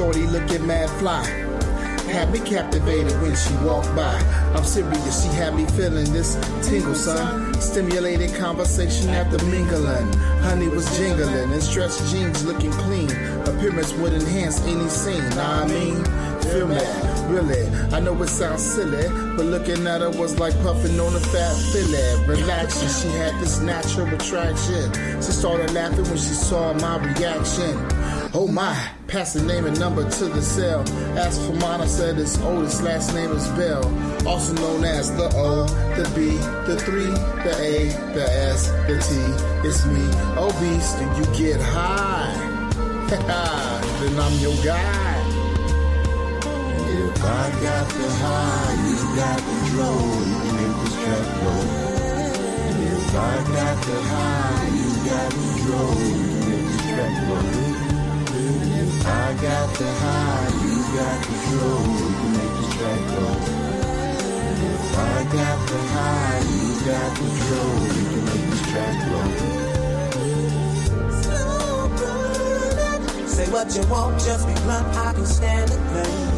shorty looking mad fly. Had me captivated when she walked by. I'm serious, she had me feeling this tingle, son. Stimulated conversation after mingling. Honey was jingling and stretched jeans looking clean. Appearance would enhance any scene, know what I mean? Feel me? Really? I know it sounds silly, but looking at her was like puffing on a fat fillet. Relaxing, she had this natural attraction. She started laughing when she saw my reaction. Oh my, passed the name and number to the cell. Asked for mine, I said his oldest last name is Bell. Also known as the O, the B, the 3, the A, the S, the T. It's me, obese, do you get high? Then I'm your guy. If I got the high, you got control, you can make this track go. If I got the high, you got control, you can make this track go. If I got the high, you got control, you can make this track go. If I got the high, you got control, you can make this track go. Say what you want, just be blunt, I can stand the pain.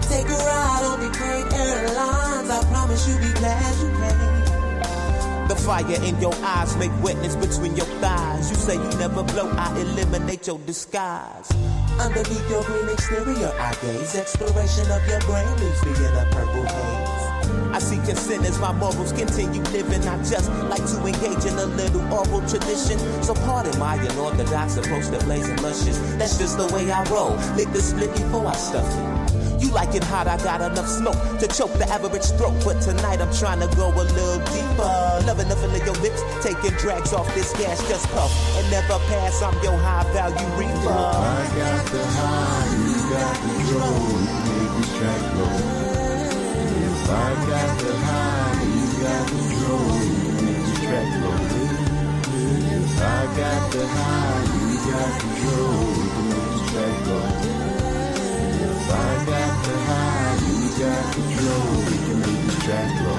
Take a ride on the great airlines. I promise you'll be glad you came. The fire in your eyes make wetness between your thighs. You say you never blow, I eliminate your disguise. Underneath your green exterior, I gaze. Exploration of your brain leaves me in a purple haze. I seek consent as my morals continue living. I just like to engage in a little oral tradition. So pardon my unorthodox approach to blazing luscious. That's just the way I roll. Lick the split before I stuff it. You like it hot, I got enough smoke to choke the average throat. But tonight I'm trying to go a little deeper. Loving the feel of your lips, taking drags off this gas, just puff and never pass. I'm your high value reaper. If I got the high, you got control, you can make this track go. If I got the high, you got control, you can make this track go. If I got the high, you got control, you can make this track go. If I got the high, you got control, we can make this track go.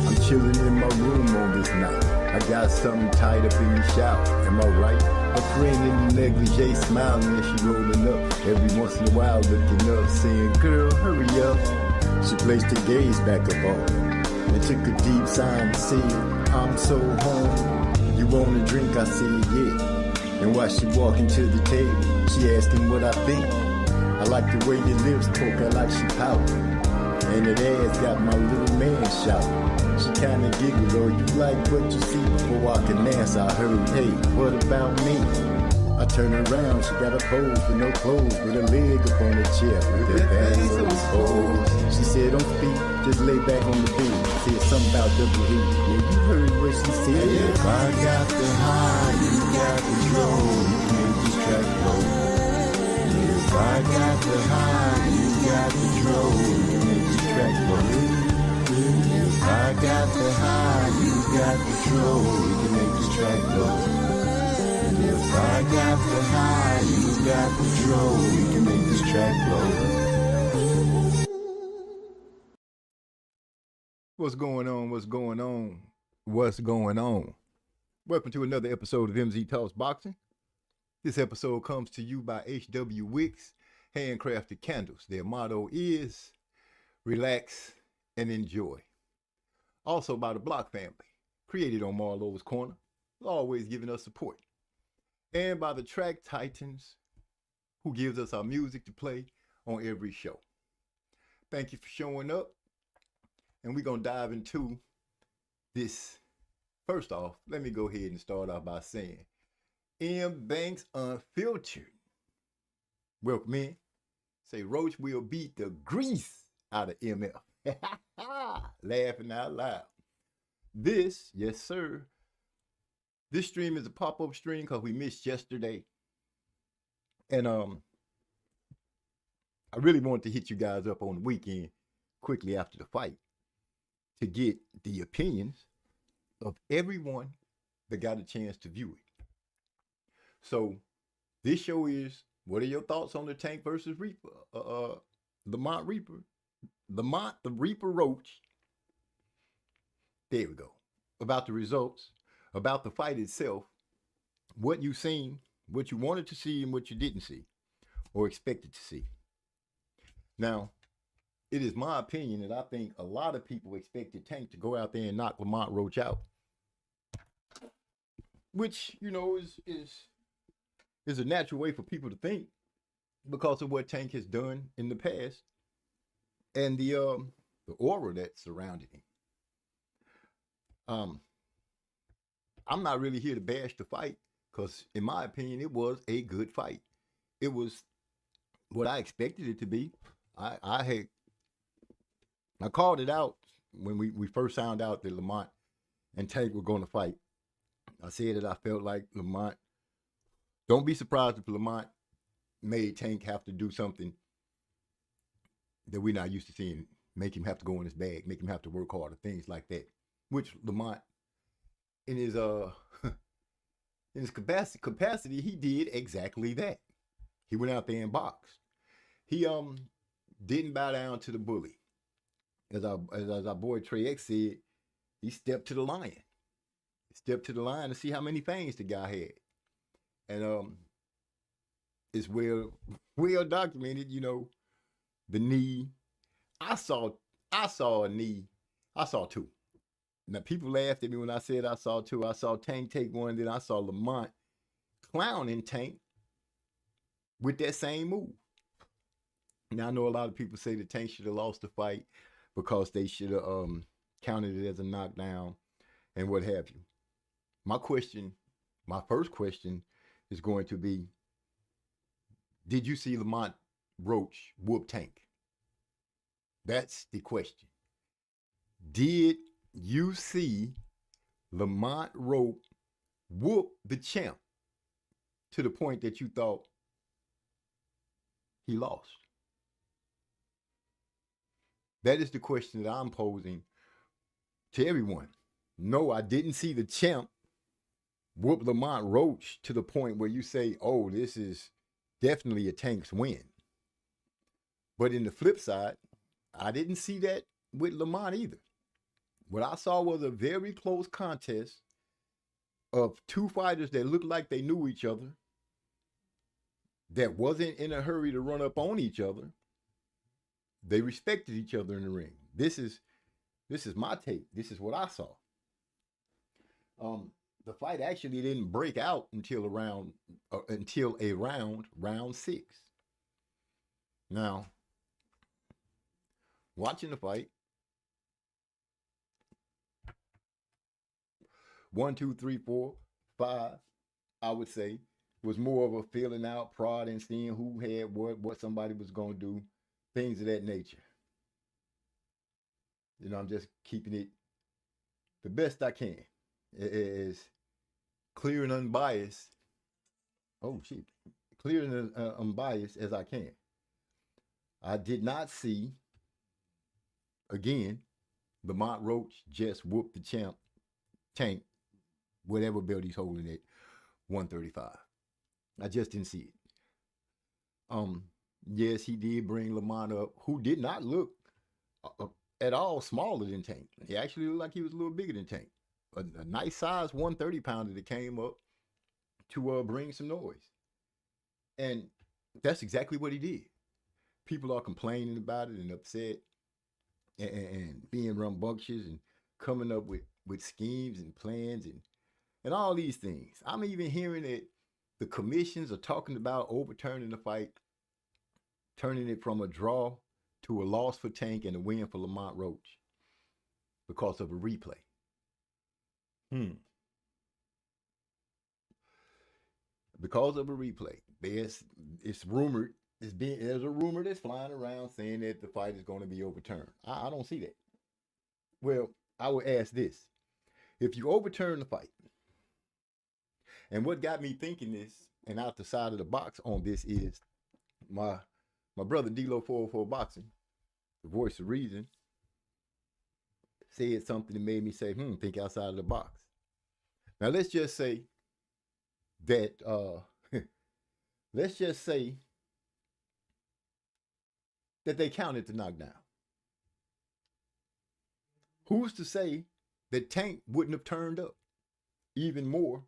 I'm chilling in my room on this night. I got something tied up in the shower, am I right? A friend in the negligee smiling and she rolling up. Every once in a while looking up, saying, girl, hurry up. She placed her gaze back up on and took a deep sigh and said, I'm so home. You want a drink? I said, yeah. And while she walking to the table, she asking what I think. I like the way your lips poke, I like she pout. And that ass got my little man shouting. She kinda giggled, oh, you like what you see? Before I can answer, I heard, hey, what about me? I turn around, she got a pose with no clothes, with a leg up on the chair, with her back exposed. She said, don't speak, just lay back on the bed. Said something about double D. Yeah, you heard what she said. If I got the high, you got control, you can make this track go. If I got the high, you got control, you can make this track go. If I got the high, you got control, you can make this track go. If I got the high, you got control, you can make this track go. What's going on? What's going on? What's going on? Welcome to another episode of MZ Talks Boxing. This episode comes to you by H.W. Wicks Handcrafted Candles. Their motto is relax and enjoy. Also by the Block family, created on Marlowe's Corner, always giving us support. And by the Track Titans, who gives us our music to play on every show. Thank you for showing up. And we're going to dive into this. First off, let me go ahead and start off by saying, M. Banks Unfiltered. Welcome in. Say Roach will beat the grease out of MF. Laughing out loud. This, yes sir. This stream is a pop-up stream because we missed yesterday. And I really wanted to hit you guys up on the weekend quickly after the fight to get the opinions of everyone that got a chance to view it. So this show is, what are your thoughts on the Tank versus Reaper? Lamont Reaper. Lamont the Reaper Roach. There we go. About the results, about the fight itself, what you seen, what you wanted to see and what you didn't see. or expected to see. Now, it is my opinion that I think a lot of people expected Tank to go out there and knock Lamont Roach out, which, you know, is a natural way for people to think because of what Tank has done in the past and the aura that surrounded him. I'm not really here to bash the fight because, in my opinion, it was a good fight. It was what I expected it to be. I called it out when we first found out that Lamont and Tank were going to fight. I said that I felt like Lamont, don't be surprised if Lamont made Tank have to do something that we're not used to seeing, make him have to go in his bag, make him have to work harder, things like that. Which Lamont, in his capacity, he did exactly that. He went out there and boxed. He didn't bow down to the bully. As our boy Trey X said, he stepped to the lion. He stepped to the lion to see how many fangs the guy had. And it's well documented, you know, the knee. I saw a knee. I saw two. Now, people laughed at me when I said I saw two. I saw Tank take one, then I saw Lamont clowning Tank with that same move. Now, I know a lot of people say that Tank should have lost the fight because they should have counted it as a knockdown and what have you. My first question is going to be, did you see Lamont Roach whoop Tank? That's the question. Did you see Lamont Roach whoop the champ to the point that you thought he lost? That is the question that I'm posing to everyone. No, I didn't see the champ whoop Lamont Roach to the point where you say, oh, this is definitely a Tank's win. But in the flip side, I didn't see that with Lamont either. What I saw was a very close contest of two fighters that looked like they knew each other, that wasn't in a hurry to run up on each other. They respected each other in the ring. This is my take. This is what I saw. The fight actually didn't break out until round 6. Now, watching the fight, 1, 2, 3, 4, 5, I would say, was more of a feeling out, prod and seeing who had what somebody was going to do, things of that nature. You know, I'm just keeping it the best I can, as clear and unbiased. Oh, shit. Clear and unbiased as I can. I did not see, again, Lamont Roach just whoop the champ, Tank, whatever belt he's holding at 135. I just didn't see it. Yes, he did bring Lamont up, who did not look at all smaller than Tank. He actually looked like he was a little bigger than Tank. A nice size 130 pounder that came up to bring some noise. And that's exactly what he did. People are complaining about it and upset and being rambunctious and coming up with schemes and plans and all these things. I'm even hearing that the commissions are talking about overturning the fight, turning it from a draw to a loss for Tank and a win for Lamont Roach because of a replay. Because of a replay. There's a rumor that's flying around saying that the fight is going to be overturned. I don't see that. Well, I would ask this. If you overturn the fight, and what got me thinking this and out the side of the box on this is my brother D-Lo 404 Boxing, the voice of reason, said something that made me say, think outside of the box. Now let's just say that they counted the knockdown. Who's to say that Tank wouldn't have turned up even more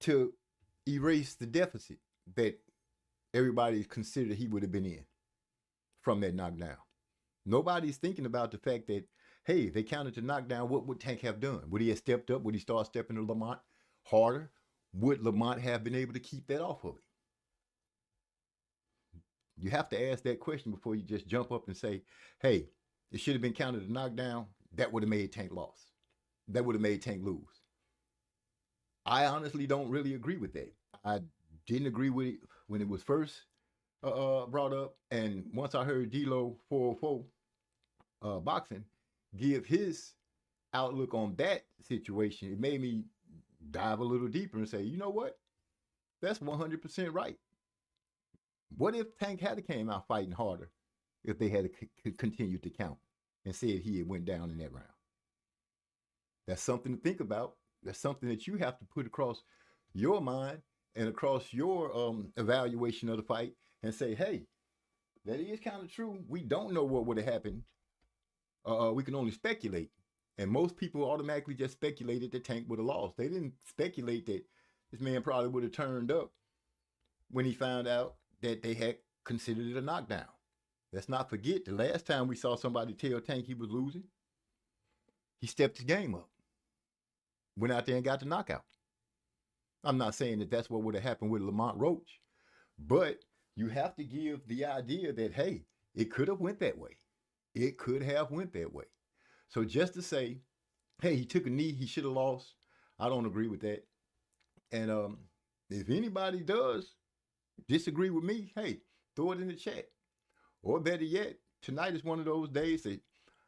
to erase the deficit that everybody considered he would have been in from that knockdown. Nobody's thinking about the fact that, hey, they counted the knockdown. What would Tank have done? Would he have stepped up? Would he start stepping to Lamont harder? Would Lamont have been able to keep that off of it? You have to ask that question before you just jump up and say, hey, it should have been counted a knockdown. That would have made Tank loss. That would have made Tank lose. I honestly don't really agree with that. I didn't agree with it when it was first brought up. And once I heard D-Lo 404 boxing give his outlook on that situation, it made me dive a little deeper and say, you know what? That's 100% right. What if Tank had came out fighting harder if they had continued to count and said he had went down in that round? That's something to think about. That's something that you have to put across your mind and across your evaluation of the fight and say, hey, that is kind of true. We don't know what would have happened. We can only speculate. And most people automatically just speculated that Tank would have lost. They didn't speculate that this man probably would have turned up when he found out that they had considered it a knockdown. Let's not forget, the last time we saw somebody tell Tank he was losing, he stepped his game up. Went out there and got the knockout. I'm not saying that that's what would have happened with Lamont Roach, but you have to give the idea that, hey, it could have went that way. It could have went that way. So just to say, hey, he took a knee, he should have lost, I don't agree with that. And if anybody does disagree with me, hey, throw it in the chat. Or better yet, tonight is one of those days that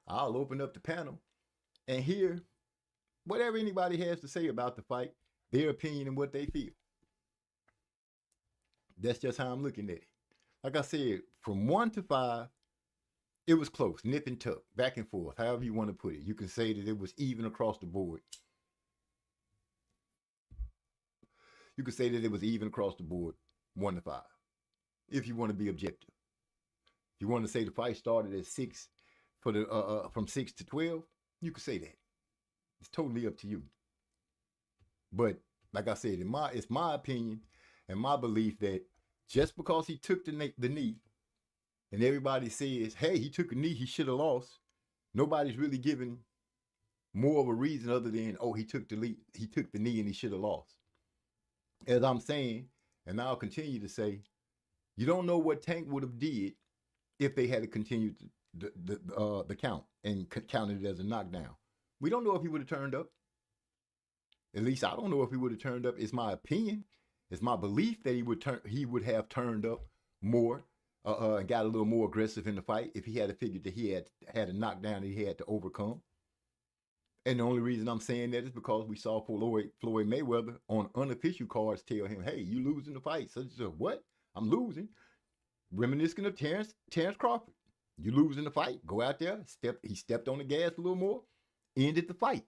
I'll open up the panel and hear whatever anybody has to say about the fight, their opinion and what they feel. That's just how I'm looking at it. Like I said, from 1 to 5, it was close, nip and tuck, back and forth, however you want to put it. You can say that it was even across the board. You could say that it was even across the board, 1 to 5, if you want to be objective. If you want to say the fight started at 6 for the from 6 to 12, you could say that. It's totally up to you. But like I said, it's my opinion and my belief that just because he took the knee and everybody says, hey, he took a knee, he should have lost, nobody's really giving more of a reason other than, oh, he took the knee and he should have lost. As I'm saying, and I'll continue to say, you don't know what Tank would have did if they had continued the count and counted it as a knockdown. We don't know if he would have turned up. At least I don't know if he would have turned up. It's my opinion. It's my belief that he would have turned up more and got a little more aggressive in the fight if he had figured that he had a knockdown that he had to overcome. And the only reason I'm saying that is because we saw Floyd Mayweather on unofficial cards tell him, hey, you losing the fight. So what? I'm losing. Reminiscent of Terrence Crawford. You losing the fight. Go out there. He stepped on the gas a little more. Ended the fight.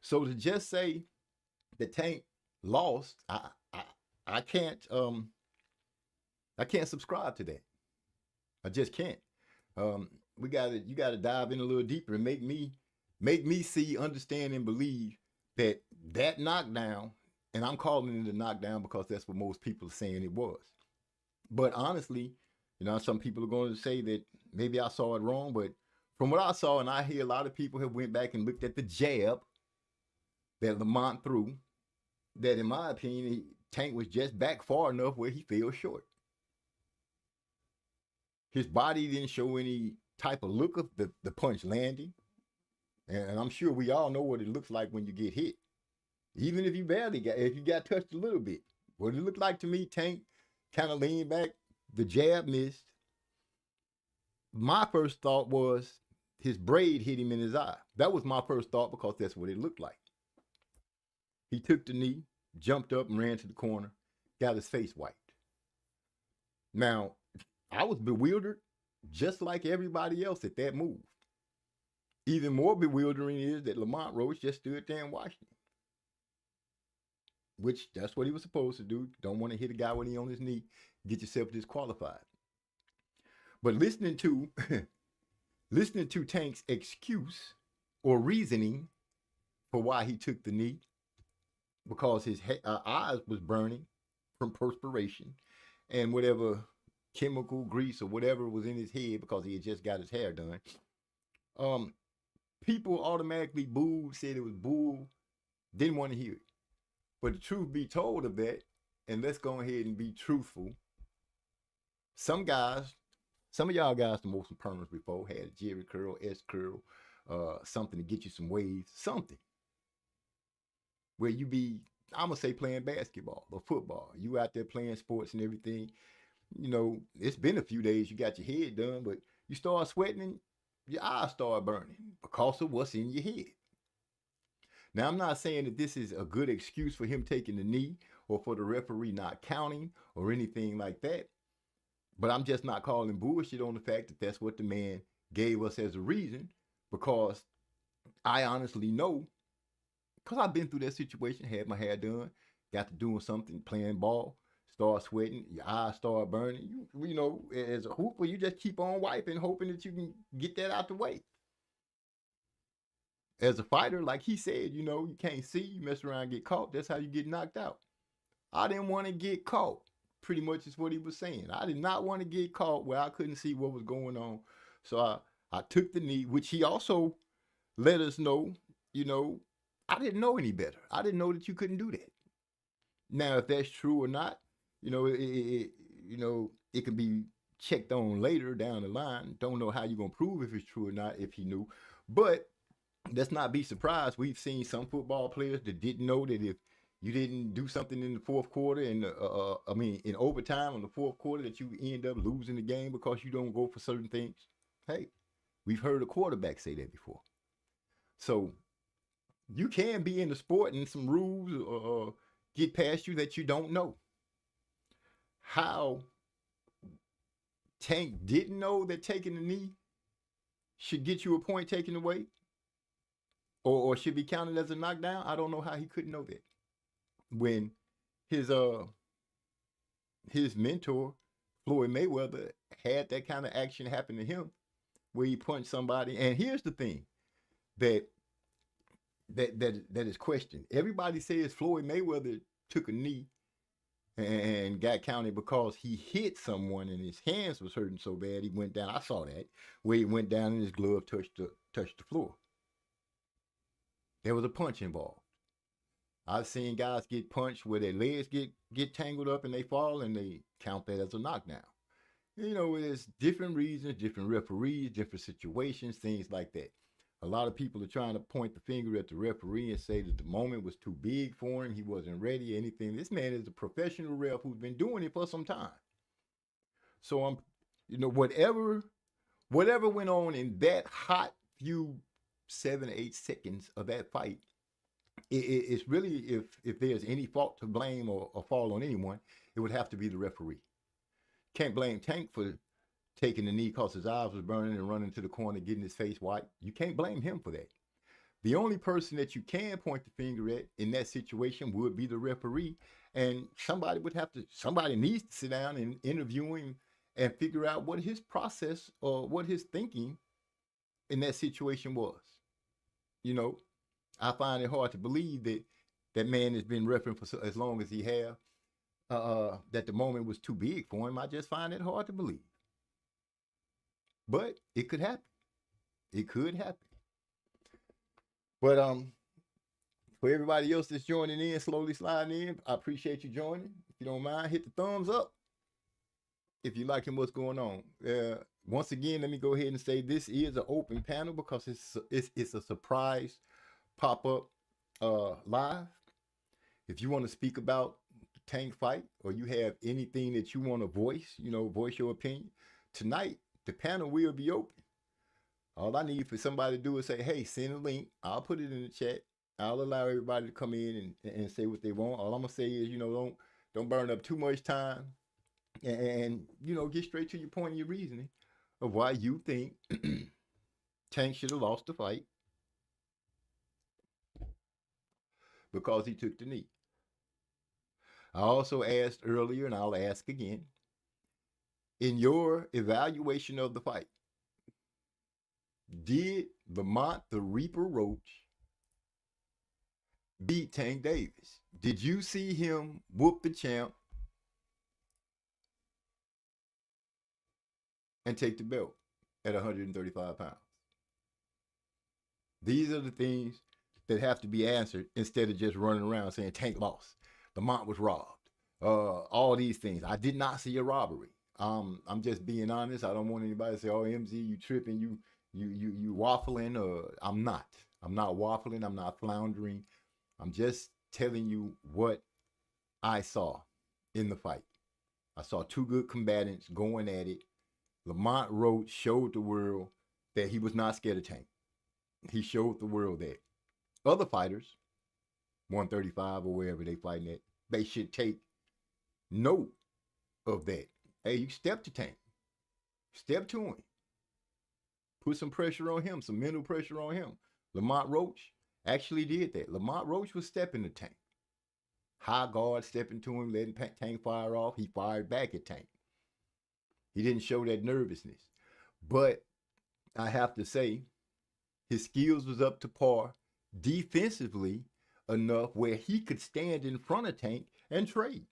So to just say that Tank lost, I can't subscribe to that. I just can't. You gotta dive in a little deeper and make me see, understand, and believe that knockdown, and I'm calling it a knockdown because that's what most people are saying it was. But honestly, some people are going to say that maybe I saw it wrong, but from what I saw, and I hear a lot of people have went back and looked at the jab that Lamont threw, that in my opinion, Tank was just back far enough where he fell short. His body didn't show any type of look of the punch landing. And I'm sure we all know what it looks like when you get hit. Even if you if you got touched a little bit. What it looked like to me, Tank kind of leaned back, the jab missed. My first thought was his braid hit him in his eye. That was my first thought because that's what it looked like. He took the knee, jumped up and ran to the corner, got his face wiped. Now, I was bewildered just like everybody else at that move. Even more bewildering is that Lamont Roach just stood there and watched him. Which, that's what he was supposed to do. Don't want to hit a guy when he's on his knee. Get yourself disqualified. But listening to Tank's excuse or reasoning for why he took the knee, because his eyes was burning from perspiration and whatever chemical grease or whatever was in his head because he had just got his hair done. People automatically booed, said it was bull, didn't want to hear it. But the truth be told of that, and let's go ahead and be truthful. Some guys, some of y'all guys, the most permanents before had a Jerry curl, S curl, something to get you some waves, something. Where you be, I'm gonna say playing basketball or football. You out there playing sports and everything. You know, it's been a few days, you got your head done, but you start sweating and your eyes start burning because of what's in your head. Now, I'm not saying that this is a good excuse for him taking the knee or for the referee not counting or anything like that. But I'm just not calling bullshit on the fact that that's what the man gave us as a reason, because I honestly know, because I've been through that situation, had my hair done, got to doing something, playing ball, start sweating, your eyes start burning. You know, as a hooper, you just keep on wiping, hoping that you can get that out the way. As a fighter, like he said, you know, you can't see, you mess around and get caught. That's how you get knocked out. I didn't want to get caught, pretty much is what he was saying. I did not want to get caught where I couldn't see what was going on. So I took the knee, which he also let us know, you know, I didn't know any better. I didn't know that you couldn't do that. Now, if that's true or not, you know, it can be checked on later down the line. Don't know how you're going to prove if it's true or not, if he knew. But let's not be surprised. We've seen some football players that didn't know that if you didn't do something in the fourth quarter and in overtime in the fourth quarter, that you end up losing the game because you don't go for certain things. Hey, we've heard a quarterback say that before. So you can be in the sport and some rules get past you that you don't know. How Tank didn't know that taking the knee should get you a point taken away or should be counted as a knockdown, I don't know how he couldn't know that. When his mentor, Floyd Mayweather, had that kind of action happen to him where he punched somebody. And here's the thing that is questioned. Everybody says Floyd Mayweather took a knee and got counted because he hit someone and his hands was hurting so bad he went down. I saw that where he went down and his glove touched the floor. There was a punch involved. I've seen guys get punched where their legs get tangled up and they fall and they count that as a knockdown. You know, there's different reasons, different referees, different situations, things like that. A lot of people are trying to point the finger at the referee and say that the moment was too big for him, he wasn't ready, anything. This man is a professional ref who's been doing it for some time. So whatever went on in that hot few 7 or 8 seconds of that fight, it's really, if there's any fault to blame or fall on anyone, it would have to be the referee. Can't blame Tank for taking the knee because his eyes was burning and running to the corner, getting his face white. You can't blame him for that. The only person that you can point the finger at in that situation would be the referee. And somebody needs to sit down and interview him and figure out what his process or what his thinking in that situation was. You know, I find it hard to believe that that man has been refereeing for as long as he have, that the moment was too big for him. I just find it hard to believe. But it could happen. It could happen. But for everybody else that's joining in, slowly sliding in, I appreciate you joining. If you don't mind, hit the thumbs up if you're liking what's going on. Once again, let me go ahead and say this is an open panel because it's a surprise pop-up live. If you want to speak about the Tank fight or you have anything that you want to voice your opinion, tonight the panel will be open. All I need for somebody to do is say, hey, send a link. I'll put it in the chat. I'll allow everybody to come in and say what they want. All I'm gonna say is, don't burn up too much time and get straight to your point and your reasoning of why you think Tank should have lost the fight because he took the knee. I also asked earlier, and I'll ask again, in your evaluation of the fight, did Lamont the Reaper Roach beat Tank Davis? Did you see him whoop the champ and take the belt at 135 pounds? These are the things that have to be answered instead of just running around saying Tank lost, Lamont was robbed, all these things. I did not see a robbery. I'm just being honest. I don't want anybody to say, "Oh, MZ, you tripping, you waffling." I'm not waffling. I'm not floundering. I'm just telling you what I saw in the fight. I saw two good combatants going at it. Lamont Roach showed the world that he was not scared of Tank. He showed the world that other fighters, 135 or wherever they fighting at, they should take note of that. Hey, you step to Tank. Step to him. Put some pressure on him, some mental pressure on him. Lamont Roach actually did that. Lamont Roach was stepping to Tank. High guard stepping to him, letting Tank fire off. He fired back at Tank. He didn't show that nervousness. But I have to say, his skills was up to par defensively enough where he could stand in front of Tank and trade.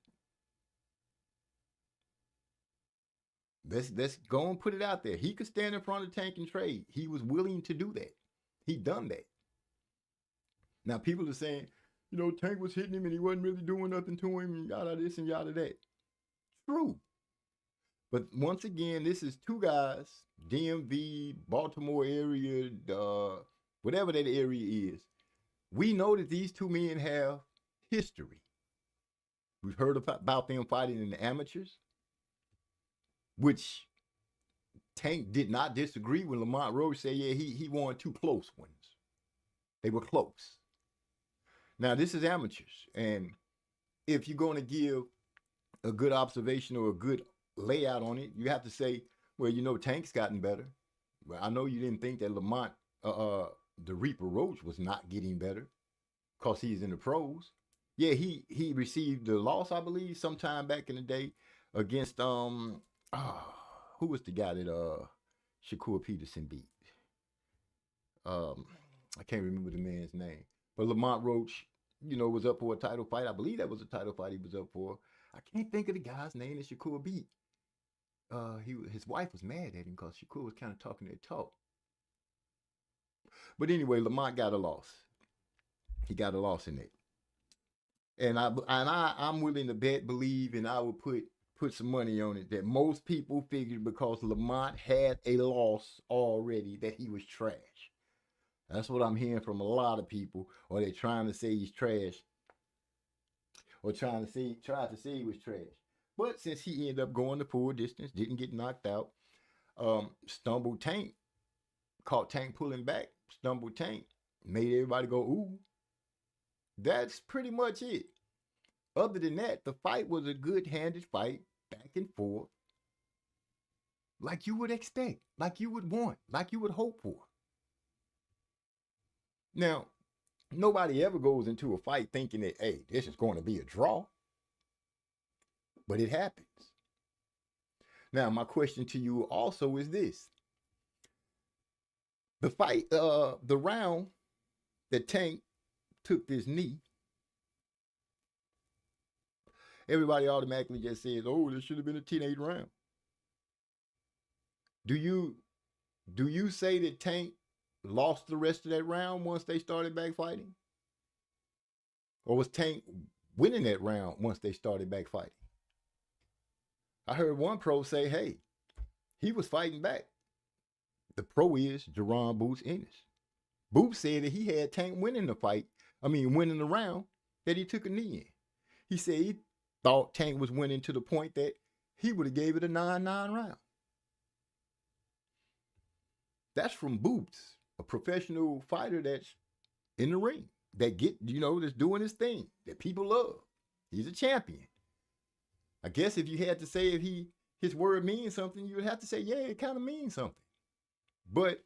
Let's go and put it out there. He could stand in front of Tank and trade. He was willing to do that. He done that. Now people are saying, Tank was hitting him and he wasn't really doing nothing to him, and yada this and yada that. True. But once again, this is two guys, DMV, Baltimore area, whatever that area is. We know that these two men have history. We've heard about them fighting in the amateurs, which Tank did not disagree when Lamont Roach said, yeah, he won two close ones. They were close. Now, this is amateurs. And if you're going to give a good observation or a good layout on it, you have to say, well, Tank's gotten better. Well, I know you didn't think that Lamont, the Reaper Roach was not getting better because he's in the pros. Yeah, he received the loss, I believe, sometime back in the day against, who was the guy that Shakur Peterson beat? I can't remember the man's name. But Lamont Roach, was up for a title fight. I believe that was a title fight he was up for. I can't think of the guy's name that Shakur beat. His wife was mad at him because Shakur was kind of talking that talk. But anyway, Lamont got a loss. He got a loss in it. And I'm willing to believe, and I would put some money on it, that most people figured because Lamont had a loss already that he was trash. That's what I'm hearing from a lot of people, or they're trying to say he's trash, or tried to say he was trash. But since he ended up going the full distance, didn't get knocked out, stumbled Tank, caught Tank pulling back, stumbled Tank, made everybody go, ooh. That's pretty much it. Other than that, the fight was a good-handed fight, back and forth, like you would expect, like you would want, like you would hope for. Now, nobody ever goes into a fight thinking that, hey, this is going to be a draw. But it happens. Now, my question to you also is this. The fight, the round that Tank took this knee, everybody automatically just says, oh, this should have been a 10-8 round. Do you say that Tank lost the rest of that round once they started back fighting? Or was Tank winning that round once they started back fighting? I heard one pro say, hey, he was fighting back. The pro is Jerron Boots Ennis. Boots said that he had Tank winning the round that he took a knee in. He said he thought Tank was winning to the point that he would have gave it a 9-9 round. That's from Boots, a professional fighter that's in the ring, that that's doing his thing, that people love. He's a champion. I guess if you had to say if his word means something, you would have to say, yeah, it kind of means something. But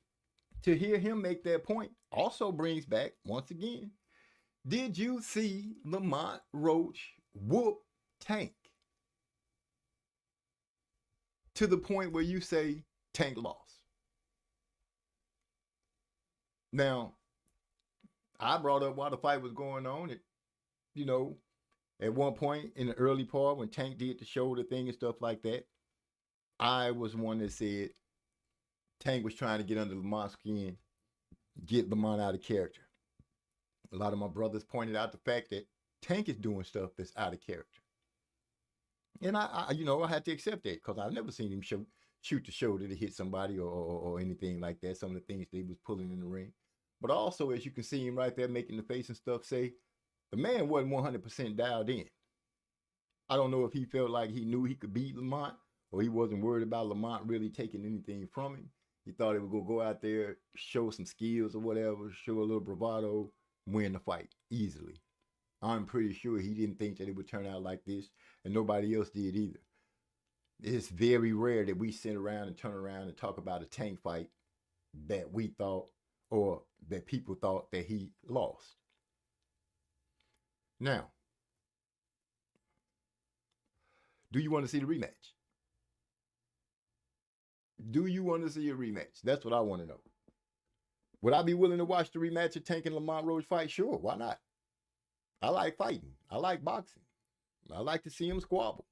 to hear him make that point also brings back, once again, did you see Lamont Roach whoop Tank to the point where you say Tank lost? Now, I brought up while the fight was going on, at one point in the early part when Tank did the shoulder thing and stuff like that, I was one that said Tank was trying to get under Lamont's skin, get Lamont out of character. A lot of my brothers pointed out the fact that Tank is doing stuff that's out of character. And I had to accept that because I've never seen him shoot the shoulder to hit somebody or anything like that. Some of the things that he was pulling in the ring. But also, as you can see him right there making the face and stuff, say the man wasn't 100% dialed in. I don't know if he felt like he knew he could beat Lamont or he wasn't worried about Lamont really taking anything from him. He thought he was going to go out there, show some skills or whatever, show a little bravado, win the fight easily. I'm pretty sure he didn't think that it would turn out like this, and nobody else did either. It's very rare that we sit around and turn around and talk about a Tank fight that we thought or that people thought that he lost. Now, do you want to see the rematch? Do you want to see a rematch? That's what I want to know. Would I be willing to watch the rematch of Tank and Lamont Roach fight? Sure, why not? I like fighting. I like boxing. I like to see them squabble.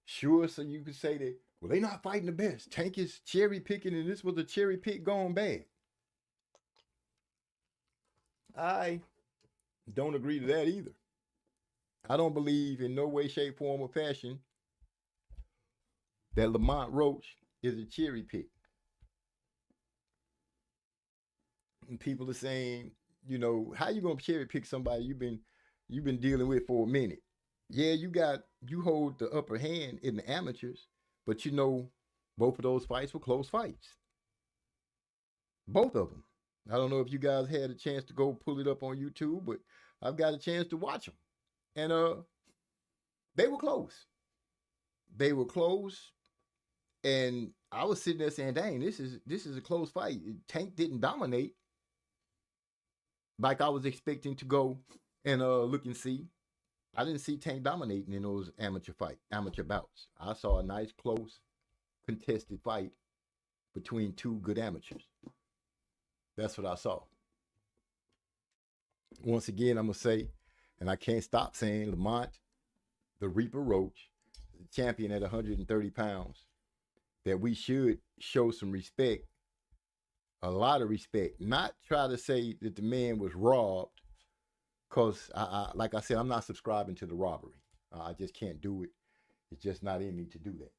Sure, so you could say that, well, they're not fighting the best. Tank is cherry picking and this was a cherry pick gone bad. I don't agree to that either. I don't believe in no way, shape, form, or fashion that Lamont Roach is a cherry pick. And people are saying, how you gonna cherry pick somebody you've been dealing with for a minute? Yeah, you hold the upper hand in the amateurs, but both of those fights were close fights. Both of them. I don't know if you guys had a chance to go pull it up on YouTube, but I've got a chance to watch them. And they were close. They were close. And I was sitting there saying, dang, this is a close fight. Tank didn't dominate like I was expecting to go and look and see. I didn't see Tank dominating in those amateur bouts. I saw a nice, close, contested fight between two good amateurs. That's what I saw. Once again, I'm going to say, and I can't stop saying, Lamont, the Reaper Roach, the champion at 130 pounds, that we should show some respect, a lot of respect, not try to say that the man was robbed, because, like I said, I'm not subscribing to the robbery. I just can't do it. It's just not in me to do that.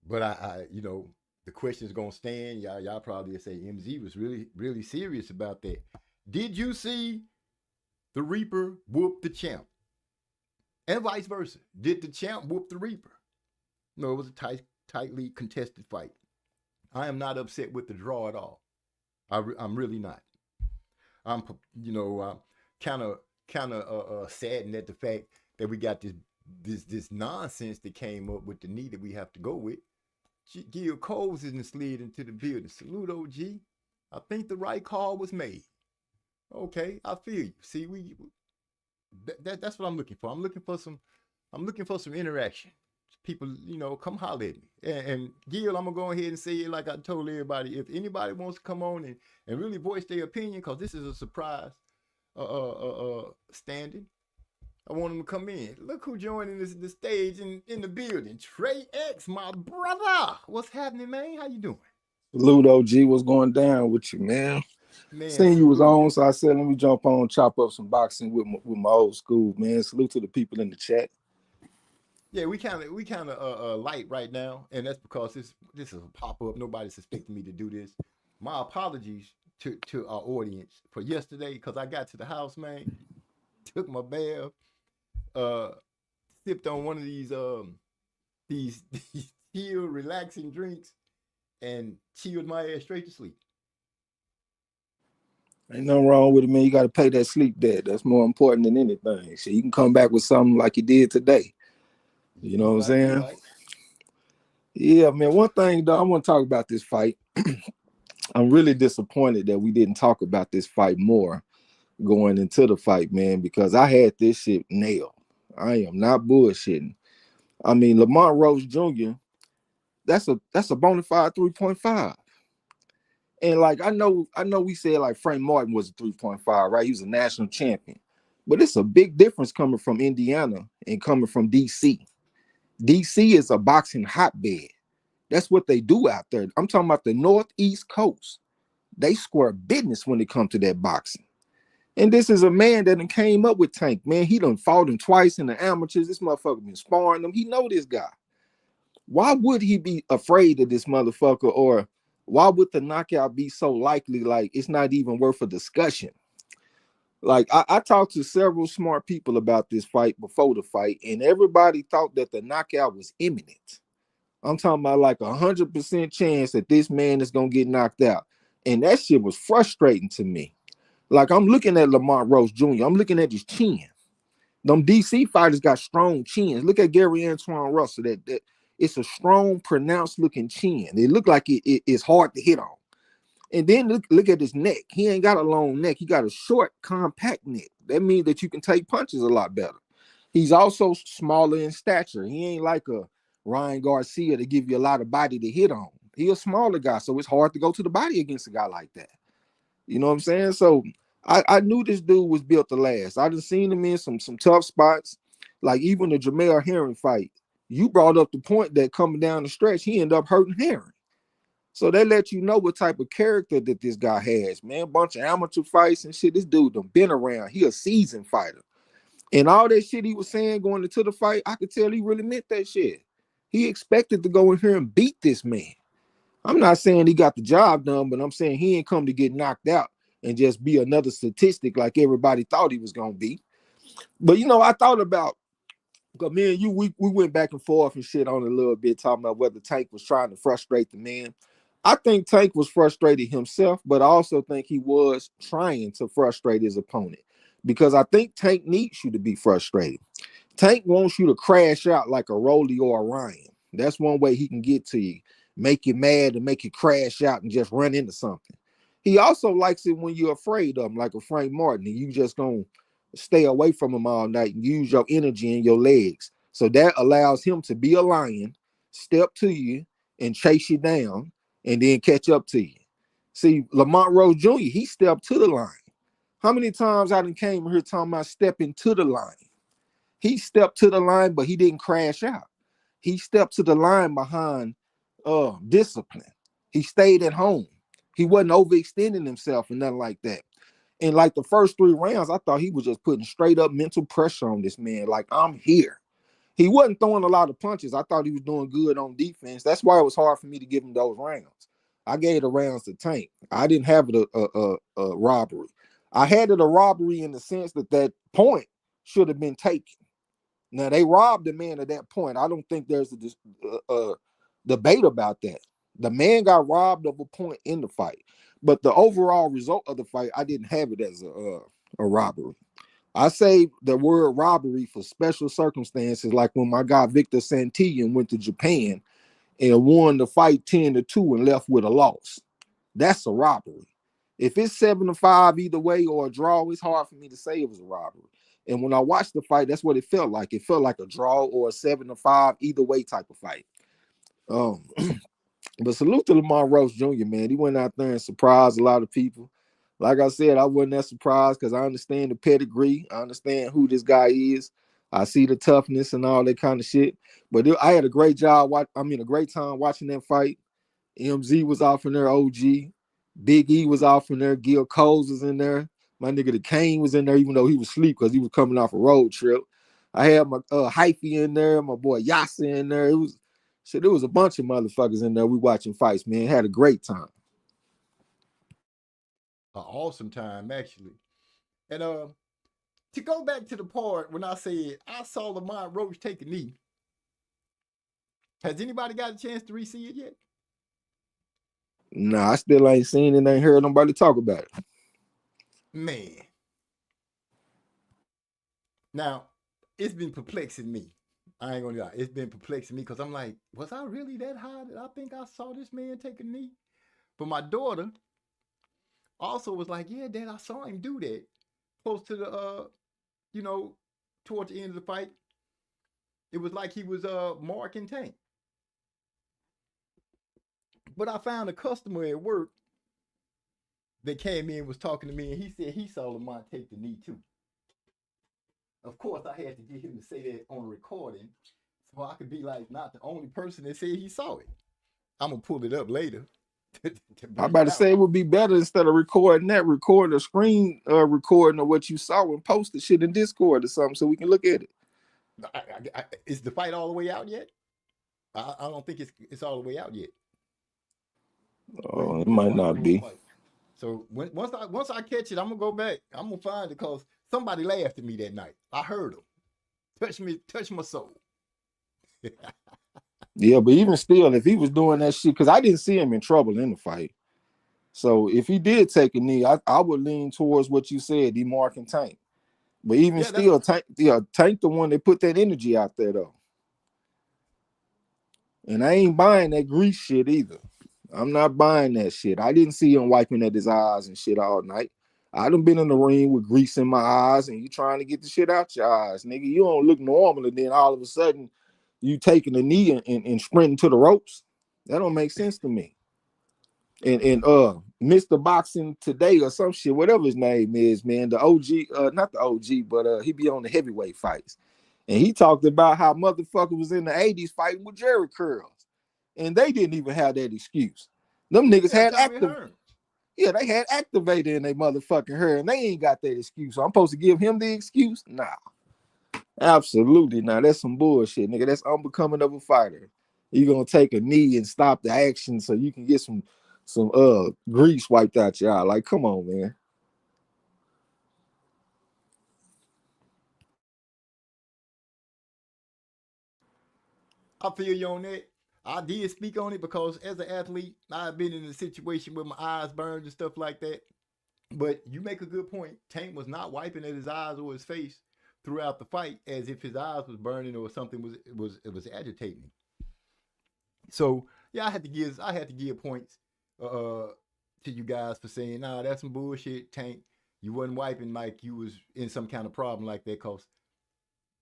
But the question is going to stand. Y'all probably say MZ was really, really serious about that. Did you see the Reaper whoop the champ? And vice versa. Did the champ whoop the Reaper? No, it was a tightly contested fight. I am not upset with the draw at all. I'm really not. I'm kind of saddened at the fact that we got this nonsense that came up with the knee that we have to go with. Gil Coles isn't slid into the building. Salute, OG. I think the right call was made. Okay, I feel you. See, that's what I'm looking for. I'm looking for some interaction. People, come holler at me. And Gil, I'm gonna go ahead and say it like I told everybody. If anybody wants to come on and really voice their opinion, because this is a surprise standing, I want them to come in. Look who joining the stage in the building. Trey X, my brother. What's happening, man? How you doing? Salute, OG. What's going down with you, man? Seeing you was on, so I said, let me jump on, chop up some boxing with my old school, man. Salute to the people in the chat. Yeah, we kind of light right now, and that's because this is a pop-up. Nobody's expecting me to do this. My apologies to our audience for yesterday, because I got to the house, man, took my bath, sipped on one of these chill, relaxing drinks, and chilled my ass straight to sleep. Ain't nothing wrong with it, man. You got to pay that sleep debt. That's more important than anything. So you can come back with something like you did today. You know what I'm saying? Right. Yeah, man. One thing, though, I want to talk about this fight. I'm really disappointed that we didn't talk about this fight more going into the fight, man, because I had this shit nailed. I am not bullshitting. I mean, Lamont Roach Jr., that's a bona fide 3.5. And like I know we said like Frank Martin was a 3.5, right? He was a national champion. But it's a big difference coming from Indiana and coming from DC. DC is a boxing hotbed. That's what they do out there. I'm talking about the Northeast Coast. They square business when it comes to that boxing. And this is a man that done came up with Tank, man. He done fought him twice in the amateurs. This motherfucker been sparring him. He know this guy. Why would he be afraid of this motherfucker? Or why would the knockout be so likely? Like, it's not even worth a discussion. Like, I talked to several smart people about this fight before the fight, and everybody thought that the knockout was imminent. I'm talking about like 100% chance that this man is gonna get knocked out. And that shit was frustrating to me. Like, I'm looking at Lamont Rose Jr., I'm looking at his chin. Them DC fighters got strong chins. Look at Gary Antoine Russell. That it's a strong, pronounced looking chin. It look like it's hard to hit on. And then look at his neck. He ain't got a long neck. He got a short, compact neck. That means that you can take punches a lot better. He's also smaller in stature. He ain't like a Ryan Garcia to give you a lot of body to hit on. He a smaller guy, so it's hard to go to the body against a guy like that. You know what I'm saying? So I knew this dude was built to last. I done seen him in some tough spots, like even the Jamel Herring fight. You brought up the point that coming down the stretch, he ended up hurting Herring. So they let you know what type of character that this guy has, man. A bunch of amateur fights and shit. This dude done been around. He a seasoned fighter. And all that shit he was saying going into the fight, I could tell he really meant that shit. He expected to go in here and beat this man. I'm not saying he got the job done, but I'm saying he ain't come to get knocked out and just be another statistic like everybody thought he was going to be. But, you know, I thought about, because me and you, we went back and forth and shit on a little bit, talking about whether Tank was trying to frustrate the man. I think Tank was frustrated himself, but I also think he was trying to frustrate his opponent, because I think Tank needs you to be frustrated. Tank wants you to crash out like a Rolly or a Ryan. That's one way he can get to you, make you mad and make you crash out and just run into something. He also likes it when you're afraid of him, like a Frank Martin, and you just gonna stay away from him all night and use your energy and your legs. So that allows him to be a lion, step to you and chase you down, and then catch up to you. See, Lamont Rose Jr., he stepped to the line. How many times I done came here talking about stepping to the line? He stepped to the line, but he didn't crash out. He stepped to the line behind discipline. He stayed at home. He wasn't overextending himself and nothing like that. And like the first 3 rounds, I thought he was just putting straight up mental pressure on this man. Like, I'm here. He wasn't throwing a lot of punches. I thought he was doing good on defense. That's why it was hard for me to give him those rounds. I gave the rounds to Tank. I didn't have it a robbery. I had it a robbery in the sense that point should have been taken. Now, they robbed the man at that point. I don't think there's a debate about that. The man got robbed of a point in the fight. But the overall result of the fight, I didn't have it as a robbery. I say the word robbery for special circumstances, like when my guy Victor Santillan went to Japan and won the fight 10-2 and left with a loss. That's a robbery. If it's 7-5 either way or a draw, it's hard for me to say it was a robbery. And when I watched the fight, that's what it felt like. It felt like a draw or a 7-5 either way type of fight. But salute to Lamont Rose Jr., man. He went out there and surprised a lot of people. Like I said, I wasn't that surprised because I understand the pedigree. I understand who this guy is. I see the toughness and all that kind of shit. But I had a great time watching that fight. MZ was off in there, OG. Big E was off in there. Gil Coles was in there. My nigga the Kane was in there, even though he was asleep because he was coming off a road trip. I had my Hyphy in there, my boy Yasa in there. There was a bunch of motherfuckers in there. We watching fights, man. Had a great time. An awesome time, actually. And to go back to the part when I said I saw Lamont Roach take a knee. Has anybody got a chance to re-see it yet? Nah, I still ain't seen it, ain't heard nobody talk about it. Man. Now, it's been perplexing me. I ain't gonna lie. It's been perplexing me because I'm like, was I really that high that I think I saw this man take a knee? But my daughter also was like, yeah, Dad, I saw him do that. Close to the, towards the end of the fight. It was like he was marking Tank. But I found a customer at work that came in, was talking to me, and he said he saw Lamont take the knee too. Of course, I had to get him to say that on recording Well, I could be like not the only person that said he saw it. I'm gonna pull it up later. I'm about to say it would be better instead of recording that, record a screen recording of what you saw and post the shit in Discord or something so we can look at it. Is the fight all the way out yet? I don't think it's all the way out yet. Oh, it might not be. So once I catch it, I'm gonna go back. I'm gonna find it because somebody laughed at me that night. I heard him. Touch my soul. Yeah, but even still, if he was doing that shit, because I didn't see him in trouble in the fight. So if he did take a knee, I would lean towards what you said, DeMarc and Tank. But even still, Tank the one that put that energy out there though. And I ain't buying that grease shit either. I'm not buying that shit. I didn't see him wiping at his eyes and shit all night. I done been in the ring with grease in my eyes and you trying to get the shit out your eyes, nigga. You don't look normal and then all of a sudden you taking a knee and sprinting to the ropes. That don't make sense to me. And Mr. Boxing Today or some shit, whatever his name is, man, the OG, not the OG, but he be on the heavyweight fights. And he talked about how motherfucker was in the 80s fighting with Jerry Curls. And they didn't even have that excuse. Them niggas had they had activated in their motherfucking hair, and they ain't got that excuse. So I'm supposed to give him the excuse? Nah. Absolutely not. That's some bullshit, nigga. That's unbecoming of a fighter. You're gonna take a knee and stop the action so you can get some grease wiped out your eye. Like, come on, man. I feel you on that. I did speak on it because as an athlete, I've been in a situation where my eyes burned and stuff like that. But you make a good point. Tank was not wiping at his eyes or his face throughout the fight as if his eyes was burning or something was agitating. So yeah, I had to give points to you guys for saying, nah, that's some bullshit, Tank. You wasn't wiping like you was in some kind of problem like that, cause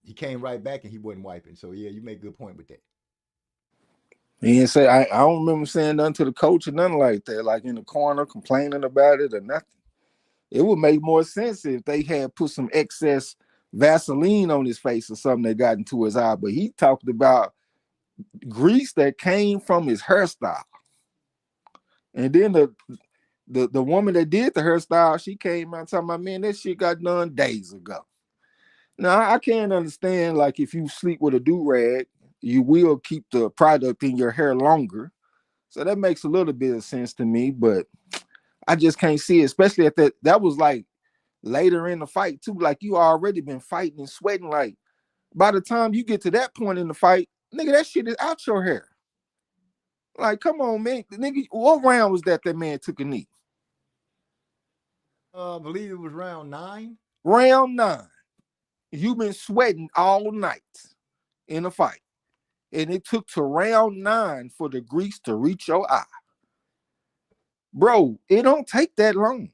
he came right back and he wasn't wiping. So yeah, you make a good point with that. He didn't say I don't remember saying nothing to the coach or nothing like that, like in the corner complaining about it or nothing. It would make more sense if they had put some excess Vaseline on his face or something that got into his eye. But he talked about grease that came from his hairstyle. And then the woman that did the hairstyle, she came out talking about, man, that shit got done days ago. Now, I can't understand, like, if you sleep with a do-rag, you will keep the product in your hair longer. So that makes a little bit of sense to me, but I just can't see it, especially at that was like later in the fight too. Like, you already been fighting and sweating. Like, by the time you get to that point in the fight, nigga, that shit is out your hair. Like, come on, man. Nigga, what round was that man took a knee? I believe it was round 9. Round 9. You've been sweating all night in a fight. And it took to round 9 for the grease to reach your eye. Bro, it don't take that long.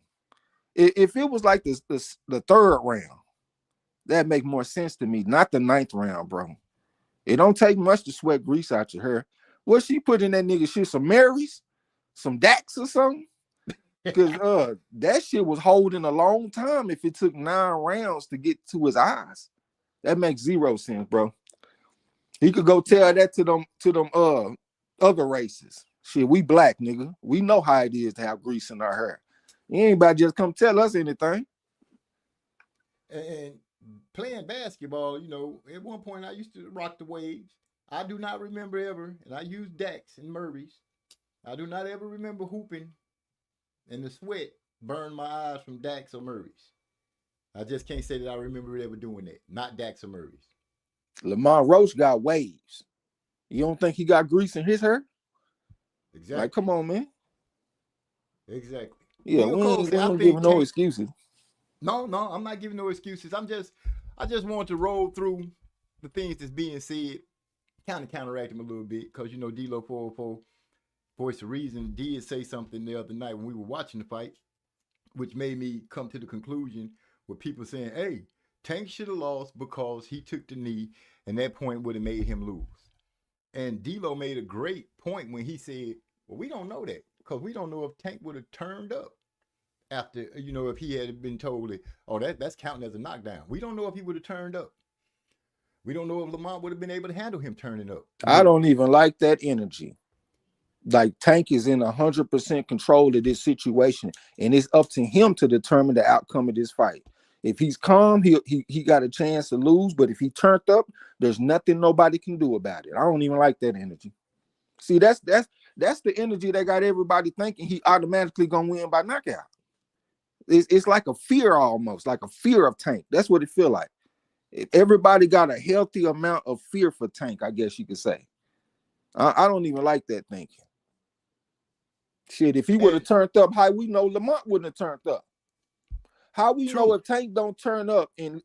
If it was like the third round, that make more sense to me. Not the 9th round, bro. It don't take much to sweat grease out your hair. What she put in that nigga shit? Some Marys? Some Dax or something? Because that shit was holding a long time if it took 9 rounds to get to his eyes. That makes zero sense, bro. He could go tell that to them other races. Shit, we black, nigga. We know how it is to have grease in our hair. You ain't about to just come tell us anything. And playing basketball, you know, at one point I used to rock the waves. I do not remember ever, and I used Dax and Murray's. I do not ever remember hooping and the sweat burned my eyes from Dax or Murray's. I just can't say that I remember ever doing that. Not Dax or Murray's. Lamar Roach got waves. You don't think he got grease in his hair? Exactly. Like, come on, man. Exactly. Yeah, we don't give no excuses. No, I'm not giving no excuses. I just want to roll through the things that's being said, kind of counteract them a little bit, because, you know, D-Lo 404, Voice of Reason, did say something the other night when we were watching the fight, which made me come to the conclusion with people saying, hey, Tank should have lost because he took the knee, and that point would have made him lose. And D-Lo made a great point when he said, well, we don't know that, because we don't know if Tank would have turned up after, you know, if he had been told that, oh, that's counting as a knockdown. We don't know if he would have turned up. We don't know if Lamont would have been able to handle him turning up. I don't even like that energy. Like Tank is in 100% control of this situation, and it's up to him to determine the outcome of this fight. If he's calm, he got a chance to lose. But if he turned up, there's nothing nobody can do about it. I don't even like that energy. See, that's the energy that got everybody thinking he automatically gonna win by knockout. It's like a fear, almost like a fear of Tank. That's what it feel like. Everybody got a healthy amount of fear for Tank, I guess you could say. I don't even like that thinking. Shit, if he would have turned up, how we know Lamont wouldn't have turned up? How we know if Tank don't turn up and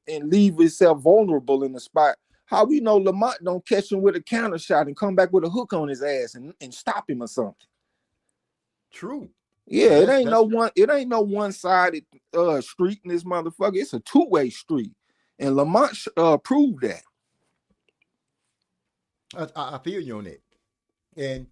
leave himself vulnerable in the spot? How we know Lamont don't catch him with a counter shot and come back with a hook on his ass and stop him or something? True. Yeah, it ain't no one-sided street in this motherfucker. It's a two-way street. And Lamont proved that. I feel you on that. And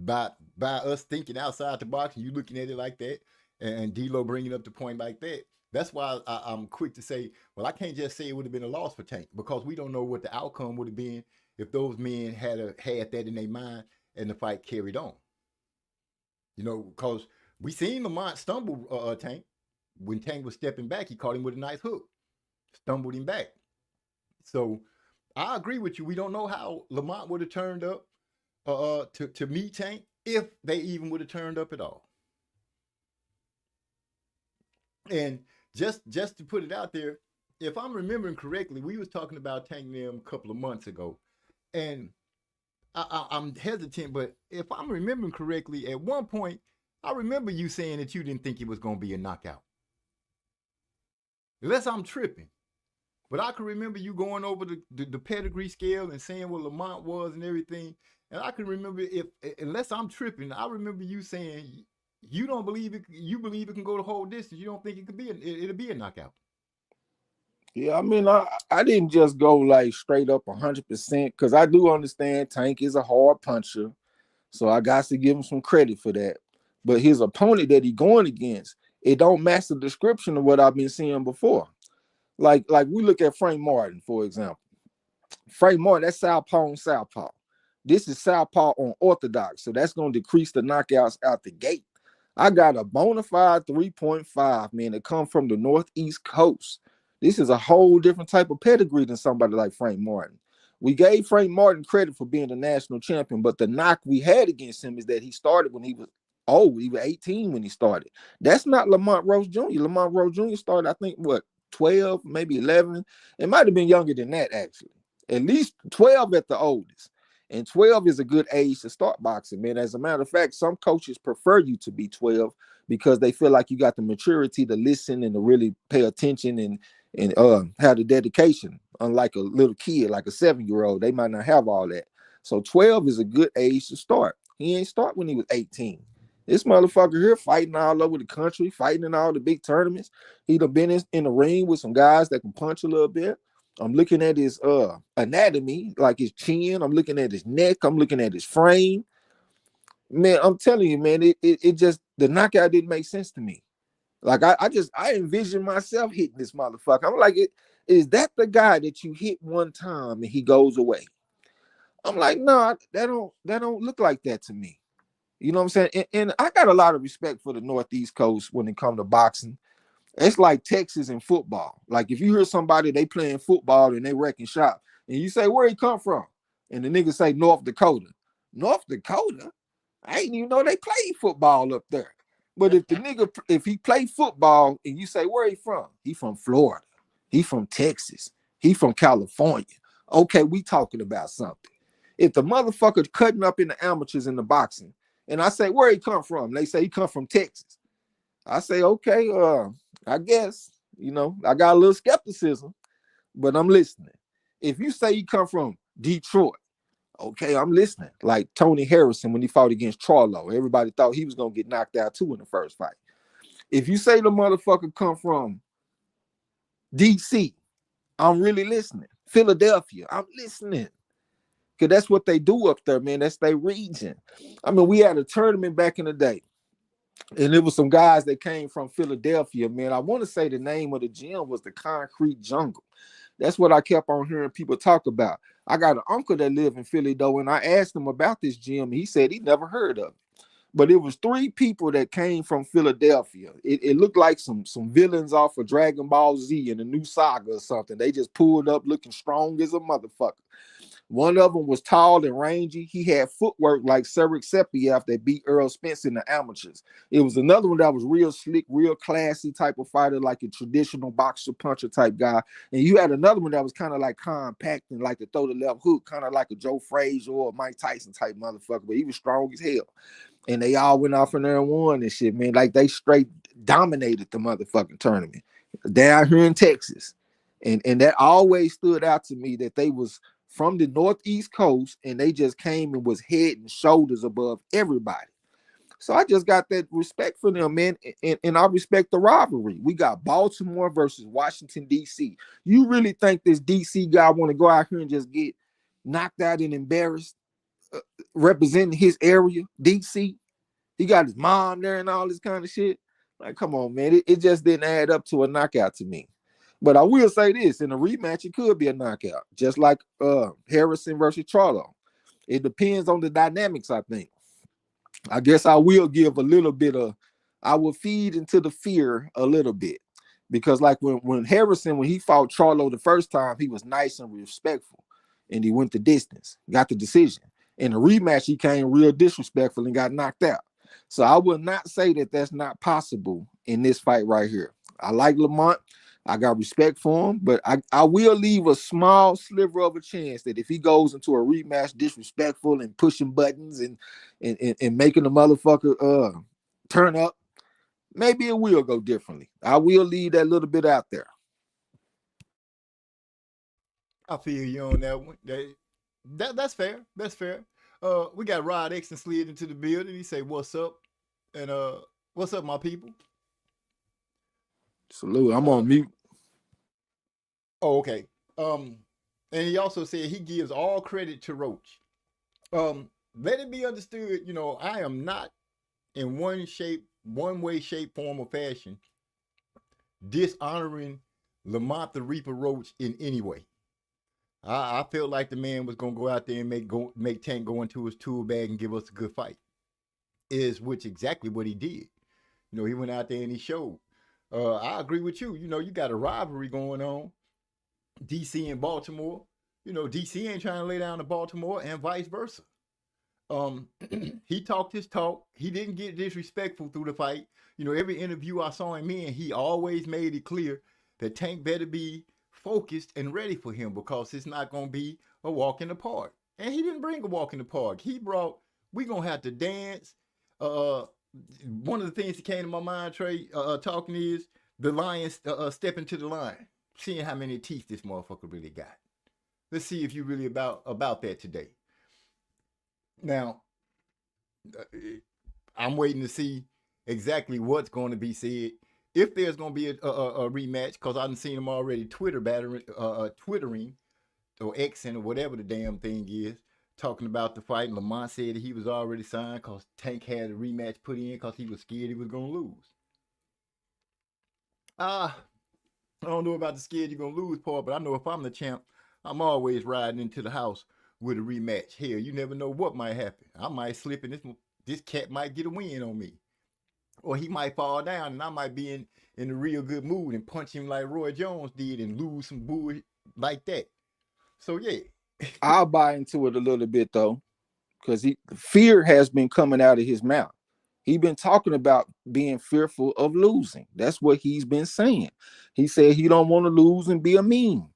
by us thinking outside the box and you looking at it like that, and D'Lo bringing up the point like that, that's why I'm quick to say, well, I can't just say it would have been a loss for Tank, because we don't know what the outcome would have been if those men had that in their mind and the fight carried on. You know, because we seen Lamont stumble Tank. When Tank was stepping back, he caught him with a nice hook, stumbled him back. So I agree with you. We don't know how Lamont would have turned up to meet Tank, if they even would have turned up at all. And just to put it out there, if I'm remembering correctly, we was talking about Tank and them a couple of months ago, and I'm hesitant, but if I'm remembering correctly, at one point, I remember you saying that you didn't think it was going to be a knockout. Unless I'm tripping. But I can remember you going over the pedigree scale and saying what Lamont was and everything. And I can remember, unless I'm tripping, I remember you saying you don't believe it. You believe it can go the whole distance. You don't think it could be it'll be a knockout. Yeah, I mean, I didn't just go like straight up 100%, because I do understand Tank is a hard puncher, so I got to give him some credit for that. But his opponent that he going against, it don't match the description of what I've been seeing before. Like we look at Frank Martin, for example. Frank Martin, that's southpaw on southpaw. This is southpaw on orthodox, so that's going to decrease the knockouts out the gate. I got a bona fide 3.5, man, that come from the Northeast coast. This is a whole different type of pedigree than somebody like Frank Martin. We gave Frank Martin credit for being the national champion, but the knock we had against him is that he started when he was old. He was 18 when he started. That's not Lamont Rose Jr. Lamont Rose Jr. started, I think, 12, maybe 11. It might have been younger than that, actually. At least 12 at the oldest. And 12 is a good age to start boxing, man. As a matter of fact, some coaches prefer you to be 12 because they feel like you got the maturity to listen and to really pay attention and have the dedication. Unlike a little kid, like a 7-year-old, they might not have all that. So 12 is a good age to start. He ain't start when he was 18. This motherfucker here fighting all over the country, fighting in all the big tournaments. He done been in the ring with some guys that can punch a little bit. I'm looking at his anatomy, like his chin. I'm looking at his neck. I'm looking at his frame. Man, I'm telling you, man, it just, the knockout didn't make sense to me. Like I envision myself hitting this motherfucker. I'm like, is that the guy that you hit one time and he goes away? I'm like, no, that don't look like that to me. You know what I'm saying? And I got a lot of respect for the Northeast coast when it comes to boxing. It's like Texas and football. Like if you hear somebody, they playing football and they wrecking shop, and you say, where he come from? And the nigga say North Dakota. North Dakota? I ain't even know they play football up there. But if he play football and you say, where he from? He from Florida. He from Texas. He from California. Okay, we talking about something. If the motherfucker cutting up in the amateurs in the boxing, and I say, where he come from? They say he come from Texas. I say, okay, I guess, you know, I got a little skepticism, but I'm listening. If you say he come from Detroit, okay, I'm listening. Like Tony Harrison when he fought against Charlo. Everybody thought he was going to get knocked out too in the first fight. If you say the motherfucker come from DC, I'm really listening. Philadelphia, I'm listening. Because that's what they do up there, man. That's their region. I mean, we had a tournament back in the day, and it was some guys that came from Philadelphia, man. I want to say the name of the gym was the Concrete Jungle. That's what I kept on hearing people talk about. I got an uncle that lived in Philly though, and I asked him about this gym, and he said he never heard of it. But it was 3 people that came from Philadelphia. It looked like some villains off of Dragon Ball Z in a new saga or something. They just pulled up looking strong as a motherfucker. One of them was tall and rangy. He had footwork like Cedric Sepiev that beat Earl Spence in the amateurs. It was another one that was real slick, real classy type of fighter, like a traditional boxer puncher type guy. And you had another one that was kind of like compact and like to throw the left hook, kind of like a Joe Frazier or Mike Tyson type motherfucker, but he was strong as hell. And they all went off in there and won and shit, man. Like they straight dominated the motherfucking tournament down here in Texas. And that always stood out to me that they was from the Northeast coast and they just came and was head and shoulders above everybody. So I just got that respect for them, man. And I respect the rivalry. We got Baltimore versus Washington, D.C. You really think this D.C. guy want to go out here and just get knocked out and embarrassed representing his area, D.C.? He got his mom there and all this kind of shit. Like, come on, man. It just didn't add up to a knockout to me. But I will say this, in a rematch, it could be a knockout, just like Harrison versus Charlo. It depends on the dynamics, I think. I guess I will give a little bit of, I will feed into the fear a little bit. Because like when Harrison, when he fought Charlo the first time, he was nice and respectful. And he went the distance, got the decision. In the rematch, he came real disrespectful and got knocked out. So I will not say that that's not possible in this fight right here. I like Lamont. I got respect for him, but I will leave a small sliver of a chance that if he goes into a rematch disrespectful and pushing buttons and making the motherfucker turn up, maybe it will go differently. I will leave that little bit out there. I feel you on that one. That's fair. That's fair. We got Rod X and slid into the building. He say, "What's up?" And what's up, my people? Salute. I'm on mute. Oh, okay. And he also said he gives all credit to Roach. Let it be understood, you know, I am not in one way, shape, form, or fashion dishonoring Lamont the Reaper Roach in any way. I felt like the man was gonna go out there and make Tank go into his tool bag and give us a good fight. Which exactly what he did. You know, he went out there and he showed. I agree with you. You know, you got a rivalry going on. DC and Baltimore. You know, DC ain't trying to lay down to Baltimore and vice versa. He talked his talk. He didn't get disrespectful through the fight. You know, every interview I saw him in, he always made it clear that Tank better be focused and ready for him because it's not going to be a walk in the park. And he didn't bring a walk in the park. He brought, we going to have to dance. One of the things that came to my mind, Trey, talking is the lion stepping to the line, seeing how many teeth this motherfucker really got. Let's see if you really about that today. Now, I'm waiting to see exactly what's going to be said. If there's going to be a rematch, because I've seen him already twittering or Xing or whatever the damn thing is, talking about the fight. Lamont said that he was already signed because Tank had a rematch put in because he was scared he was going to lose. I don't know about the scared you're going to lose part, but I know if I'm the champ, I'm always riding into the house with a rematch. Hell, you never know what might happen. I might slip and this cat might get a win on me. Or he might fall down and I might be in a real good mood and punch him like Roy Jones did and lose some bull like that. So, yeah. I'll buy into it a little bit, though, because fear has been coming out of his mouth. He's been talking about being fearful of losing. That's what he's been saying. He said he don't want to lose and be a meme.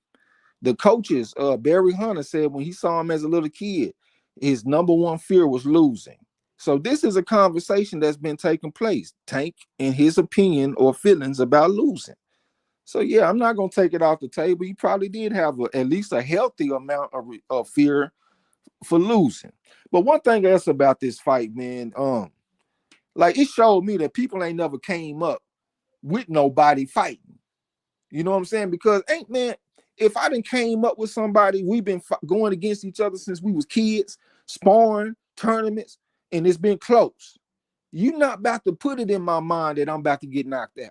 The coaches, Barry Hunter said when he saw him as a little kid, his number one fear was losing. So this is a conversation that's been taking place. Tank, in his opinion or feelings about losing. So yeah, I'm not gonna take it off the table. He probably did have at least a healthy amount of fear for losing. But one thing else about this fight, man, like it showed me that people ain't never came up with nobody fighting. You know what I'm saying? Because man, if I didn't came up with somebody, we've been going against each other since we was kids, sparring, tournaments, and it's been close. You're not about to put it in my mind that I'm about to get knocked out.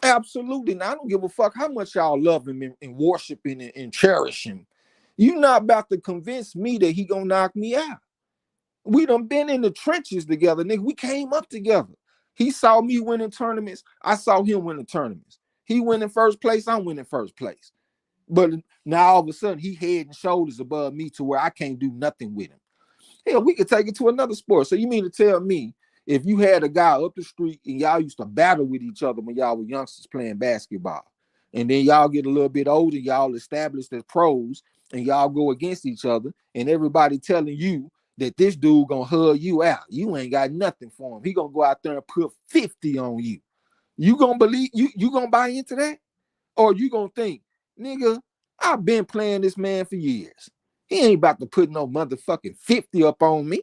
Absolutely. And I don't give a fuck how much y'all love him and worship him and cherish him. You not about to convince me that he gonna knock me out. We done been in the trenches together, nigga. We came up together. He saw me winning tournaments. I saw him winning tournaments. He win in first place. I'm winning first place. But now all of a sudden he head and shoulders above me to where I can't do nothing with him. Hell, we could take it to another sport. So you mean to tell me if you had a guy up the street and y'all used to battle with each other when y'all were youngsters playing basketball, and then y'all get a little bit older, y'all established as pros, and y'all go against each other, and everybody telling you that this dude gonna hug you out. You ain't got nothing for him. He gonna go out there and put 50 on you. You gonna believe you gonna buy into that? Or you gonna think, nigga, I've been playing this man for years. He ain't about to put no motherfucking 50 up on me.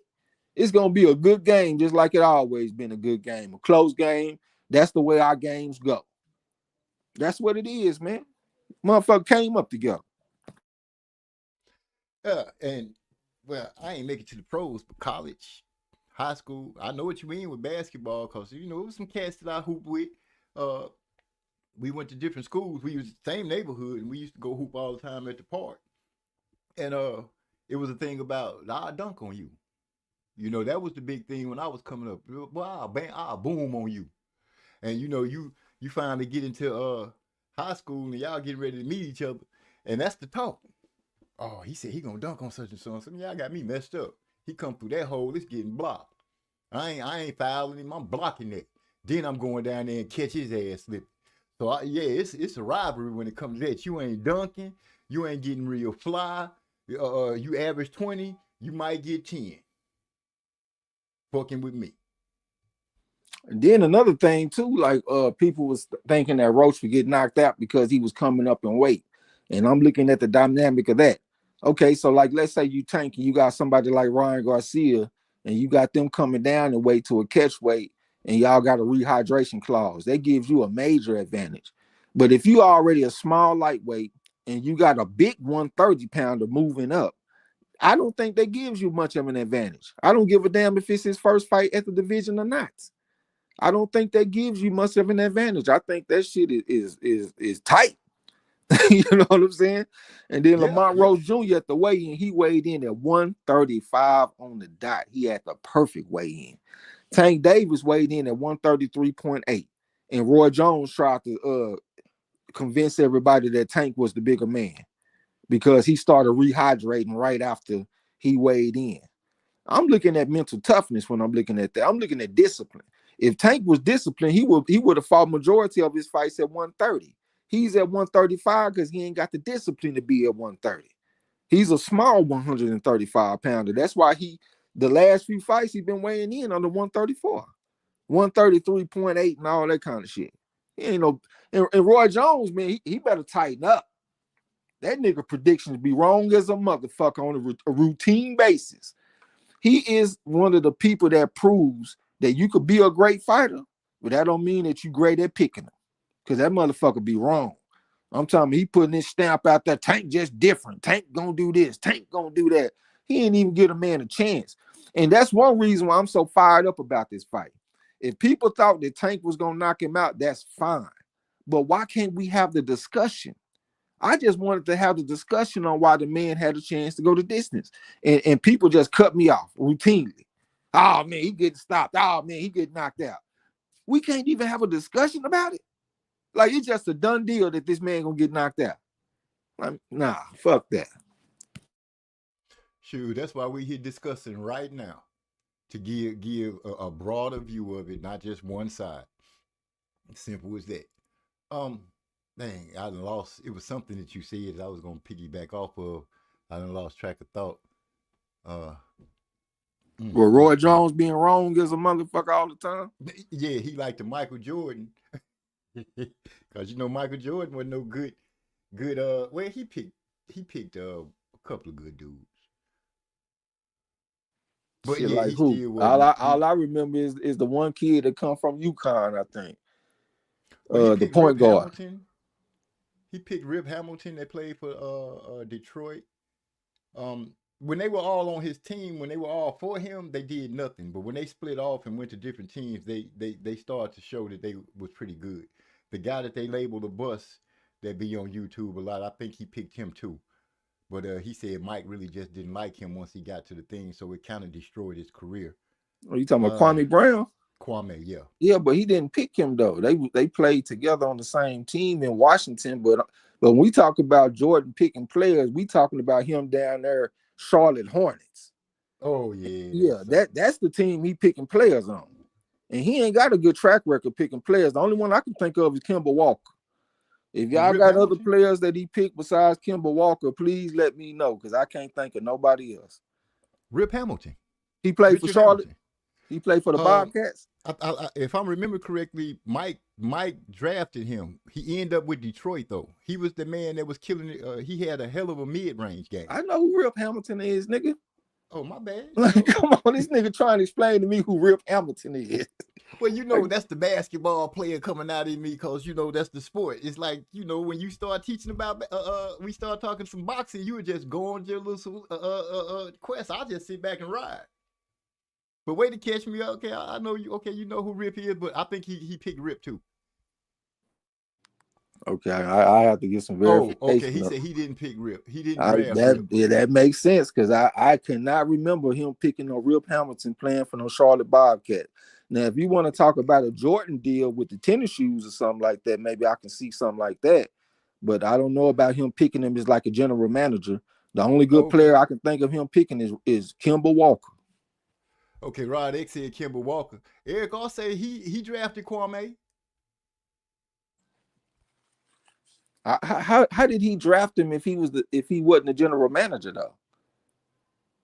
It's gonna be a good game, just like it always been a good game, a close game. That's the way our games go. That's what it is, man. Motherfucker came up together. Yeah, and well, I ain't make it to the pros, but college, high school, I know what you mean with basketball, cause you know it was some cats that I hoop with. We went to different schools. We was the same neighborhood, and we used to go hoop all the time at the park. And it was a thing about I'll dunk on you. You know, that was the big thing when I was coming up. Boy, I'll boom on you. And you know, you finally get into high school and y'all getting ready to meet each other, and that's the talk. Oh, he said he gonna dunk on such and so. So y'all got me messed up. He come through that hole, it's getting blocked. I ain't fouling him. I'm blocking it. Then I'm going down there and catch his ass slipping. So yeah, it's a rivalry when it comes to that. You ain't dunking. You ain't getting real fly. You average 20. You might get 10. Fucking with me. And then another thing too, like people was thinking that Roach would get knocked out because he was coming up in weight. And I'm looking at the dynamic of that. Okay, so like let's say you tank and you got somebody like Ryan Garcia and you got them coming down in weight to a catch weight and y'all got a rehydration clause. That gives you a major advantage. But if you already a small lightweight and you got a big 130 pounder moving up, I don't think that gives you much of an advantage. I don't give a damn if it's his first fight at the division or not. I don't think that gives you much of an advantage. I think that shit is tight. You know what I'm saying? And then Lamont Rose Jr. at the weigh-in, he weighed in at 135 on the dot. He had the perfect weigh-in. Tank Davis weighed in at 133.8. And Roy Jones tried to convince everybody that Tank was the bigger man because he started rehydrating right after he weighed in. I'm looking at mental toughness when I'm looking at that. I'm looking at discipline. If Tank was disciplined, he would have fought majority of his fights at 130. He's at 135 because he ain't got the discipline to be at 130. He's a small 135 pounder. That's why the last few fights he's been weighing in under 134, 133.8 and all that kind of shit. He ain't no. And Roy Jones, man, he better tighten up. That nigga predictions be wrong as a motherfucker on a routine basis. He is one of the people that proves that you could be a great fighter, but that don't mean that you great at picking them. Because that motherfucker be wrong. I'm telling you, he putting his stamp out there. Tank just different. Tank gonna do this. Tank gonna do that. He ain't even give a man a chance. And that's one reason why I'm so fired up about this fight. If people thought that Tank was gonna knock him out, that's fine. But why can't we have the discussion? I just wanted to have the discussion on why the man had a chance to go the distance. And people just cut me off routinely. Oh, man, he getting stopped. Oh, man, he getting knocked out. We can't even have a discussion about it. Like, it's just a done deal that this man gonna get knocked out. Like, nah, fuck that. Shoot, that's why we're here discussing right now. To give a broader view of it, not just one side. Simple as that. Dang, I done lost. It was something that you said that I was gonna piggyback off of. I done lost track of thought. Well, Roy Jones being wrong as a motherfucker all the time. Yeah, he like the Michael Jordan, because you know Michael Jordan wasn't no good. Well, he picked a couple of good dudes. But shit, yeah, like who? All I remember is the one kid that come from UConn, I think. Well, the point guard. Hamilton. He picked Rip Hamilton that played for Detroit. When they were all on his team, when they were all for him, they did nothing. But when they split off and went to different teams, they started to show that they was pretty good. the guy that they labeled a bust that be on YouTube a lot, I think he picked him too. But he said Mike really just didn't like him once he got to the thing, so it kind of destroyed his career. Are you talking about Kwame Brown? Kwame, yeah. Yeah, but he didn't pick him though. They played together on the same team in Washington. But when we talk about Jordan picking players, we talking about him down there, Charlotte Hornets. Oh yeah. Yeah, that's the team he picking players on. And he ain't got a good track record picking players. The only one I can think of is Kemba Walker. If y'all got other players that he picked besides Kemba Walker, please let me know, because I can't think of nobody else. Rip Hamilton. He played for Charlotte. Hamilton. He played for the Bobcats. If I remember correctly, Mike drafted him. He ended up with Detroit, though. He was the man that was killing it. He had a hell of a mid-range game. I know who Rip Hamilton is, nigga. Oh, my bad. Like, come on, this nigga trying to explain to me who Rip Hamilton is. Well, you know, that's the basketball player coming out in me, because, you know, that's the sport. It's like, you know, when you start teaching about, we start talking some boxing, you would just go on your little quest. I'll just sit back and ride. But way to catch me. Okay, I know you. Okay, you know who Rip is, but I think he picked Rip too. Okay, I have to get some verification. Oh, okay. He said he didn't pick Rip. He didn't draft Rip. Yeah, that makes sense, because I cannot remember him picking no Rip Hamilton playing for no Charlotte Bobcat. Now, if you want to talk about a Jordan deal with the tennis shoes or something like that, maybe I can see something like that. But I don't know about him picking him as like a general manager. The only good player I can think of him picking is Kemba Walker. Okay, Rod X said Kemba Walker. Eric also say he drafted Kwame. How did he draft him if he wasn't the general manager though?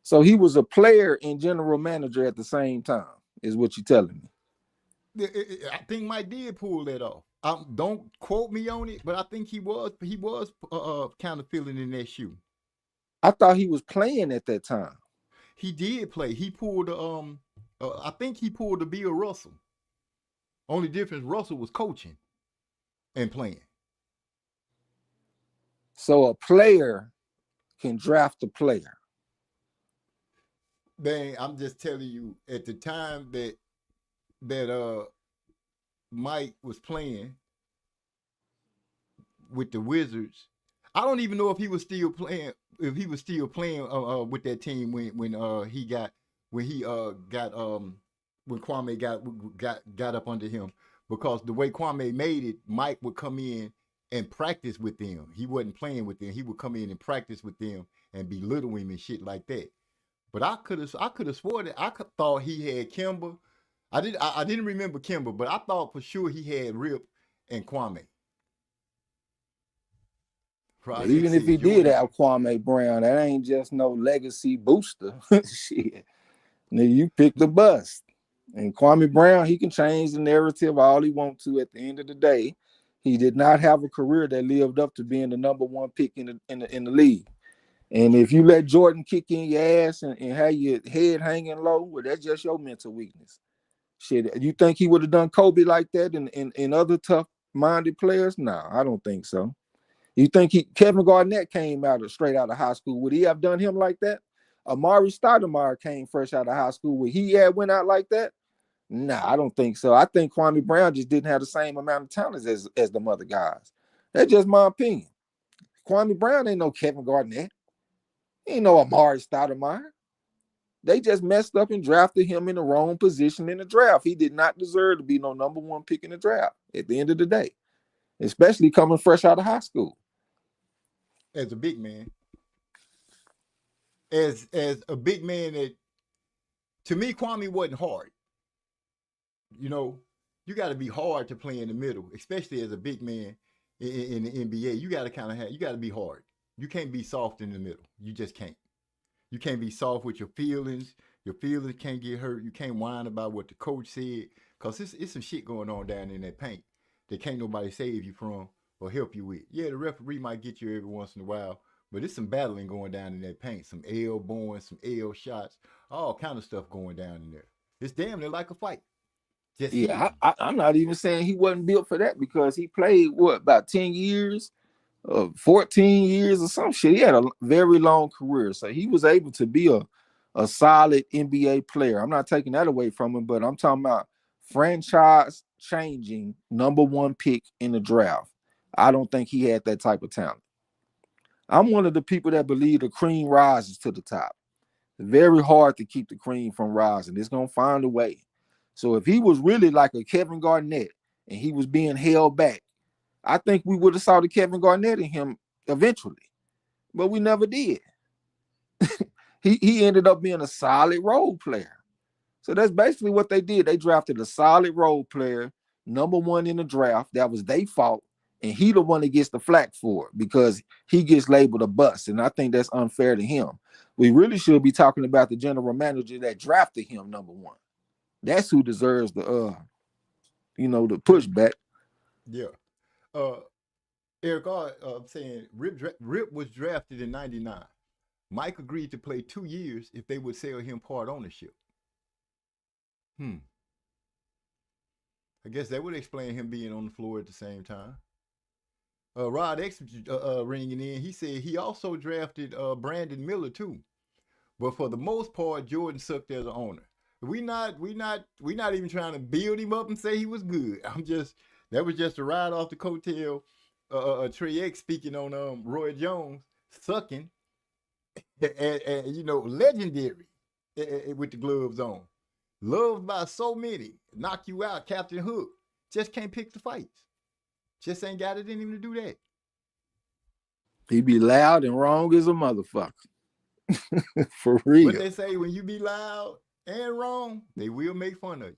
So he was a player and general manager at the same time, is what you're telling me. I think Mike did pull that off. Don't quote me on it, but I think he was kind of filling in that shoe. I thought he was playing at that time. He did play. He pulled I think he pulled the Bill Russell. Only difference, Russell was coaching and playing. So a player can draft a player. Man, I'm just telling you, at the time that Mike was playing with the Wizards, I don't even know if he was still playing. If he was still playing with that team when Kwame got up under him, because the way Kwame made it, Mike would come in and practice with them. He wasn't playing with them. He would come in and practice with them and belittle him and shit like that. But I could have sworn that I thought he had Kemba. I didn't remember Kemba, but I thought for sure he had Rip and Kwame. But even if he did have Kwame Brown, that ain't just no legacy booster. Shit. Now you pick the bust. And Kwame Brown, he can change the narrative all he wants to. At the end of the day, he did not have a career that lived up to being the number one pick in the league. And if you let Jordan kick in your ass and have your head hanging low, well, that's just your mental weakness. Shit, you think he would have done Kobe like that in other tough-minded players? No, I don't think so. You think Kevin Garnett came straight out of high school? Would he have done him like that? Amari Stoudemire came fresh out of high school. Would he have went out like that? Nah, I don't think so. I think Kwame Brown just didn't have the same amount of talent as them other guys. That's just my opinion. Kwame Brown ain't no Kevin Garnett. He ain't no Amari Stoudemire. They just messed up and drafted him in the wrong position in the draft. He did not deserve to be no number one pick in the draft at the end of the day, especially coming fresh out of high school. As a big man. As a big man, that to me, Kwame wasn't hard. You know, you got to be hard to play in the middle, especially as a big man in the NBA. You got to be hard. You can't be soft in the middle. You just can't. You can't be soft with your feelings. Your feelings can't get hurt. You can't whine about what the coach said, because it's some shit going on down in that paint that can't nobody save you from or help you with. Yeah, the referee might get you every once in a while, but it's some battling going down in that paint. Some elbowing, some L shots, all kind of stuff going down in there. It's damn near like a fight. I'm not even saying he wasn't built for that, because he played, about 10 years, 14 years or some shit. He had a very long career. So he was able to be a solid NBA player. I'm not taking that away from him, but I'm talking about franchise changing number one pick in the draft. I don't think he had that type of talent. I'm one of the people that believe the cream rises to the top. It's very hard to keep the cream from rising. It's going to find a way. So if he was really like a Kevin Garnett and he was being held back, I think we would have saw the Kevin Garnett in him eventually. But we never did. he ended up being a solid role player. So that's basically what they did. They drafted a solid role player, number one in the draft. That was their fault. And he the one that gets the flack for it because he gets labeled a bust. And I think that's unfair to him. We really should be talking about the general manager that drafted him number one. That's who deserves the the pushback. Yeah. Eric, I'm saying Rip was drafted in 99. Mike agreed to play 2 years if they would sell him part ownership. I guess that would explain him being on the floor at the same time. Rod X ringing in. He said he also drafted Brandon Miller too, but for the most part, Jordan sucked as an owner. We not even trying to build him up and say he was good. That was just a ride off the coattail. Trey X speaking on Roy Jones sucking, and legendary with the gloves on, loved by so many, knock you out, Captain Hook. Just can't pick the fights. Just ain't got it in him to do that. He be loud and wrong as a motherfucker. For real. What they say, when you be loud and wrong, they will make fun of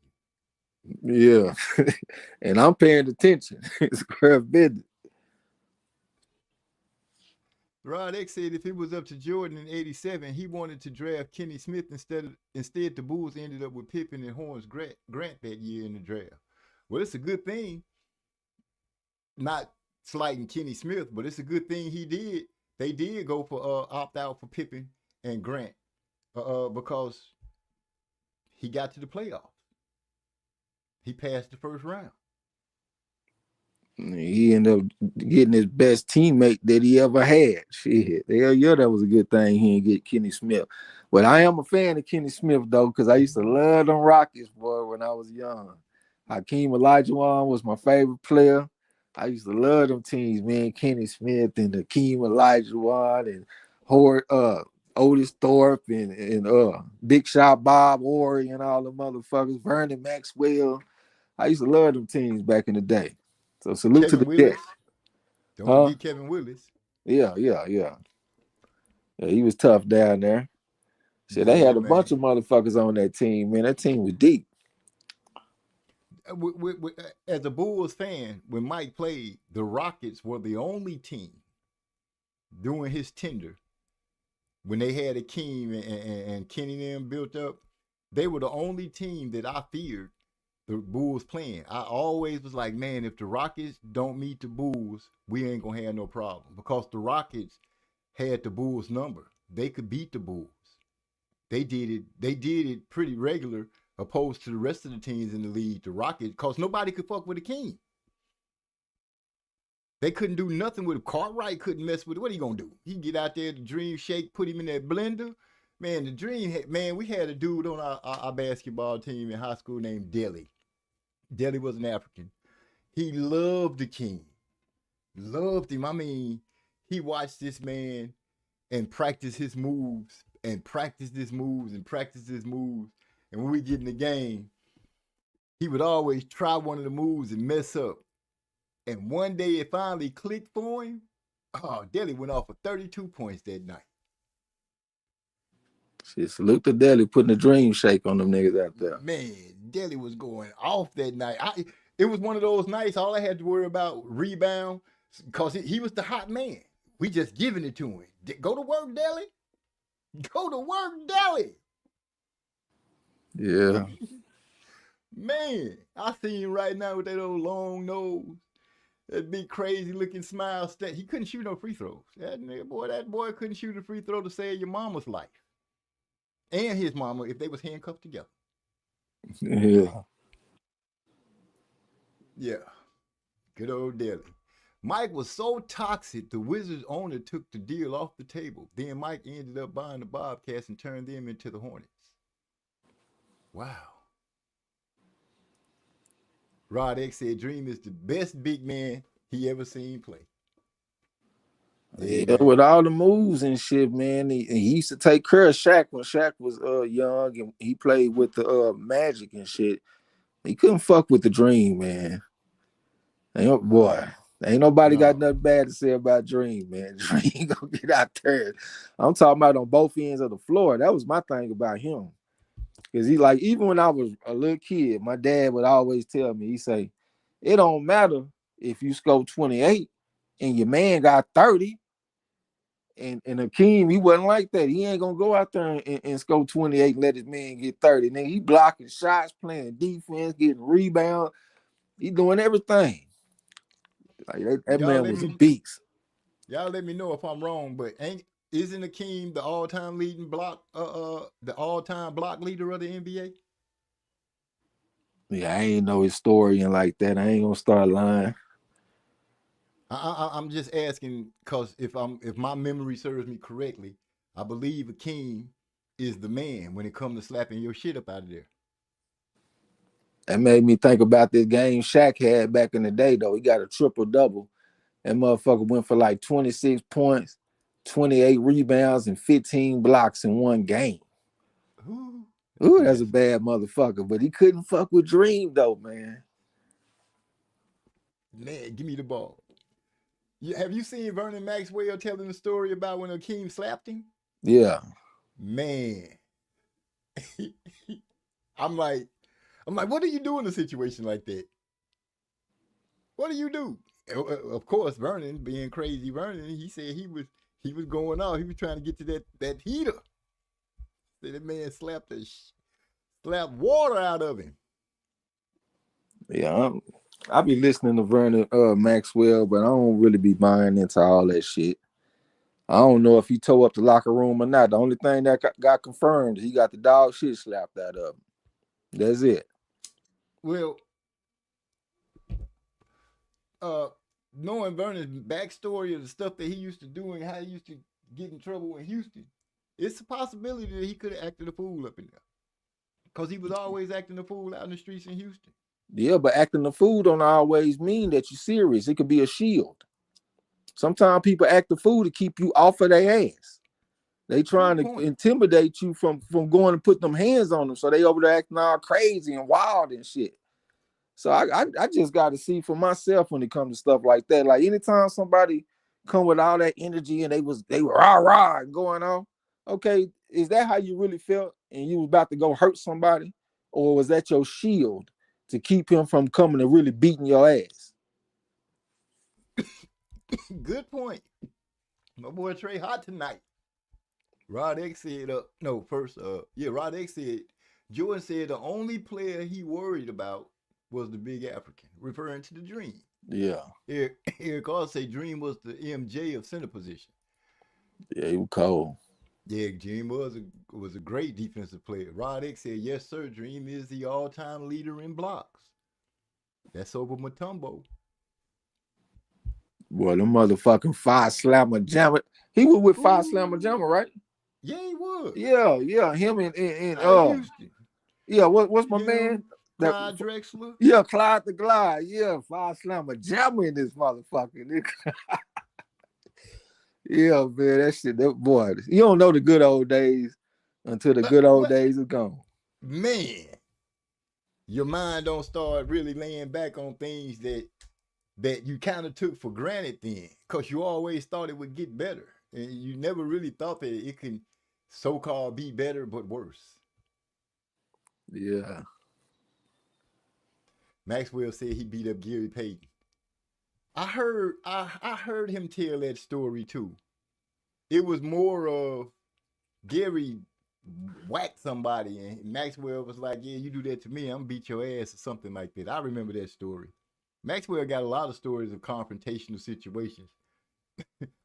you. Yeah. And I'm paying attention. It's square business. Rod X said if it was up to Jordan in 87, he wanted to draft Kenny Smith instead the Bulls ended up with Pippen and Horace Grant that year in the draft. Well, it's a good thing. Not slighting Kenny Smith, but it's a good thing they did go for opt out for Pippen and Grant because he got to the playoffs. He passed the first round. He ended up getting his best teammate that he ever had. Shit. Hell yeah, that was a good thing he didn't get Kenny Smith. But I am a fan of Kenny Smith, though, because I used to love them Rockets, boy, when I was young. Hakeem Olajuwon was my favorite player. I used to love them teams, man. Kenny Smith and Hakeem Olajuwon and Otis Thorpe and Big Shot Bob Horry and all the motherfuckers. Vernon Maxwell. I used to love them teams back in the day. So salute Kevin to the Willis. Jets. Don't forget Kevin Willis. Yeah. He was tough down there. So they had a bunch of motherfuckers on that team, man. That team was deep. As a Bulls fan, when Mike played, the Rockets were the only team during his tenure when they had Akeem and Kenny and them built up. They were the only team that I feared the Bulls playing. I always was like, man, if the Rockets don't meet the Bulls, we ain't gonna have no problem, because the Rockets had the Bulls number. They could beat the Bulls. They did it pretty regular, opposed to the rest of the teams in the league, the Rockets, because nobody could fuck with Akeem. They couldn't do nothing with him. Cartwright couldn't mess with it. What are you gonna do? He get out there, the Dream Shake, put him in that blender. Man, the Dream, we had a dude on our basketball team in high school named Deli. Deli was an African. He loved Akeem. Loved him. I mean, he watched this man and practice his moves and practice his moves and practice his moves. And when we get in the game, he would always try one of the moves and mess up. And one day it finally clicked for him. Oh, Deli went off for 32 points that night. Shit, salute to Deli putting a Dream Shake on them niggas out there. Man, Deli was going off that night. It was one of those nights, all I had to worry about rebound, because he was the hot man. We just giving it to him. Go to work, Deli. Go to work, Deli. Yeah. Man, I see him right now with that old long nose, that big crazy looking smile. He couldn't shoot no free throws. That boy couldn't shoot a free throw to save your mama's life. And his mama, if they was handcuffed together. Yeah. Yeah. Good old Deli. Mike was so toxic, the Wizards owner took the deal off the table. Then Mike ended up buying the Bobcats and turned them into the Hornets. Wow. Rod X said Dream is the best big man he ever seen play. Yeah, with all the moves and shit, man. He used to take care of Shaq when Shaq was young, and he played with the Magic and shit. He couldn't fuck with the Dream, man. Ain't nobody got nothing bad to say about Dream, man. Dream gonna get out there. I'm talking about on both ends of the floor. That was my thing about him. Because he, like, even when I was a little kid, my dad would always tell me, he say, it don't matter if you score 28 and your man got 30. And Akeem, he wasn't like that. He ain't gonna go out there and score 28 and let his man get 30. Nigga, he blocking shots, playing defense, getting rebound. He doing everything. Like that man was a beast. Y'all let me know if I'm wrong, but isn't Akeem the all-time leading block, the all-time block leader of the NBA? Yeah, I ain't no historian like that. I ain't gonna start lying. I'm just asking because if my memory serves me correctly, I believe Akeem is the man when it comes to slapping your shit up out of there. That made me think about this game Shaq had back in the day, though. He got a triple-double. That motherfucker went for like 26 points, 28 rebounds, and 15 blocks in one game. Ooh, that's a bad motherfucker. But he couldn't fuck with Dream, though, man. Man, give me the ball. Have you seen Vernon Maxwell telling the story about when Akeem slapped him? Yeah. Man. I'm like, what do you do in a situation like that? What do you do? Of course, Vernon, being crazy Vernon, he said he was going off. He was trying to get to that heater. So that man slapped water out of him. Yeah, I be listening to Vernon Maxwell, but I don't really be buying into all that shit. I don't know if he tore up the locker room or not. The only thing that got confirmed is he got the dog shit slapped out of him. That's it. Well, knowing Vernon's backstory of the stuff that he used to do and how he used to get in trouble in Houston, it's a possibility that he could have acted a fool up in there. Because he was always acting a fool out in the streets in Houston. Yeah, but acting the fool don't always mean that you're serious. It could be a shield. Sometimes people act the fool to keep you off of their ass. They trying to intimidate you from going and put them hands on them. So they over there acting all crazy and wild and shit. So I just got to see for myself when it comes to stuff like that. Like anytime somebody come with all that energy and they were rah going on, okay, is that how you really felt and you was about to go hurt somebody? Or was that your shield to keep him from coming and really beating your ass? Good point. My boy Trey hot tonight. Rod X said, Rod X said, Jordan said the only player he worried about was the big African, referring to the Dream. Yeah. Eric also said Dream was the MJ of center position. Yeah, he was cold. Yeah, Dream was a great defensive player. Rod X said, yes, sir, Dream is the all-time leader in blocks. That's over Mutombo. Boy, them motherfucking Five Slammer Jammer. He was with Five Slammer Jammer, right? Yeah, he was. Yeah. Him and Houston. Yeah, what's my man? Clyde Drexler. Yeah, Clyde the Glide. Yeah, Five Slammer Jammer in this motherfucker. Yeah, man, that shit, boy. You don't know the good old days until the good old days are gone. Man, your mind don't start really laying back on things that you kind of took for granted then, because you always thought it would get better. And you never really thought that it can so-called be better, but worse. Yeah. Maxwell said he beat up Gary Payton. I heard him tell that story too. It was more of Gary whacked somebody and Maxwell was like, yeah, you do that to me, I'm gonna beat your ass or something like that. I remember that story. Maxwell got a lot of stories of confrontational situations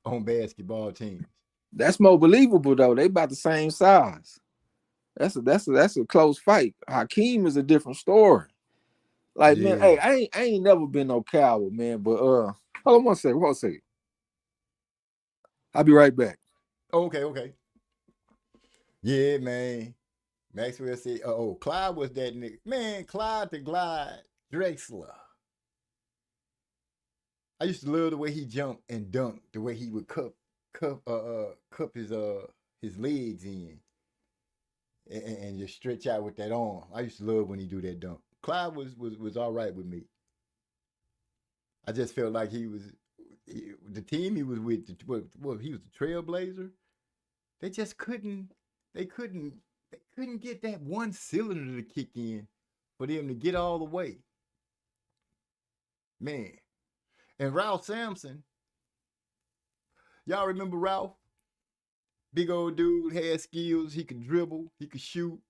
on basketball teams. That's more believable though. They about the same size. That's a close fight. Hakeem is a different story. Like, man, hey, I ain't never been no coward, man. But hold on one second. I'll be right back. Okay. Yeah, man. Maxwell said, Clyde was that nigga. Man, Clyde the Glide. Drexler. I used to love the way he jumped and dunked, the way he would cup his legs in and just stretch out with that arm. I used to love when he do that dunk. Clyde was all right with me. I just felt like the team he was with. He was the Trailblazer. They just couldn't get that one cylinder to kick in for them to get all the way. Man. And Ralph Sampson, y'all remember Ralph? Big old dude, had skills, he could dribble, he could shoot.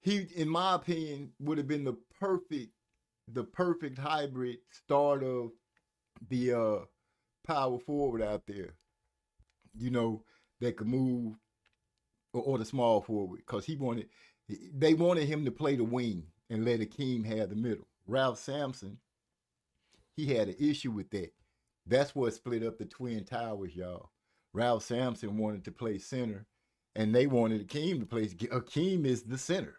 He, in my opinion, would have been the perfect hybrid start of the power forward out there. You know, that could move, or the small forward, because they wanted him to play the wing and let Akeem have the middle. Ralph Sampson, he had an issue with that. That's what split up the Twin Towers, y'all. Ralph Sampson wanted to play center, and they wanted Akeem to play. Akeem is the center.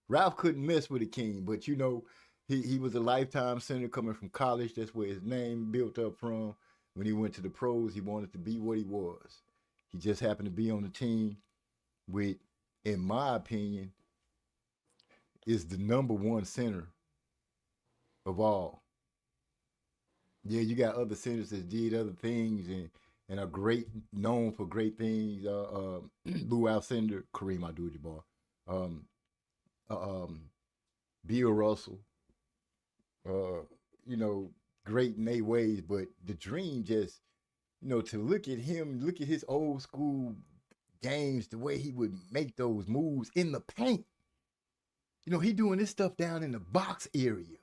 Ralph couldn't mess with Akeem, but you know, he was a lifetime center coming from college. That's where his name built up from. When he went to the pros, he wanted to be what he was. He just happened to be on the team with, in my opinion, is the number one center of all. Yeah, you got other centers that did other things and are great, known for great things. Lou Alcindor, Kareem Abdul-Jabbar, Bill Russell. You know, great in their ways, but the dream just, you know, to look at him, look at his old school games, the way he would make those moves in the paint. You know, he doing this stuff down in the box area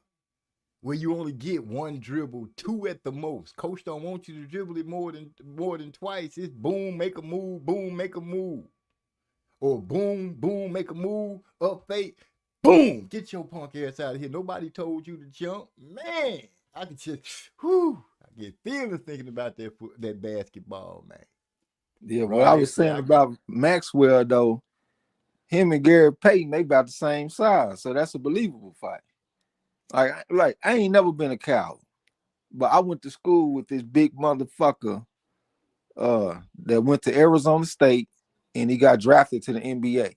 where you only get one dribble, two at the most. Coach don't want you to dribble it more than twice. It's boom, make a move, boom, make a move. Or boom, boom, make a move, up fake, boom, get your punk ass out of here. Nobody told you to jump. Man, I can just, I get feelings thinking about that basketball, man. Yeah, what I was saying about Maxwell, though, him and Gary Payton, they about the same size. So that's a believable fight. Like I ain't never been a coward, but I went to school with this big motherfucker that went to Arizona State, and he got drafted to the NBA,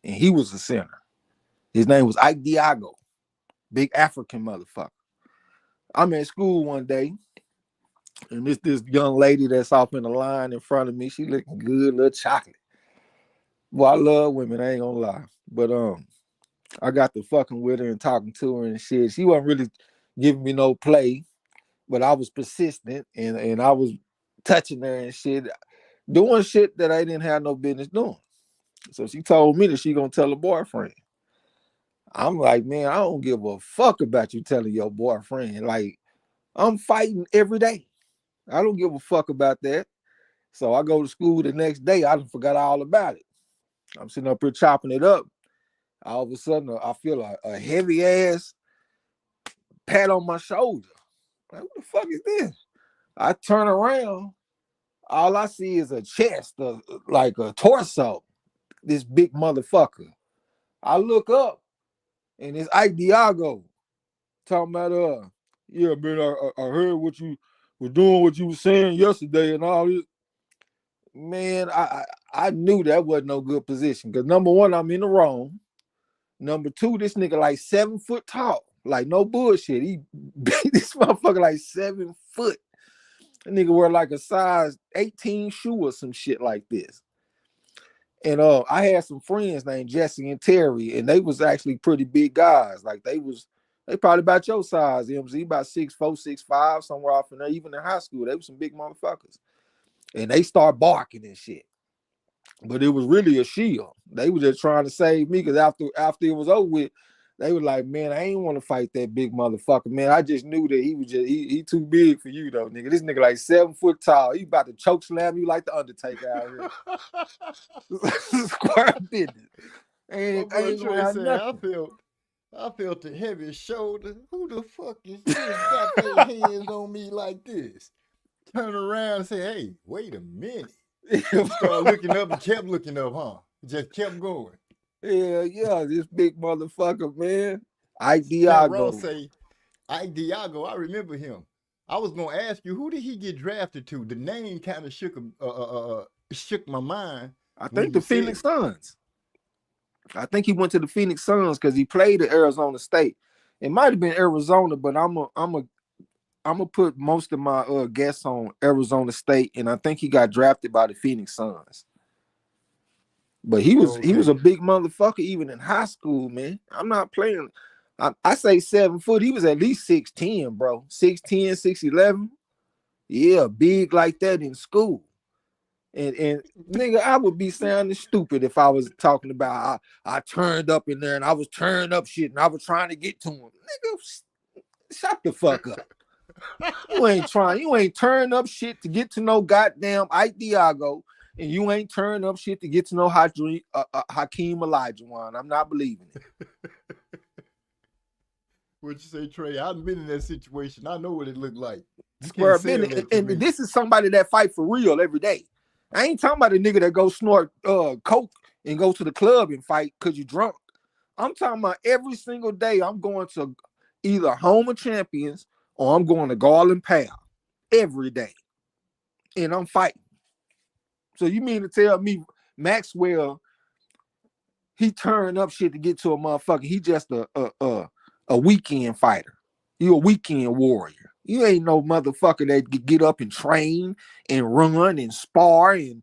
and he was a center. His name was Ike Diago, big African motherfucker. I'm at school one day, and this young lady that's off in the line in front of me, she looking good, little chocolate. Well, I love women, I ain't gonna lie, but I got to fucking with her and talking to her and shit. She wasn't really giving me no play, but I was persistent and I was touching her and shit, doing shit that I didn't have no business doing. So she told me that she gonna tell her boyfriend. I'm like, man, I don't give a fuck about you telling your boyfriend. Like, I'm fighting every day. I don't give a fuck about that. So I go to school the next day. I forgot all about it. I'm sitting up here chopping it up. All of a sudden, I feel a heavy ass pat on my shoulder. Like, what the fuck is this? I turn around. All I see is a chest, like a torso. This big motherfucker. I look up, and it's Ike Diago talking about, yeah, man, I heard what you were doing, what you were saying yesterday, and all this. Man, I knew that wasn't no good position because number one, I'm in the wrong. Number two, this nigga like 7 foot tall. Like, no bullshit. This motherfucker like 7 foot. That nigga wear like a size 18 shoe or some shit like this. And I had some friends named Jesse and Terry, and they was actually pretty big guys. Like, they probably about your size, MZ, about 6'4", 6'5", somewhere off in there. Even in high school, they were some big motherfuckers. And they start barking and shit. But it was really a shield. They were just trying to save me because after it was over with, they were like, man, I ain't want to fight that big motherfucker, man. I just knew that he was just he too big for you though, nigga. This nigga like 7 foot tall. He about to choke slam you like the Undertaker out here. Square business. I felt the heavy shoulder. Who the fuck is this? Got their hands on me like this. Turn around and say, hey, wait a minute. Started looking up and kept looking up, huh? Just kept going. Yeah, this big motherfucker, man. Ike Champ Ross Diago. say, Ike Diago, I remember him. I was gonna ask you, who did he get drafted to? The name kind of shook my mind. I when think you the Phoenix said Suns. I think he went to the Phoenix Suns because he played at Arizona State. It might have been Arizona, but I'm gonna put most of my guess on Arizona State, and I think he got drafted by the Phoenix Suns. But he was Okay. a big motherfucker even in high school, man. I'm not playing. I say 7 foot. He was at least 6'10", bro. 6'10", 6'11". Yeah, big like that in school. And nigga, I would be sounding stupid if I was talking about I turned up in there and I was turning up shit and I was trying to get to him. Nigga, shut the fuck up. You ain't turning up shit to get to know goddamn Ike Diago, and you ain't turning up shit to get to know Hakeem Olajuwon. I'm not believing it. What you say, Trey? I've been in that situation. I know what it looked like. Square business. And this is somebody that fight for real every day. I ain't talking about a nigga that go snort coke and go to the club and fight because you drunk. I'm talking about every single day I'm going to either Home of Champions or I'm going to Garland Pal every day. And I'm fighting. So you mean to tell me Maxwell, he turned up shit to get to a motherfucker. He just a weekend fighter. You a weekend warrior. You ain't no motherfucker that could get up and train and run and spar, and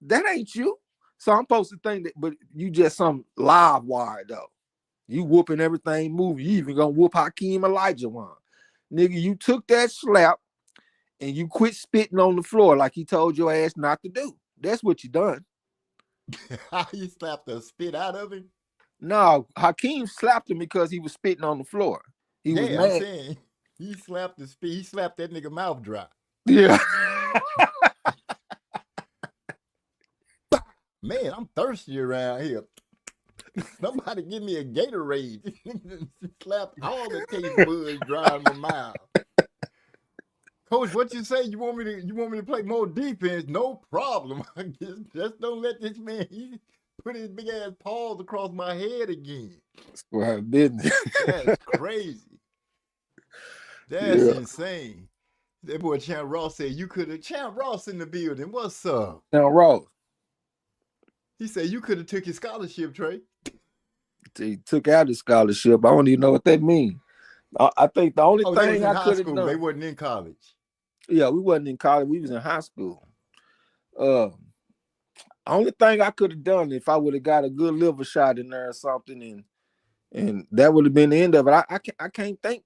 that ain't you. So I'm supposed to think that, but you just some live wire though. You whooping everything moving. You even gonna whoop Hakeem Olajuwon. Nigga, you took that slap and you quit spitting on the floor like he told your ass not to do. That's what you done. You slapped the spit out of him? No, Hakeem slapped him because he was spitting on the floor. He was mad. I'm saying he slapped the spit. He slapped that nigga mouth dry. Yeah. Man, I'm thirsty around here. Somebody give me a Gatorade. Slapped all the taste buds dry in my mouth. Coach, what you say? You want me to play more defense? No problem. Just don't let this man put his big ass paws across my head again. Square business. That's crazy. That's insane. That boy Champ Ross said you could have. Champ Ross in the building. What's up? Now, Ross. He said you could have took his scholarship, Trey. He took out his scholarship. I don't even know what that means. I think the only thing I could have done. They wasn't in college. Yeah, we wasn't in college. We was in high school. Only thing I could have done if I would have got a good liver shot in there or something, and that would have been the end of it. I can't think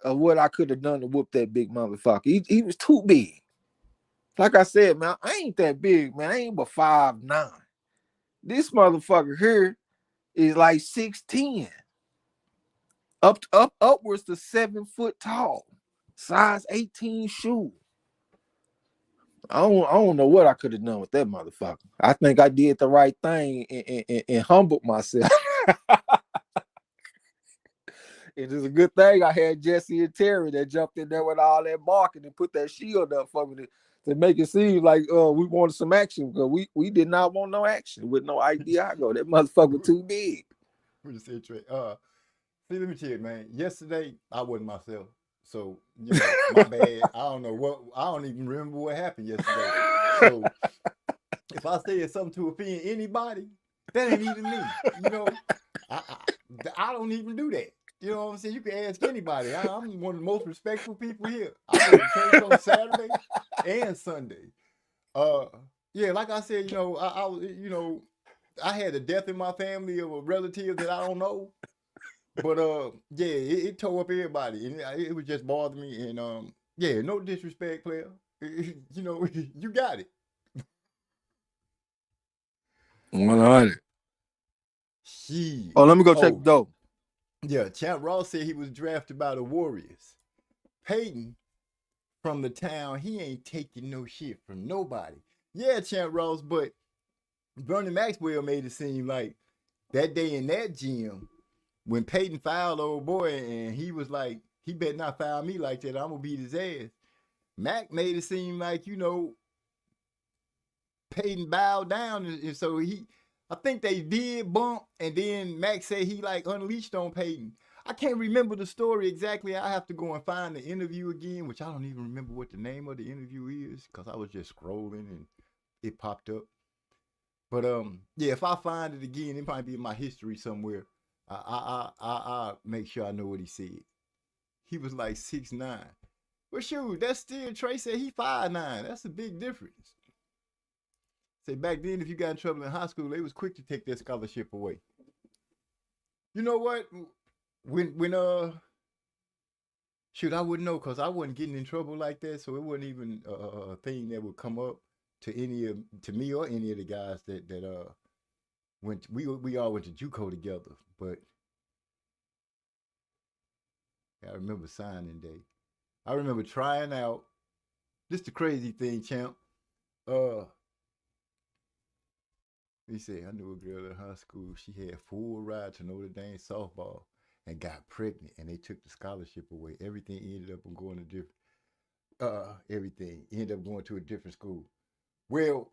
of what I could have done to whoop that big motherfucker. He was too big. Like I said, man, I ain't that big, man. I ain't but 5'9". This motherfucker here is like 6'10". Upwards to 7 foot tall. Size 18 shoe. I don't know what I could have done with that motherfucker. I think I did the right thing and humbled myself. It is a good thing I had Jesse and Terry that jumped in there with all that barking and put that shield up for me to make it seem like we wanted some action, because we did not want no action with no Ike Diago. That motherfucker too big. What you say, Trey? See, let me tell you, man. Yesterday I wasn't myself. So, you know, my bad. I don't even remember what happened yesterday. So, if I said something to offend anybody, that ain't even me. You know, I don't even do that. You know what I'm saying? You can ask anybody. I'm one of the most respectful people here. I go to church on Saturday and Sunday. Yeah, like I said, you know, I had a death in my family of a relative that I don't know. But yeah, it tore up everybody, and it was just bothering me. And yeah, no disrespect, player. You know, you got it. 100. Shit. Oh, let me go check the dough. Yeah, Champ Ross said he was drafted by the Warriors. Peyton, from the town, he ain't taking no shit from nobody. Yeah, Champ Ross, but Bernie Maxwell made it seem like that day in that gym, when Peyton fouled old boy and he was like, he better not foul me like that, I'm gonna beat his ass. Mac made it seem like, you know, Peyton bowed down, and so I think they did bump, and then Mac said he like unleashed on Peyton. I can't remember the story exactly. I have to go and find the interview again, which I don't even remember what the name of the interview is because I was just scrolling and it popped up. But yeah, if I find it again, it might be in my history somewhere. I make sure I know what he said. He was like 6'9". Well, shoot, that's still Trey said he 5'9". That's a big difference. Say back then, if you got in trouble in high school, they was quick to take that scholarship away. You know what? When shoot, I wouldn't know because I wasn't getting in trouble like that, so it wasn't even a thing that would come up to me or any of the guys that went. We all went to JUCO together, but I remember signing day. I remember trying out. This the crazy thing, champ. He said, I knew a girl in high school. She had full ride to Notre Dame softball and got pregnant, and they took the scholarship away. Everything ended up going to different. Everything ended up going to a different school. Well,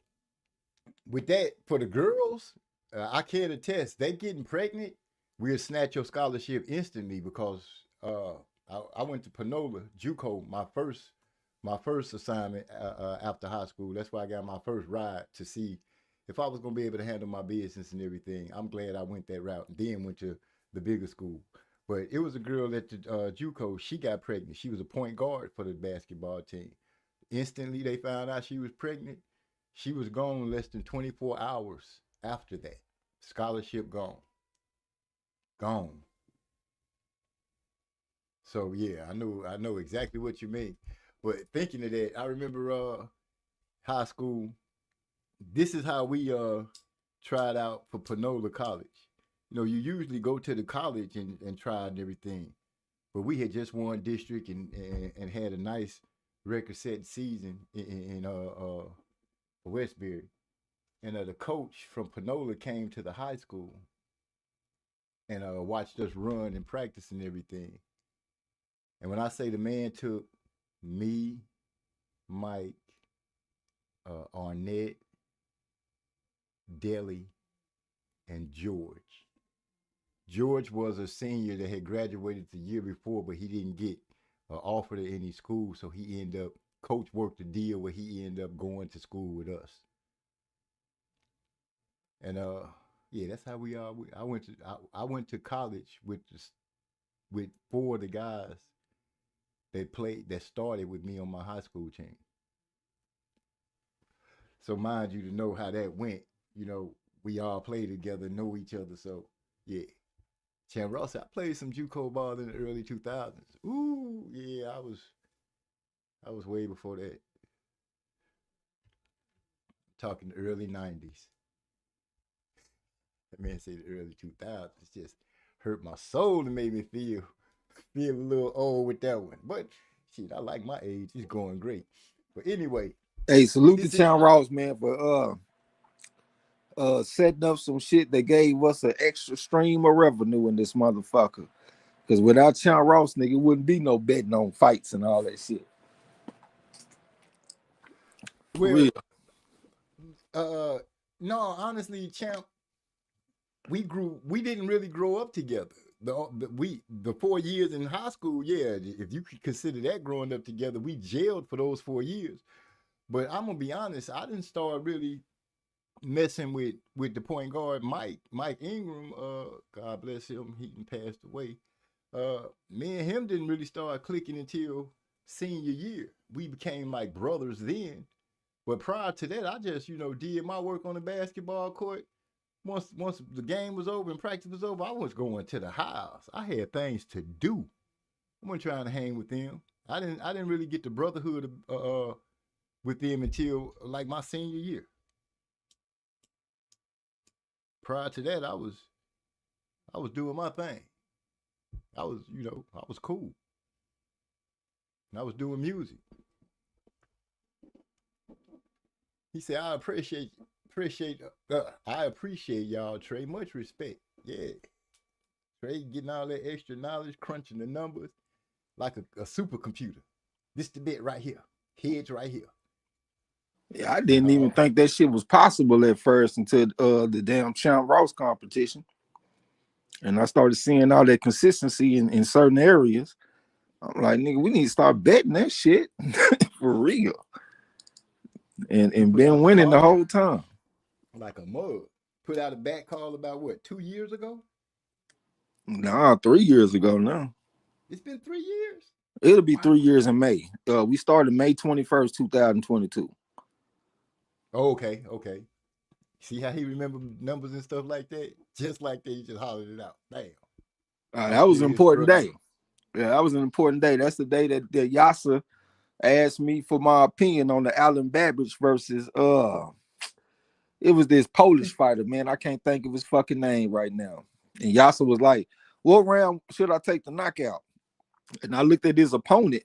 with that, for the girls, I can attest, they getting pregnant, we'll snatch your scholarship instantly because I went to Panola, JUCO, my first assignment after high school. That's why I got my first ride to see if I was going to be able to handle my business and everything. I'm glad I went that route and then went to the bigger school. But it was a girl at the JUCO. She got pregnant. She was a point guard for the basketball team. Instantly, they found out she was pregnant. She was gone less than 24 hours after that. Scholarship gone. Gone. So, yeah, I know exactly what you mean. But thinking of that, I remember high school. This is how we tried out for Panola College. You know, you usually go to the college and try and everything. But we had just won district and had a nice record-setting season in Westbury. And the coach from Panola came to the high school and watched us run and practice and everything. And when I say the man took me, Mike, Arnett, Deli, and George. George was a senior that had graduated the year before, but he didn't get offered at any school, so he ended up, coach worked a deal where he ended up going to school with us. And yeah, that's how we are. I went to college with four of the guys that started with me on my high school team. So mind you, to know how that went, you know, we all played together, know each other. So yeah, Champ Ross, I played some JUCO ball in the early 2000s. Ooh, yeah, I was way before that. Talking the early 90s. That man said the early 2000s. Just hurt my soul and made me feel a little old with that one. But shit, I like my age. It's going great. But anyway. Hey, salute to Champ Ross, man, for setting up some shit that gave us an extra stream of revenue in this motherfucker. Because without Champ Ross, nigga, it wouldn't be no betting on fights and all that shit. Well, no, honestly, Champ, we didn't really grow up together. The 4 years in high school, yeah, if you could consider that growing up together, we jailed for those 4 years. But I'm gonna be honest, I didn't start really messing with the point guard Mike Ingram. God bless him, he passed away. Me and him didn't really start clicking until senior year. We became like brothers then. But prior to that, I just, did my work on the basketball court. Once the game was over and practice was over, I was going to the house. I had things to do. I wasn't trying to hang with them. I didn't really get the brotherhood with them until like my senior year. Prior to that, I was doing my thing. I was cool. And I was doing music. He said, I appreciate y'all, Trey. Much respect. Yeah. Trey getting all that extra knowledge, crunching the numbers like a supercomputer. This the bit right here. Heads right here. Yeah, I didn't even think that shit was possible at first until the damn Champ Ross competition. And I started seeing all that consistency in certain areas. I'm like, nigga, we need to start betting that shit for real. And been winning the whole time. Like a mug. Put out a bat call about what, 2 years ago? Nah, 3 years ago now. It's been 3 years. It'll be 3 years in May. We started May 21st, 2022. Oh, okay. See how he remembered numbers and stuff like that? Just like that, he just hollered it out. Damn. That was an important day. Yeah, that was an important day. That's the day that Yasa asked me for my opinion on the Alan Babbage versus it was this Polish fighter, man. I can't think of his fucking name right now. And Yasa was like, what round should I take the knockout? And I looked at his opponent.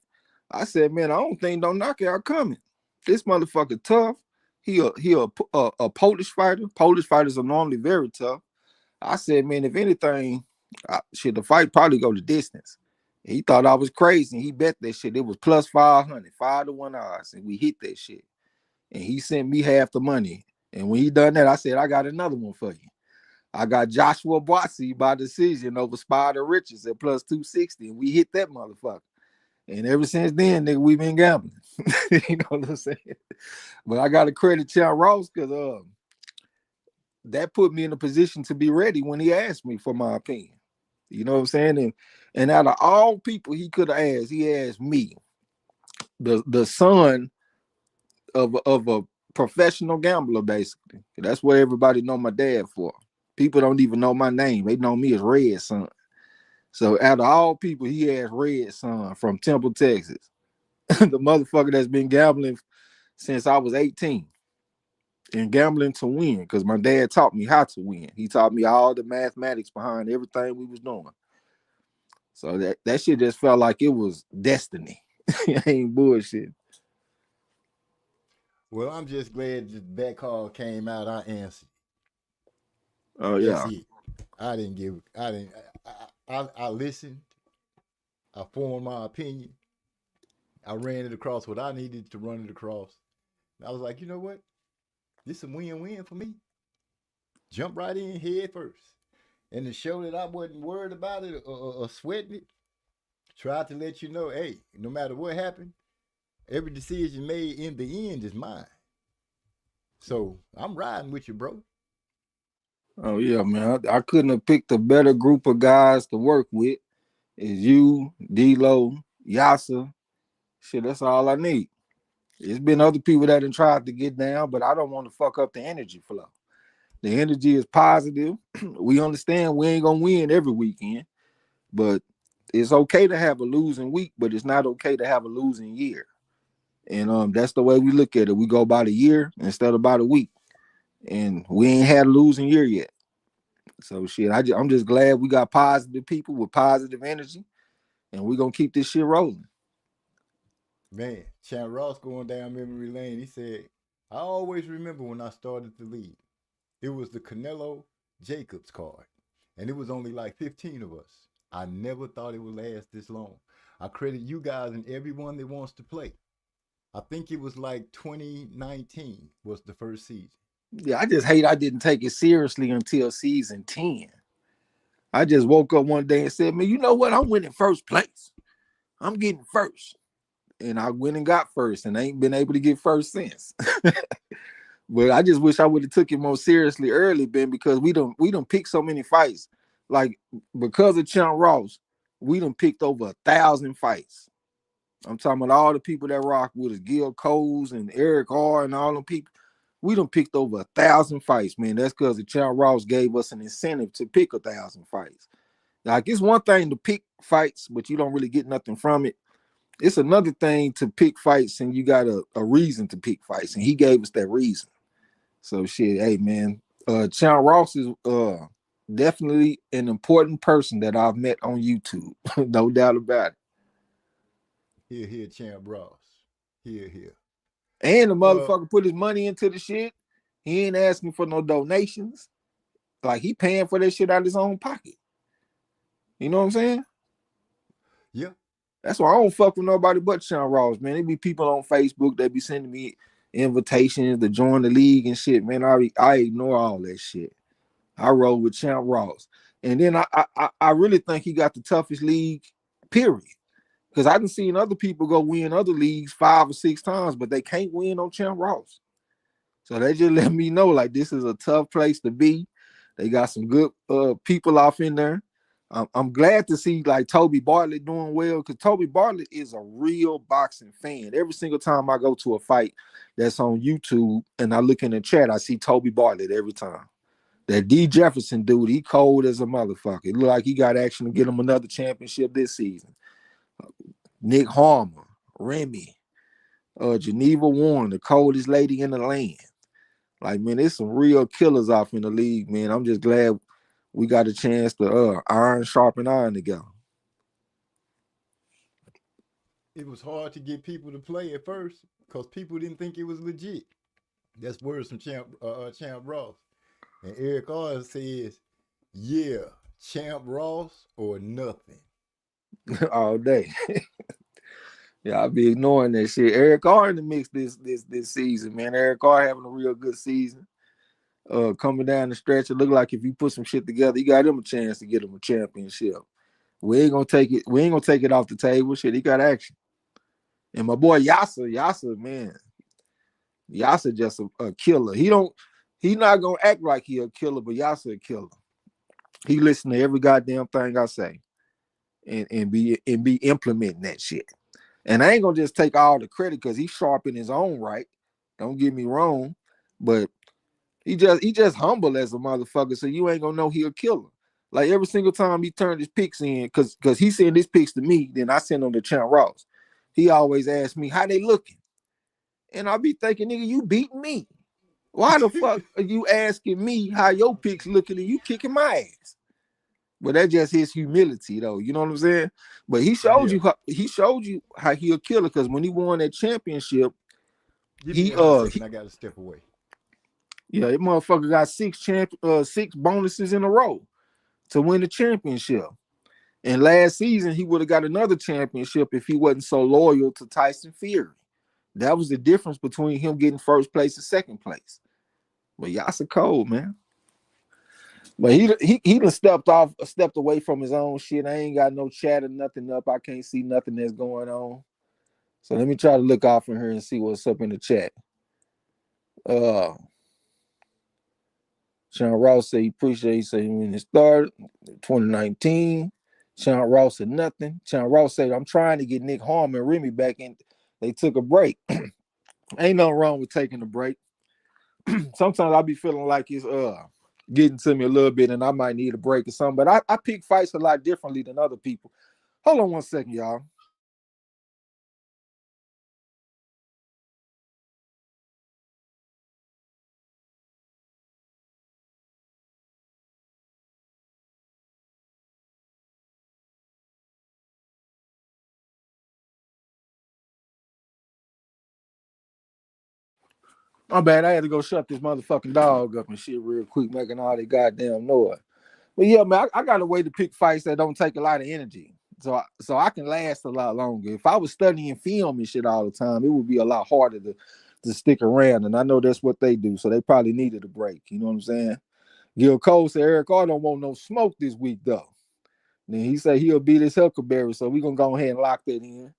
I said, man, I don't think no knockout coming. This motherfucker tough. He a Polish fighter. Polish fighters are normally very tough. I said, man, if anything, the fight probably go the distance. He thought I was crazy. He bet that shit. It was plus 500, 5-1 odds, and we hit that shit. And he sent me half the money. And when he done that, I said, I got another one for you. I got Joshua Boise by decision over Spider Richards at plus 260, and we hit that motherfucker. And ever since then, nigga, we been gambling. You know what I'm saying? But I got to credit Champ Ross because that put me in a position to be ready when he asked me for my opinion. You know what I'm saying? And out of all people he could have asked, he asked me, the son of a professional gambler, basically. That's what everybody know my dad for. People don't even know my name. They know me as Red Son. So out of all people, he asked Red Son from Temple, Texas. The motherfucker that's been gambling since I was 18. And gambling to win, because my dad taught me how to win. He taught me all the mathematics behind everything we was doing. So that shit just felt like it was destiny. I ain't bullshit. Well, I'm just glad that call came out. I answered. Oh yeah. I listened. I formed my opinion. I ran it across what I needed to run it across. And I was like, you know what? This is a win-win for me. Jump right in head first. And to show that I wasn't worried about it or sweating it, tried to let you know, hey, no matter what happened, every decision made in the end is mine. So I'm riding with you, bro. Oh yeah, man. I couldn't have picked a better group of guys to work with. It's you, D-Lo, Yasa. Shit, that's all I need. It's been other people that have tried to get down, but I don't want to fuck up the energy flow. The energy is positive. We understand we ain't gonna win every weekend, but it's okay to have a losing week, but it's not okay to have a losing year. And that's the way we look at it. We go by the year instead of by the week. And we ain't had a losing year yet. So shit, I'm just glad we got positive people with positive energy, and we're gonna keep this shit rolling. Man, Champ Ross going down memory lane. He said, I always remember when I started the league. It was the Canelo Jacobs card. And it was only like 15 of us. I never thought it would last this long. I credit you guys and everyone that wants to play. I think it was like 2019 was the first season. Yeah, I just hate I didn't take it seriously until season 10. I just woke up one day and said, man, you know what? I'm winning first place. I'm getting first. And I went and got first and I ain't been able to get first since. But I just wish I would have took it more seriously early, Ben, because we done picked so many fights. Like, because of Champ Ross, we done picked over 1,000 fights. I'm talking about all the people that rock with us, Gil Coles and Eric R. and all them people. We done picked over 1,000 fights, man. That's because the Champ Ross gave us an incentive to pick 1,000 fights. Like, it's one thing to pick fights, but you don't really get nothing from it. It's another thing to pick fights and you got a reason to pick fights, and he gave us that reason. So shit, hey man, Champ Ross is definitely an important person that I've met on YouTube. No doubt about Here, it. here, Champ Ross. Here. And the motherfucker put his money into the shit. He ain't asking for no donations. Like, he paying for that shit out of his own pocket. You know what I'm saying? Yeah. That's why I don't fuck with nobody but Champ Ross, man. There be people on Facebook that be sending me invitations to join the league and shit, man. I ignore all that shit. I roll with Champ Ross. And then I really think he got the toughest league, period. Because I done seen other people go win other leagues 5 or 6 times, but they can't win on Champ Ross. So they just let me know, like, this is a tough place to be. They got some good people off in there. I'm glad to see, like, Toby Bartlett doing well, because Toby Bartlett is a real boxing fan. Every single time I go to a fight that's on YouTube and I look in the chat, I see Toby Bartlett every time. That D. Jefferson dude, he cold as a motherfucker. It look like he got action to get him another championship this season. Nick Harmer, Remy, Geneva Warren, the coldest lady in the land. Like, man, there's some real killers off in the league, man. I'm just glad we got a chance to iron sharpen iron together. It was hard to get people to play at first because people didn't think it was legit. That's words from Champ Ross. And Eric Oz says, yeah, Champ Ross or nothing. All day. Yeah, I'll be ignoring that shit. Eric Carr in the mix this season, man. Eric Carr having a real good season. Coming down the stretch, it look like if you put some shit together, you got him a chance to get him a championship. We ain't gonna take it off the table. Shit, he got action. And my boy Yasser, man. Yasser just a killer. He not gonna act like he a killer, but Yasser a killer. He listen to every goddamn thing I say and be implementing that shit. And I ain't gonna just take all the credit because he's sharp in his own right. Don't get me wrong, but he just humble as a motherfucker. So you ain't gonna know he a killer. Like every single time he turned his picks in, because he send his picks to me, then I send them to Champ Ross. He always asks me how they looking, and I'll be thinking, nigga, you beating me. Why the fuck are you asking me how your picks looking and you kicking my ass? But that's just his humility, though. You know what I'm saying? But he showed you how he a killer, because when he won that championship, I got to step away. Yeah, that motherfucker got 6 bonuses in a row to win the championship. And last season he would have got another championship if he wasn't so loyal to Tyson Fury. That was the difference between him getting first place and second place. But Yasser cold, man. But he done stepped away from his own shit. I ain't got no chat or nothing up. I can't see nothing that's going on. So let me try to look off in here and see what's up in the chat. Sean Ross said he appreciate. He said when it started 2019. Sean Ross said nothing. Sean Ross said, I'm trying to get Nick Harmon and Remy back in. They took a break. Ain't nothing wrong with taking a break. Sometimes I be feeling like it's getting to me a little bit and I might need a break or something. But I pick fights a lot differently than other people. Hold on one second, y'all. My bad, I had to go shut this motherfucking dog up and shit real quick, making all that goddamn noise. But yeah, man, I got a way to pick fights that don't take a lot of energy. So I can last a lot longer. If I was studying film and shit all the time, it would be a lot harder to stick around. And I know that's what they do. So they probably needed a break. You know what I'm saying? Gil Cole said Eric R don't want no smoke this week, though. Then he said he'll beat his Huckleberry. So we're going to go ahead and lock that in.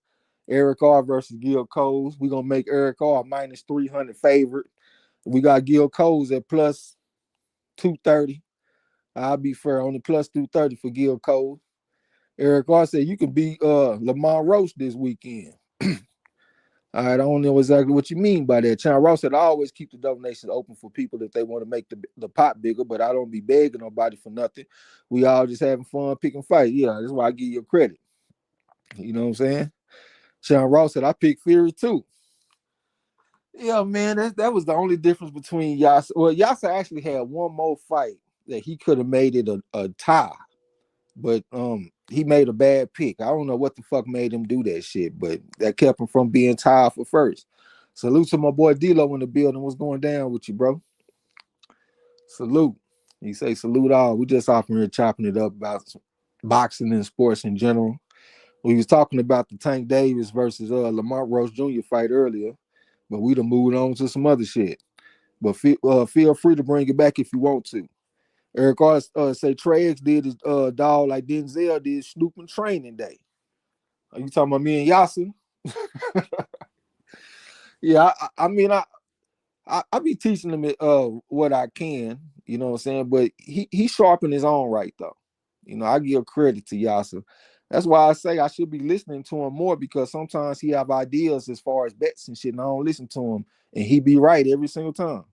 Eric R versus Gil Coles. We're going to make Eric R minus 300 favorite. We got Gil Coles at plus 230. I'll be fair on the plus 230 for Gil Coles. Eric R said you can beat Lamont Roach this weekend. All right, I don't know exactly what you mean by that. Sean Ross said I always keep the donations open for people if they want to make the pot bigger, but I don't be begging nobody for nothing. We all just having fun picking fights. Yeah, that's why I give you credit. You know what I'm saying? Sean Ross said I picked Fury too. Yeah, man, that was the only difference between Yasser. Well, Yasser actually had one more fight that he could have made it a tie, but he made a bad pick. I don't know what the fuck made him do that shit, but that kept him from being tied for first. Salute to my boy D-Lo in the building. What's going down with you, bro? Salute. He say salute all. We just off here chopping it up about boxing and sports in general. We was talking about the Tank Davis versus Lamont Roach Jr. fight earlier, but we done moved on to some other shit. But feel free to bring it back if you want to. Eric Ross say Trey X did his dog like Denzel did Snoop and Training Day. Are you talking about me and Yasser? Yeah, I mean, I be teaching him what I can, you know what I'm saying? But he sharp in his own right though. You know, I give credit to Yasser. That's why I say I should be listening to him more, because sometimes he have ideas as far as bets and shit, and I don't listen to him, and he be right every single time.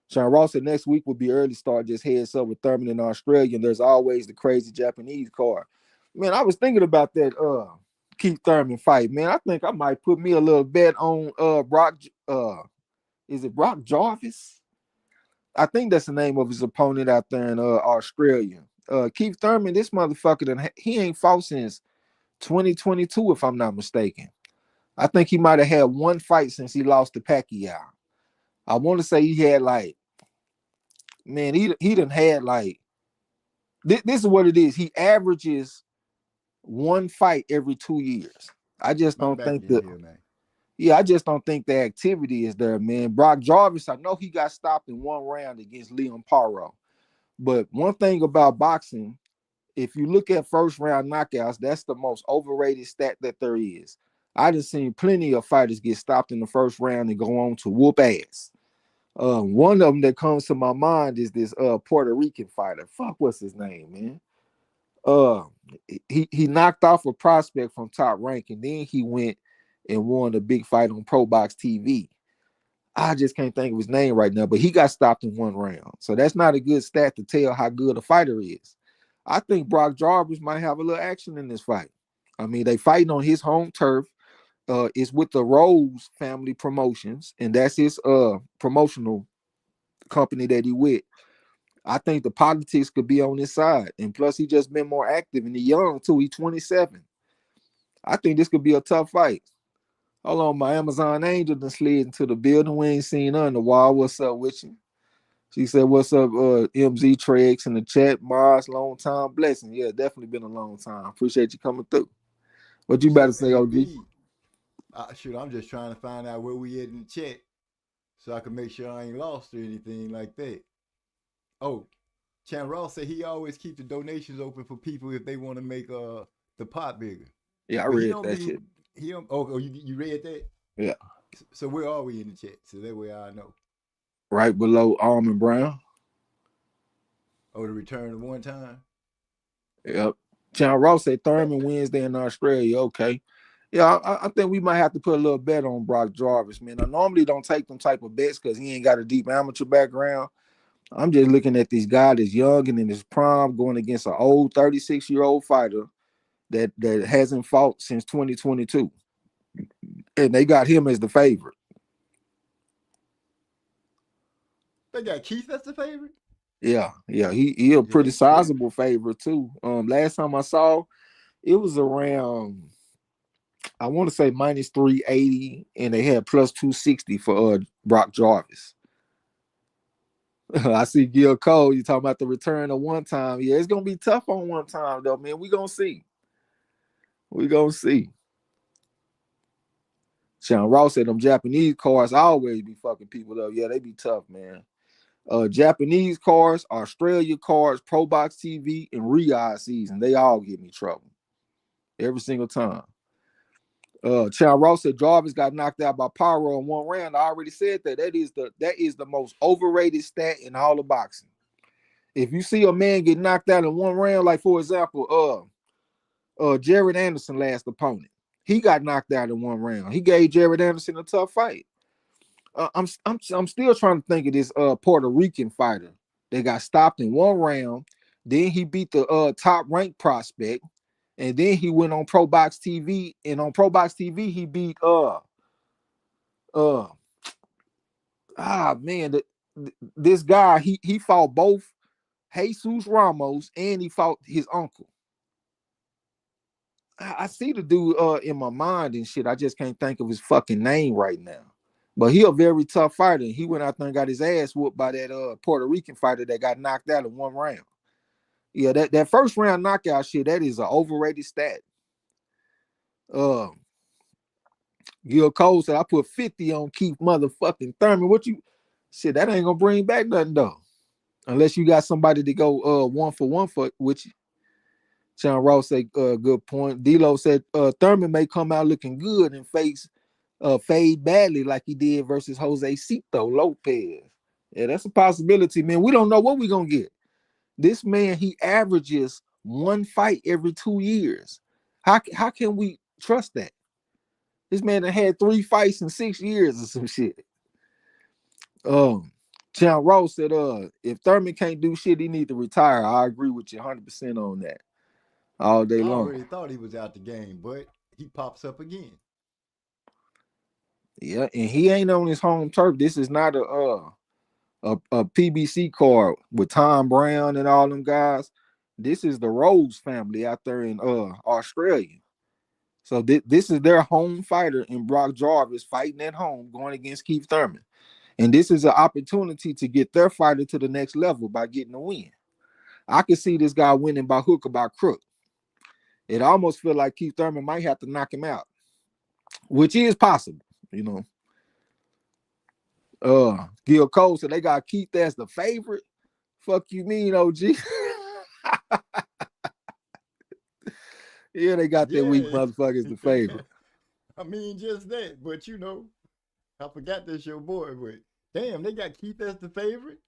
Sean Ross said next week will be early start, just heads up with Thurman in Australia, and there's always the crazy Japanese card. Man, I was thinking about that Keith Thurman fight, man. I think I might put me a little bet on Brock is it Brock Jarvis? I think that's the name of his opponent out there in Australia. Keith Thurman, this motherfucker, he ain't fought since 2022, if I'm not mistaken. I think he might have had one fight since he lost to Pacquiao. I want to say he had like, man, he done had like, this is what it is. He averages one fight every 2 years. I just don't think that. Yeah, I just don't think the activity is there, man. Brock Jarvis, I know he got stopped in one round against Leon Paro. But one thing about boxing, if you look at first round knockouts, that's the most overrated stat that there is. I just seen plenty of fighters get stopped in the first round and go on to whoop ass. One of them that comes to my mind is this Puerto Rican fighter. Fuck, what's his name, man? He knocked off a prospect from Top Rank, and then he went and won a big fight on Pro Box TV. I just can't think of his name right now, but he got stopped in one round. So that's not a good stat to tell how good a fighter is. I think Brock Jarvis might have a little action in this fight. I mean, they fighting on his home turf. It's with the Rose Family Promotions, and that's his promotional company that he with. I think the politics could be on his side, and plus he just been more active, and he young too. He's 27. I think this could be a tough fight. Hold on, my Amazon angel done slid into the building. We ain't seen her in a while. What's up with you? She said, what's up, MZ Trex in the chat. Mars, long time blessing. Yeah, definitely been a long time. Appreciate you coming through. What you about to say, OG? Shoot, I'm just trying to find out where we at in the chat so I can make sure I ain't lost or anything like that. Oh, Chan Ross said he always keep the donations open for people if they want to make the pot bigger. Yeah, I read that shit. You read that? Yeah. So where are we in the chat? So that way I know. Right below Almond Brown. Oh, the return of one time? Yep. John Ross said Thurman Wednesday in Australia. Okay. Yeah, I think we might have to put a little bet on Brock Jarvis, man. I normally don't take them type of bets because he ain't got a deep amateur background. I'm just looking at this guy that's young and in his prime going against an old 36-year-old fighter that hasn't fought since 2022. And they got him as the favorite. They got Keith as the favorite? Yeah. He a pretty sizable favorite too. Last time I saw, it was around, I want to say minus 380, and they had plus 260 for Brock Jarvis. I see Gil Cole, you talking about the return of one time. Yeah, it's gonna be tough on one time though, man. We gonna see. Sean Ross said them Japanese cars always be fucking people up. Yeah, they be tough, man. Japanese cars, Australia cars, Pro Box TV, and Riyadh season, they all give me trouble every single time. Sean Ross said Jarvis got knocked out by Pyro in one round. I already said that. That is the most overrated stat in all of boxing. If you see a man get knocked out in one round, like for example, Jared Anderson last opponent, he got knocked out in one round. He gave Jared Anderson a tough fight. I'm still trying to think of this Puerto Rican fighter that got stopped in one round. Then he beat the top ranked prospect, and then he went on Pro Box TV, and on Pro Box TV he beat this guy. He fought both Jesus Ramos and he fought his uncle. I see the dude in my mind and shit. I just can't think of his fucking name right now. But he a very tough fighter. He went out there and got his ass whooped by that Puerto Rican fighter that got knocked out in one round. Yeah, that first round knockout shit, that is an overrated stat. Gil Cole said, I put 50 on Keith motherfucking Thurman. What you shit, that ain't gonna bring back nothing though. Unless you got somebody to go 1-for-1 for with you. Sean Ross said, good point. D-Lo said Thurman may come out looking good and fade badly like he did versus Jose Cito Lopez. Yeah, that's a possibility, man. We don't know what we're gonna get. This man, he averages one fight every 2 years. How can we trust that? This man had 3 fights in 6 years or some shit. Sean Ross said, if Thurman can't do shit, he need to retire. I agree with you 100% on that. All day I long. already thought he was out the game, but he pops up again. Yeah, and he ain't on his home turf. This is not a PBC card with Tom Brown and all them guys. This is the Rose family out there in Australia. So this is their home fighter, and Brock Jarvis fighting at home going against Keith Thurman. And this is an opportunity to get their fighter to the next level by getting a win. I could see this guy winning by hook or by crook. It almost feel like Keith Thurman might have to knock him out, which is possible, you know. Gil Cole said they got Keith as the favorite. Fuck you mean, OG? Yeah, they got their weak motherfuckers the favorite. I mean, just that, but you know, I forgot that's your boy, but damn, they got Keith as the favorite.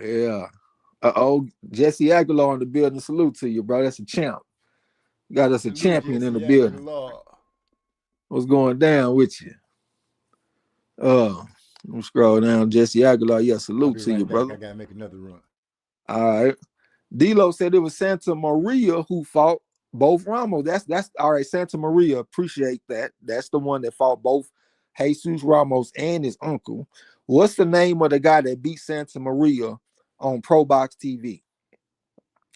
Yeah. Jesse Aguilar in the building. Salute to you, bro. That's a champ. Got us a champion in the building. What's going down with you? Let me scroll down. Jesse Aguilar. Yeah, salute to you, brother. I gotta make another run. All right. D-Lo said it was Santa Maria who fought both Ramos. That's all right. Santa Maria, appreciate that. That's the one that fought both Jesus Ramos and his uncle. What's the name of the guy that beat Santa Maria on Pro Box TV?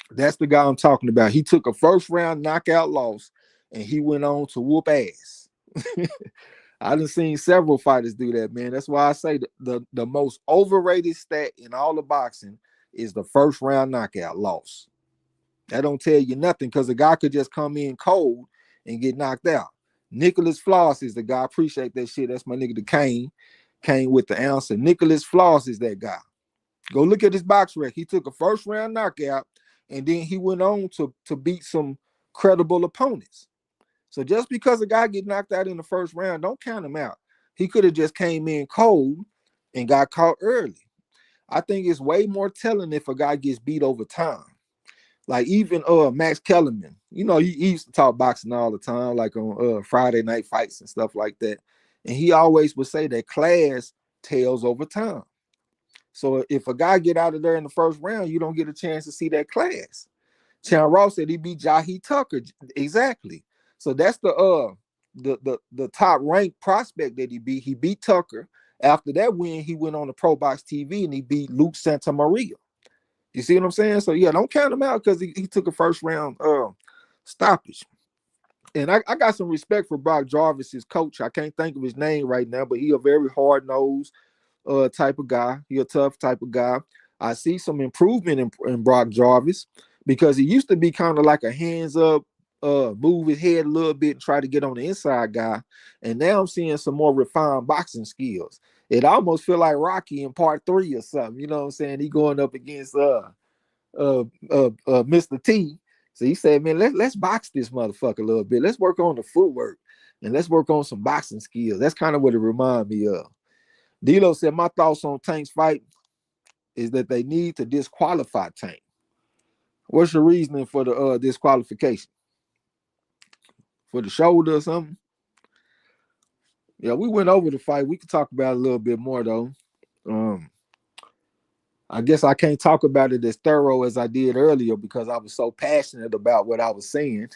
That's the guy I'm talking about. He took a first round knockout loss and he went on to whoop ass. I done seen several fighters do that, man. That's why I say the most overrated stat in all of boxing is the first round knockout loss. That don't tell you nothing because a guy could just come in cold and get knocked out. Nicholas Floss is the guy. I appreciate that shit. That's my nigga, the Kane with the answer. Nicholas Floss is that guy. Go look at his box rec. He took a first round knockout and then he went on to beat some credible opponents. So just because a guy get knocked out in the first round, don't count him out. He could have just came in cold and got caught early. I think it's way more telling if a guy gets beat over time. Like even Max Kellerman, you know, he used to talk boxing all the time, like on Friday night fights and stuff like that. And he always would say that class tells over time. So if a guy get out of there in the first round, you don't get a chance to see that class. Chan Ross said he beat Jahi Tucker. Exactly. So that's the top ranked prospect that he beat. He beat Tucker. After that win, he went on the Pro Box TV and he beat Luke Santa Maria. You see what I'm saying? So yeah, don't count him out because he took a first round stoppage. And I got some respect for Brock Jarvis, his coach. I can't think of his name right now, but he a very hard-nosed type of guy. He a tough type of guy. I see some improvement in Brock Jarvis because he used to be kind of like a hands-up, move his head a little bit and try to get on the inside guy. And now I'm seeing some more refined boxing skills. It almost feel like Rocky in part 3 or something. You know what I'm saying? He going up against Mr. T. So he said, man, let's box this motherfucker a little bit. Let's work on the footwork and let's work on some boxing skills. That's kind of what it reminds me of. D-Lo said, my thoughts on Tank's fight is that they need to disqualify Tank. What's your reasoning for the disqualification? For the shoulder or something? Yeah, we went over the fight. We could talk about it a little bit more, though. I guess I can't talk about it as thorough as I did earlier because I was so passionate about what I was saying.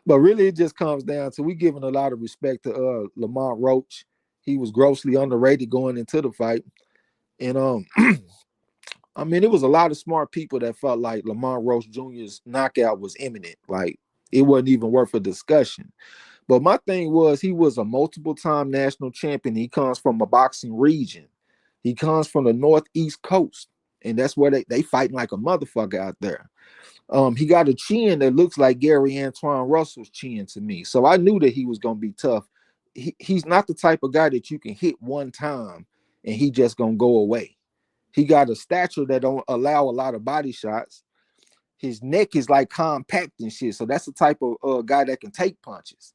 But really, it just comes down to we giving a lot of respect to Lamont Roach. He was grossly underrated going into the fight. And, I mean, it was a lot of smart people that felt like Lamont Roach Jr.'s knockout was imminent. Like, it wasn't even worth a discussion. But my thing was he was a multiple-time national champion. He comes from a boxing region. He comes from the Northeast coast, and that's where they fighting like a motherfucker out there. He got a chin that looks like Gary Antoine Russell's chin to me. So I knew that he was going to be tough. He's not the type of guy that you can hit one time and he just going to go away. He got a stature that don't allow a lot of body shots. His neck is like compact and shit. So that's the type of guy that can take punches.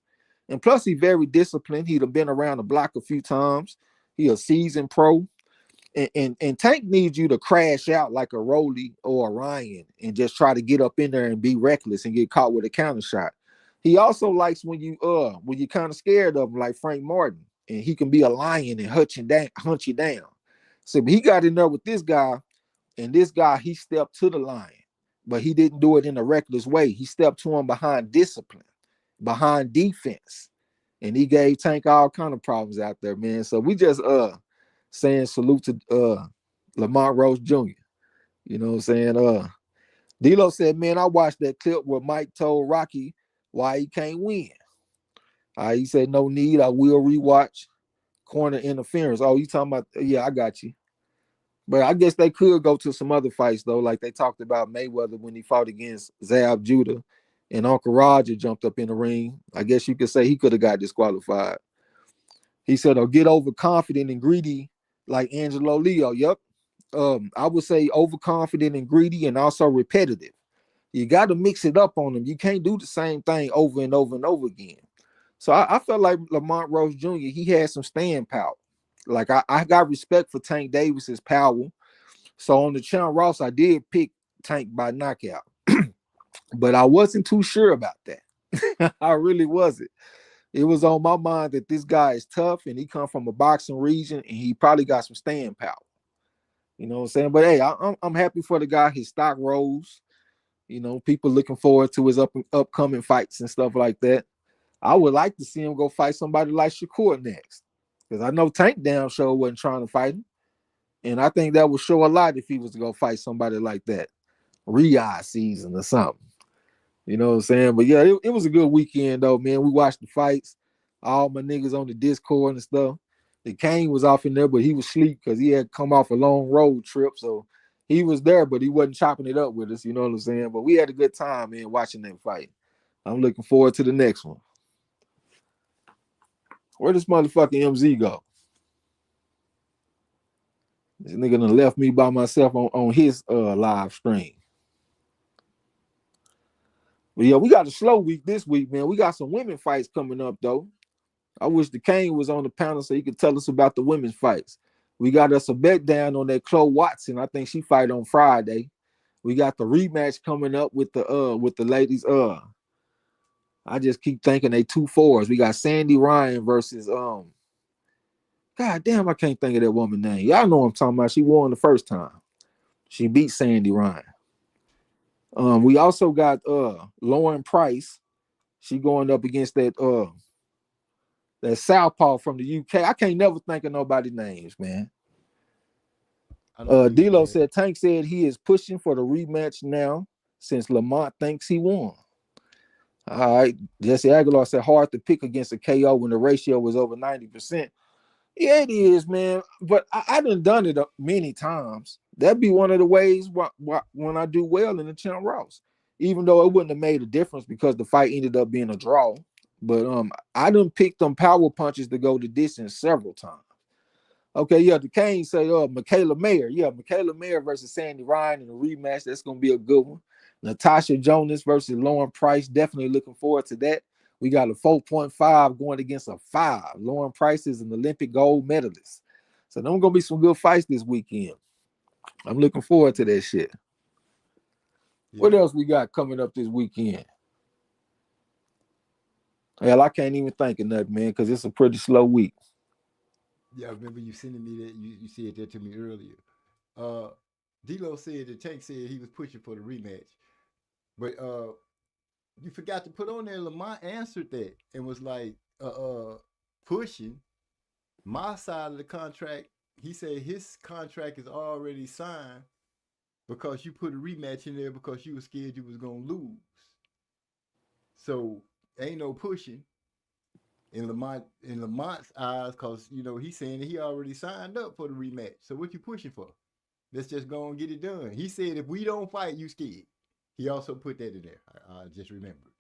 And plus, he's very disciplined. He'd have been around the block a few times. He a seasoned pro. And Tank needs you to crash out like a Rolly or a Ryan and just try to get up in there and be reckless and get caught with a counter shot. He also likes when you kind of scared of him, like Frank Martin, and he can be a lion and hunt you down. So he got in there with this guy, and this guy, he stepped to the lion, but he didn't do it in a reckless way. He stepped to him behind discipline, behind defense, and he gave Tank all kind of problems out there, man. So we just saying salute to Lamont Rose Jr. You know what I'm saying? D-Lo said, man, I watched that clip where Mike told Rocky why he can't win. He said, no need. I will rewatch corner interference. Oh, you talking about? Yeah, I got you. But I guess they could go to some other fights, though. Like they talked about Mayweather when he fought against Zab Judah and Uncle Roger jumped up in the ring. I guess you could say he could have got disqualified. He said, get overconfident and greedy like Angelo Leo. Yep. I would say overconfident and greedy and also repetitive. You got to mix it up on them. You can't do the same thing over and over and over again. So I felt like Lamont Rose Jr., he had some staying power. Like I got respect for Tank Davis's power. So on the Sean Ross, I did pick Tank by knockout. But I wasn't too sure about that. I really wasn't. It was on my mind that this guy is tough and he come from a boxing region and he probably got some staying power. You know what I'm saying? But hey, I'm happy for the guy. His stock rose. You know, people looking forward to his upcoming fights and stuff like that. I would like to see him go fight somebody like Shakur next. Because I know Tank damn sure wasn't trying to fight him. And I think that would show a lot if he was to go fight somebody like that. Riyadh season or something. You know what I'm saying? But yeah, it was a good weekend though, man. We watched the fights. All my niggas on the Discord and stuff. The Kane was off in there, but he was asleep because he had come off a long road trip. So he was there, but he wasn't chopping it up with us. You know what I'm saying? But we had a good time, man, watching that fight. I'm looking forward to the next one. Where does motherfucking MZ go? This nigga done left me by myself on his live stream. But yeah, we got a slow week this week, man. We got some women fights coming up, though. I wish the Kane was on the panel so he could tell us about the women's fights. We got us a bet down on that Chloe Watson. I think she fight on Friday. We got the rematch coming up with the ladies. I just keep thinking they 2-4s. We got Sandy Ryan versus God damn, I can't think of that woman's name. Y'all know what I'm talking about. She won the first time. She beat Sandy Ryan. We also got Lauren Price. She going up against that southpaw from the UK. I can't never think of nobody's names, man. D-Lo said Tank said he is pushing for the rematch now since Lamont thinks he won. All right. Jesse Aguilar said hard to pick against a KO when the ratio was over 90%. Yeah, it is, man. But I done it many times. That'd be one of the ways when I do well in the Champ Ross. Even though it wouldn't have made a difference because the fight ended up being a draw. But I done picked them power punches to go the distance several times. Okay, yeah, the Kane say Michaela Mayer. Yeah, Michaela Mayer versus Sandy Ryan in a rematch. That's gonna be a good one. Natasha Jonas versus Lauren Price. Definitely looking forward to that. We got a 4.5 going against a 5. Lauren Price is an Olympic gold medalist. So there's gonna be some good fights this weekend. I'm looking forward to that shit. Yeah. What else we got coming up this weekend? Hell, I can't even think of nothing, man, because it's a pretty slow week. Yeah, I remember you sending me that. You said that to me earlier. D-Lo said that Tank said he was pushing for the rematch. But you forgot to put on there, Lamont answered that and was like, pushing my side of the contract. He said his contract is already signed because you put a rematch in there because you were scared you was going to lose. So ain't no pushing in Lamont's eyes because, you know, he's saying that he already signed up for the rematch. So what you pushing for? Let's just go and get it done. He said if we don't fight, you scared. He also put that in there. I just remembered.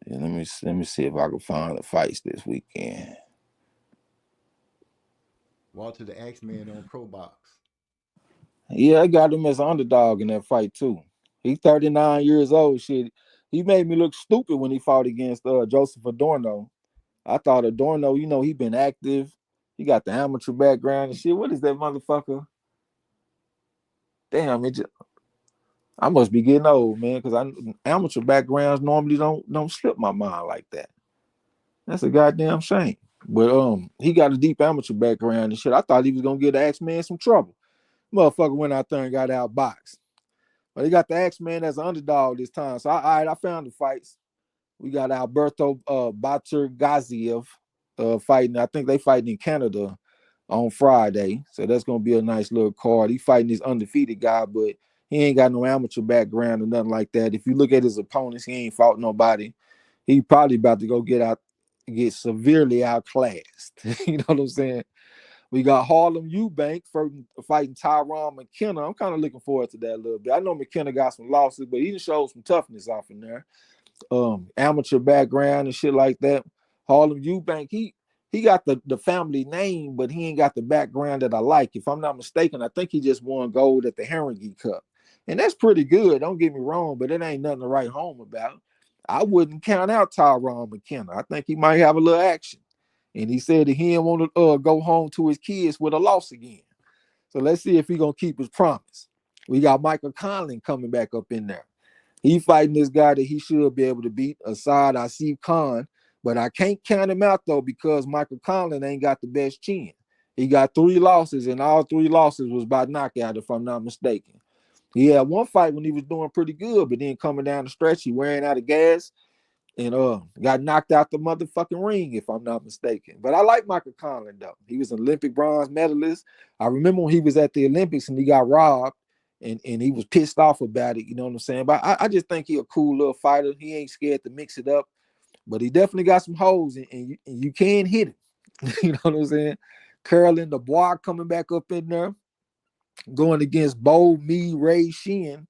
Yeah, let me see if I can find the fights this weekend. Walter the Axeman on Pro Box. Yeah, I got him as an underdog in that fight too. He's 39 years old. Shit, he made me look stupid when he fought against Joseph Adorno. I thought Adorno, he been active. He got the amateur background and shit. What is that motherfucker? Damn, I must be getting old, man, because amateur backgrounds normally don't slip my mind like that. That's a goddamn shame. But he got a deep amateur background and shit. I thought he was gonna give the Axeman some trouble. Motherfucker went out there and got outboxed. But he got the Axeman as an underdog this time. So I found the fights. We got Alberto Batur-Gaziev fighting. I think they fighting in Canada on Friday. So that's gonna be a nice little card. He fighting this undefeated guy, but he ain't got no amateur background or nothing like that. If you look at his opponents, he ain't fought nobody. He probably about to go get severely outclassed. You know what I'm saying? We got Harlem Eubank fighting Tyron McKenna. I'm kind of looking forward to that a little bit. I know McKenna got some losses, but he showed some toughness off in there. Amateur background and shit like that. Harlem Eubank, he got the family name, but he ain't got the background that I like. If I'm not mistaken, I think he just won gold at the Haringey Cup. And that's pretty good. Don't get me wrong, but it ain't nothing to write home about. I wouldn't count out Tyron McKenna. I think he might have a little action. And he said that he didn't want to go home to his kids with a loss again. So let's see if he's going to keep his promise. We got Michael Conlan coming back up in there. He fighting this guy that he should be able to beat, Asad Asif Khan. But I can't count him out, though, because Michael Conlan ain't got the best chin. He got 3 losses, and all 3 losses was by knockout, if I'm not mistaken. He had one fight when he was doing pretty good, but then coming down the stretch, he ran out of gas and got knocked out the motherfucking ring, if I'm not mistaken. But I like Michael Conlan, though. He was an Olympic bronze medalist. I remember when he was at the Olympics and he got robbed, and he was pissed off about it, you know what I'm saying? But I just think he a cool little fighter. He ain't scared to mix it up, but he definitely got some holes, and you can hit it. You know what I'm saying? Caroline Dubois coming back up in there, going against Bo Mi Ray Shin.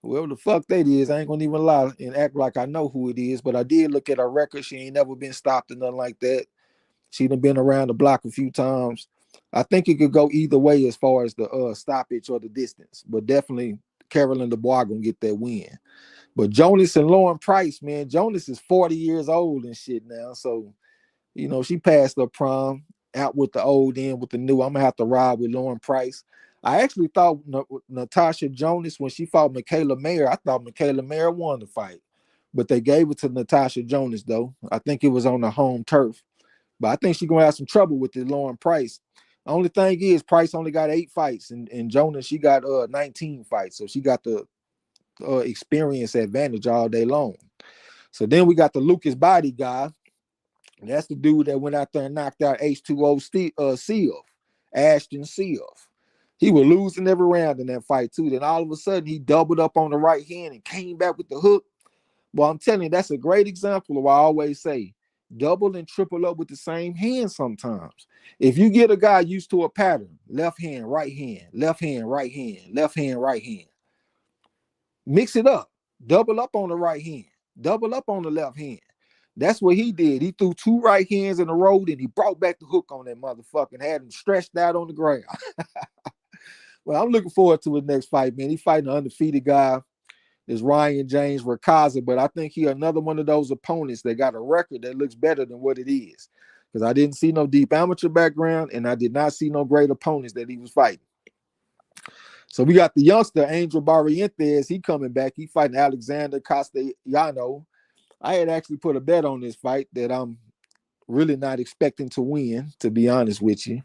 Whoever the fuck that is, I ain't gonna even lie and act like I know who it is, but I did look at her record. She ain't never been stopped or nothing like that. She done been around the block a few times. I think it could go either way as far as the stoppage or the distance, but definitely Caroline Dubois gonna get that win. But Jonas and Lauren Price, man, Jonas is 40 years old and shit now, so she passed her prime, out with the old, in with the new. I'm gonna have to ride with Lauren Price. I actually thought Natasha Jonas, when she fought Michaela Mayer, I thought Michaela Mayer won the fight, but they gave it to Natasha Jonas, though. I think it was on the home turf, but I think she's gonna have some trouble with the Lauren Price. The only thing is, Price only got 8 fights, and Jonas, she got 19 fights, so she got the experience advantage all day long. So then we got the Lucas Body guy. That's the dude that went out there and knocked out H2O Seal, Ashton Seal. He was losing every round in that fight, too. Then all of a sudden, he doubled up on the right hand and came back with the hook. Well, I'm telling you, that's a great example of what I always say. Double and triple up with the same hand sometimes. If you get a guy used to a pattern, left hand, right hand, left hand, right hand, left hand, right hand, mix it up. Double up on the right hand. Double up on the left hand. That's what he did. He threw 2 right hands in a row, and he brought back the hook on that motherfucker and had him stretched out on the ground. Well, I'm looking forward to his next fight, man. He's fighting an undefeated guy. There's Ryan James Racaza, but I think he's another one of those opponents that got a record that looks better than what it is. Because I didn't see no deep amateur background, and I did not see no great opponents that he was fighting. So we got the youngster, Angel Barrientos. He coming back. He fighting Alexander Castellano. I had actually put a bet on this fight that I'm really not expecting to win, to be honest with you.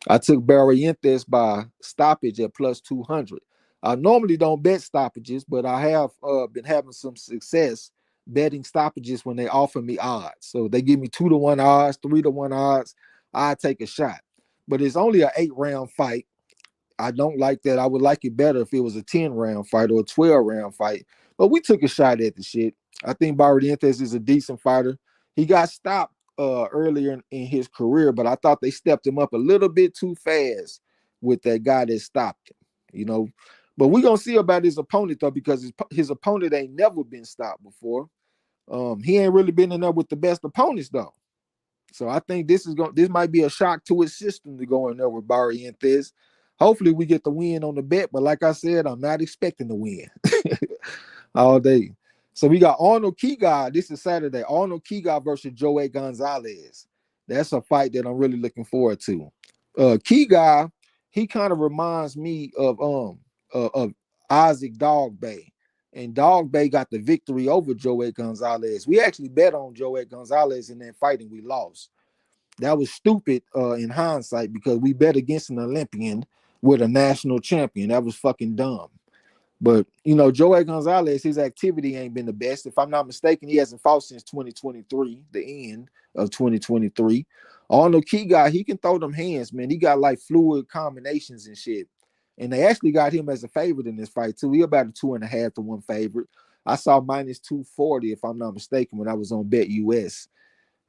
I took Barrientos by stoppage at plus 200. I normally don't bet stoppages, but I have been having some success betting stoppages when they offer me odds. So they give me 2-to-1 odds, 3-to-1 odds. I take a shot. But it's only an 8-round fight. I don't like that. I would like it better if it was a 10-round fight or a 12-round fight. But we took a shot at the shit. I think Barrientos is a decent fighter. He got stopped earlier in his career, but I thought they stepped him up a little bit too fast with that guy that stopped him, But we're going to see about his opponent, though, because his opponent ain't never been stopped before. He ain't really been in there with the best opponents, though. So I think this might be a shock to his system to go in there with Barrientos. Hopefully we get the win on the bet, but like I said, I'm not expecting to win all day. So we got Arnold Kiga. This is Saturday. Arnold Kiga versus Joey Gonzalez. That's a fight that I'm really looking forward to. Kiga, he kind of reminds me of Isaac Dogbay. And Dogbay got the victory over Joey Gonzalez. We actually bet on Joey Gonzalez in that fight and we lost. That was stupid in hindsight because we bet against an Olympian with a national champion. That was fucking dumb. But, you know, Joey Gonzalez, his activity ain't been the best. If I'm not mistaken, he hasn't fought since 2023, the end of 2023. Arnold Kiga, he can throw them hands, man. He got like fluid combinations and shit. And they actually got him as a favorite in this fight, too. He about a 2.5 to 1 favorite. I saw minus 240, if I'm not mistaken, when I was on Bet US.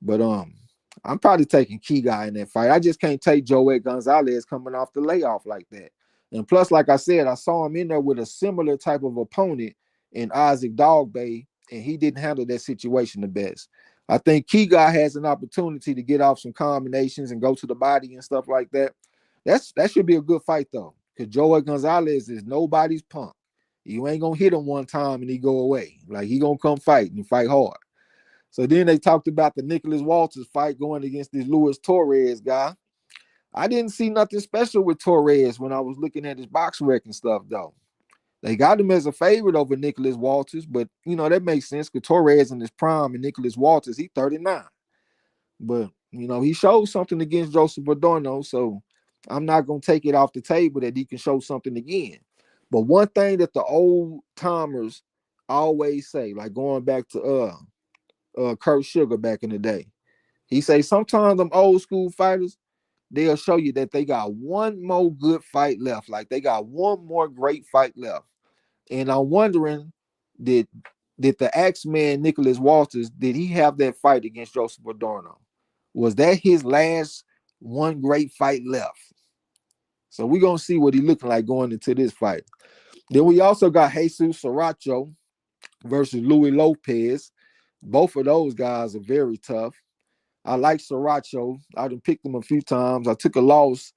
But I'm probably taking Kiga in that fight. I just can't take Joey Gonzalez coming off the layoff like that. And plus, like I said, I saw him in there with a similar type of opponent in Isaac Dogbay, and he didn't handle that situation the best. I think Kiga has an opportunity to get off some combinations and go to the body and stuff like that. That should be a good fight, though, because Joey Gonzalez is nobody's punk. You ain't going to hit him one time and he go away. Like, he going to come fight and fight hard. So then they talked about the Nicholas Walters fight going against this Luis Torres guy. I didn't see nothing special with Torres when I was looking at his box rec and stuff, though. They got him as a favorite over Nicholas Walters, but, you know, that makes sense because Torres in his prime and Nicholas Walters, he's 39. But, you know, he showed something against Joseph Adorno, so I'm not going to take it off the table that he can show something again. But one thing that the old timers always say, like going back to Kurt Sugar back in the day, he say sometimes them old school fighters, they'll show you that they got one more good fight left. Like they got one more great fight left. And I'm wondering, did the Axeman Nicholas Walters, did he have that fight against Joseph Adorno? Was that his last one great fight left? So we're going to see what he looking like going into this fight. Then we also got Jesus Saracho versus Louis Lopez. Both of those guys are very tough. I like Saracho. I done picked him a few times. I took a loss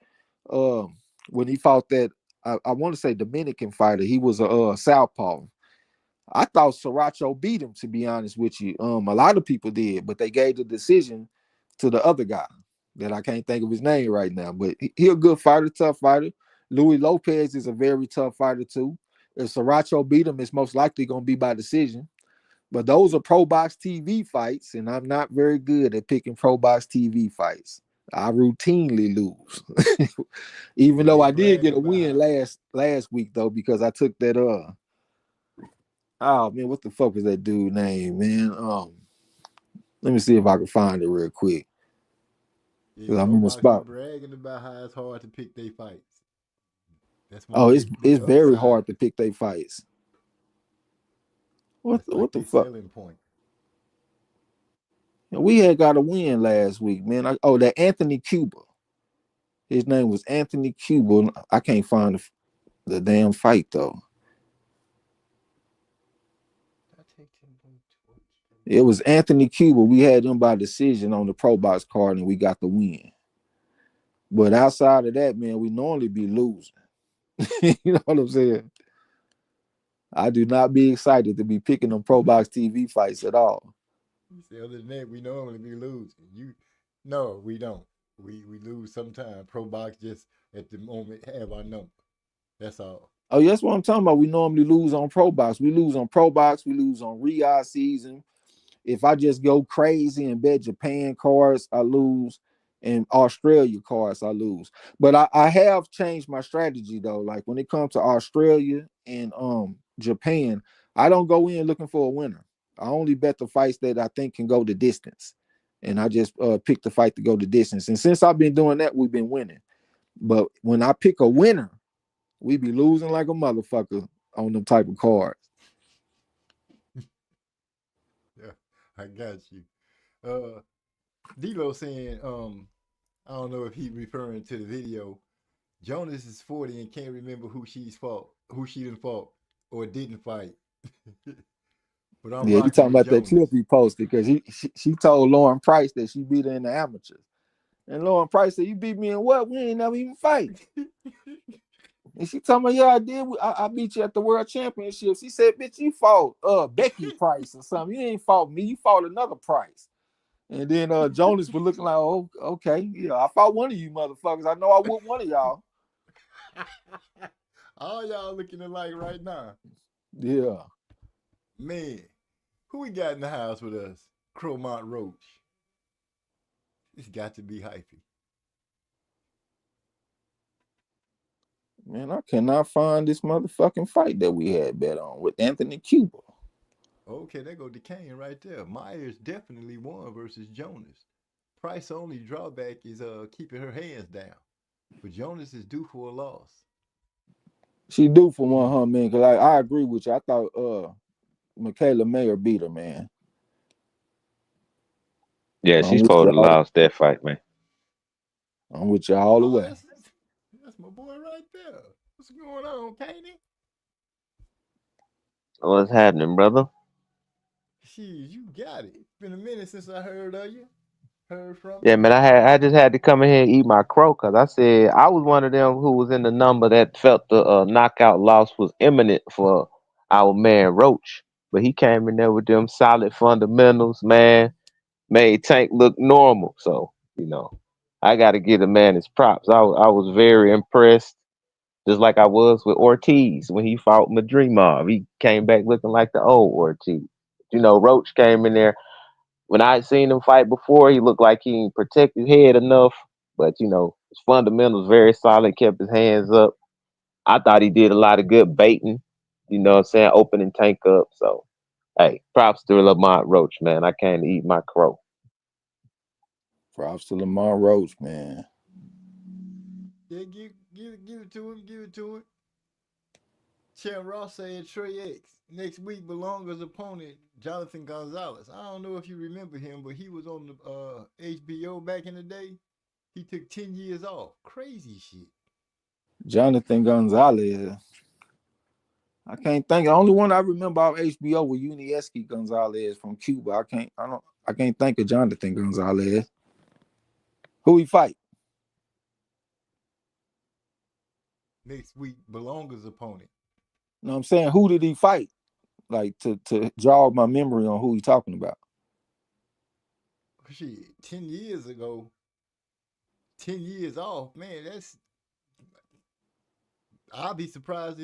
when he fought that, I want to say Dominican fighter. He was a southpaw. I thought Saracho beat him, to be honest with you. A lot of people did, but they gave the decision to the other guy that I can't think of his name right now. But he a good fighter, tough fighter. Louis Lopez is a very tough fighter too. If Saracho beat him, it's most likely going to be by decision. But those are Pro Box TV fights, and I'm not very good at picking Pro Box TV fights. I routinely lose. Even though I did get a win last week, though, because I took that oh man, what the fuck was that dude name, man? Let me see if I can find it real quick. Yeah, I'm in the spot. Bragging about how it's hard to pick their fights. That's it's very hard to pick their fights. What the fuck? Selling point. We had got a win last week, man. That Anthony Cuba. His name was Anthony Cuba. I can't find the damn fight though. It was Anthony Cuba. We had him by decision on the Pro Box card, and we got the win. But outside of that, man, we normally be losing. You know what I'm saying? I do not be excited to be picking them Pro Box TV fights at all. Other than that, we normally be losing. No, we don't. We lose sometimes. Pro Box just at the moment have our number. That's all. Oh, that's what I'm talking about. We normally lose on Pro Box. We lose on Pro Box. We lose on Riyadh season. If I just go crazy and bet Japan cards, I lose. And Australia cards, I lose. But I have changed my strategy though. Like when it comes to Australia and Japan, I don't go in looking for a winner. I only bet the fights that I think can go the distance. And I just pick the fight to go the distance. And since I've been doing that, we've been winning. But when I pick a winner, we be losing like a motherfucker on them type of cards. Yeah, I got you. D-Lo saying, I don't know if he's referring to the video. Jonas is 40 and can't remember who she didn't fought or didn't fight. But I'm Yeah, you rocking talking with about that Jonas. clip he posted because she told Lauren Price that she beat her in the amateurs. And Lauren Price said, "You beat me in what? We ain't never even fight." And she told me, "Yeah, I did. I beat you at the World Championship." She said, "Bitch, you fought Becky Price or something. You ain't fought me. You fought another Price." And then Jonas was looking like, "Oh, okay. Yeah, I fought one of you motherfuckers. I know I whooped one of y'all." All y'all looking alike right now. Yeah. Man, who we got in the house with us? Cromont Roach. It's got to be hyphy. Man, I cannot find this motherfucking fight that we had bet on with Anthony Cuba. Okay, there go Decaying right there. Myers definitely won versus Jonas. Price only drawback is keeping her hands down. But Jonas is due for a loss. She due for one, huh, man? Cause I agree with you. I thought Michaela Mayer beat her, man. Yeah, she's supposed to lost that fight, man. I'm with you all the way. That's my boy right there. What's going on, Katie? What's happening, brother? Jeez, you got it. It's been a minute since I heard of you. Heard from Yeah, you. man, I just had to come in here and eat my crow because I said I was one of them who was in the number that felt the knockout loss was imminent for our man Roach. But he came in there with them solid fundamentals, man, made Tank look normal. So, I got to give the man his props. I was very impressed, just like I was with Ortiz when he fought Madrimov. He came back looking like the old Ortiz. Roach came in there. When I seen him fight before, he looked like he didn't protect his head enough. But his fundamentals very solid, kept his hands up. I thought he did a lot of good baiting, what I'm saying, opening Tank up. So hey, props to Lamont Roach, man. I came to eat my crow. Props to Lamont Roach, man. Yeah, give it to him. Give it to him. Champ Ross said Trey X next week Belonga's opponent, Jonathan Gonzalez. I don't know if you remember him, but he was on the HBO back in the day. He took 10 years off. Crazy shit. Jonathan Gonzalez. I can't think. The only one I remember off HBO was Unieski Gonzalez from Cuba. I can't think of Jonathan Gonzalez. Who he fight? Next week, Belonga's opponent. You know what I'm saying? Who did he fight? Like to jog my memory on who he talking about. Shit, 10 years ago, 10 years off, man, I'll be surprised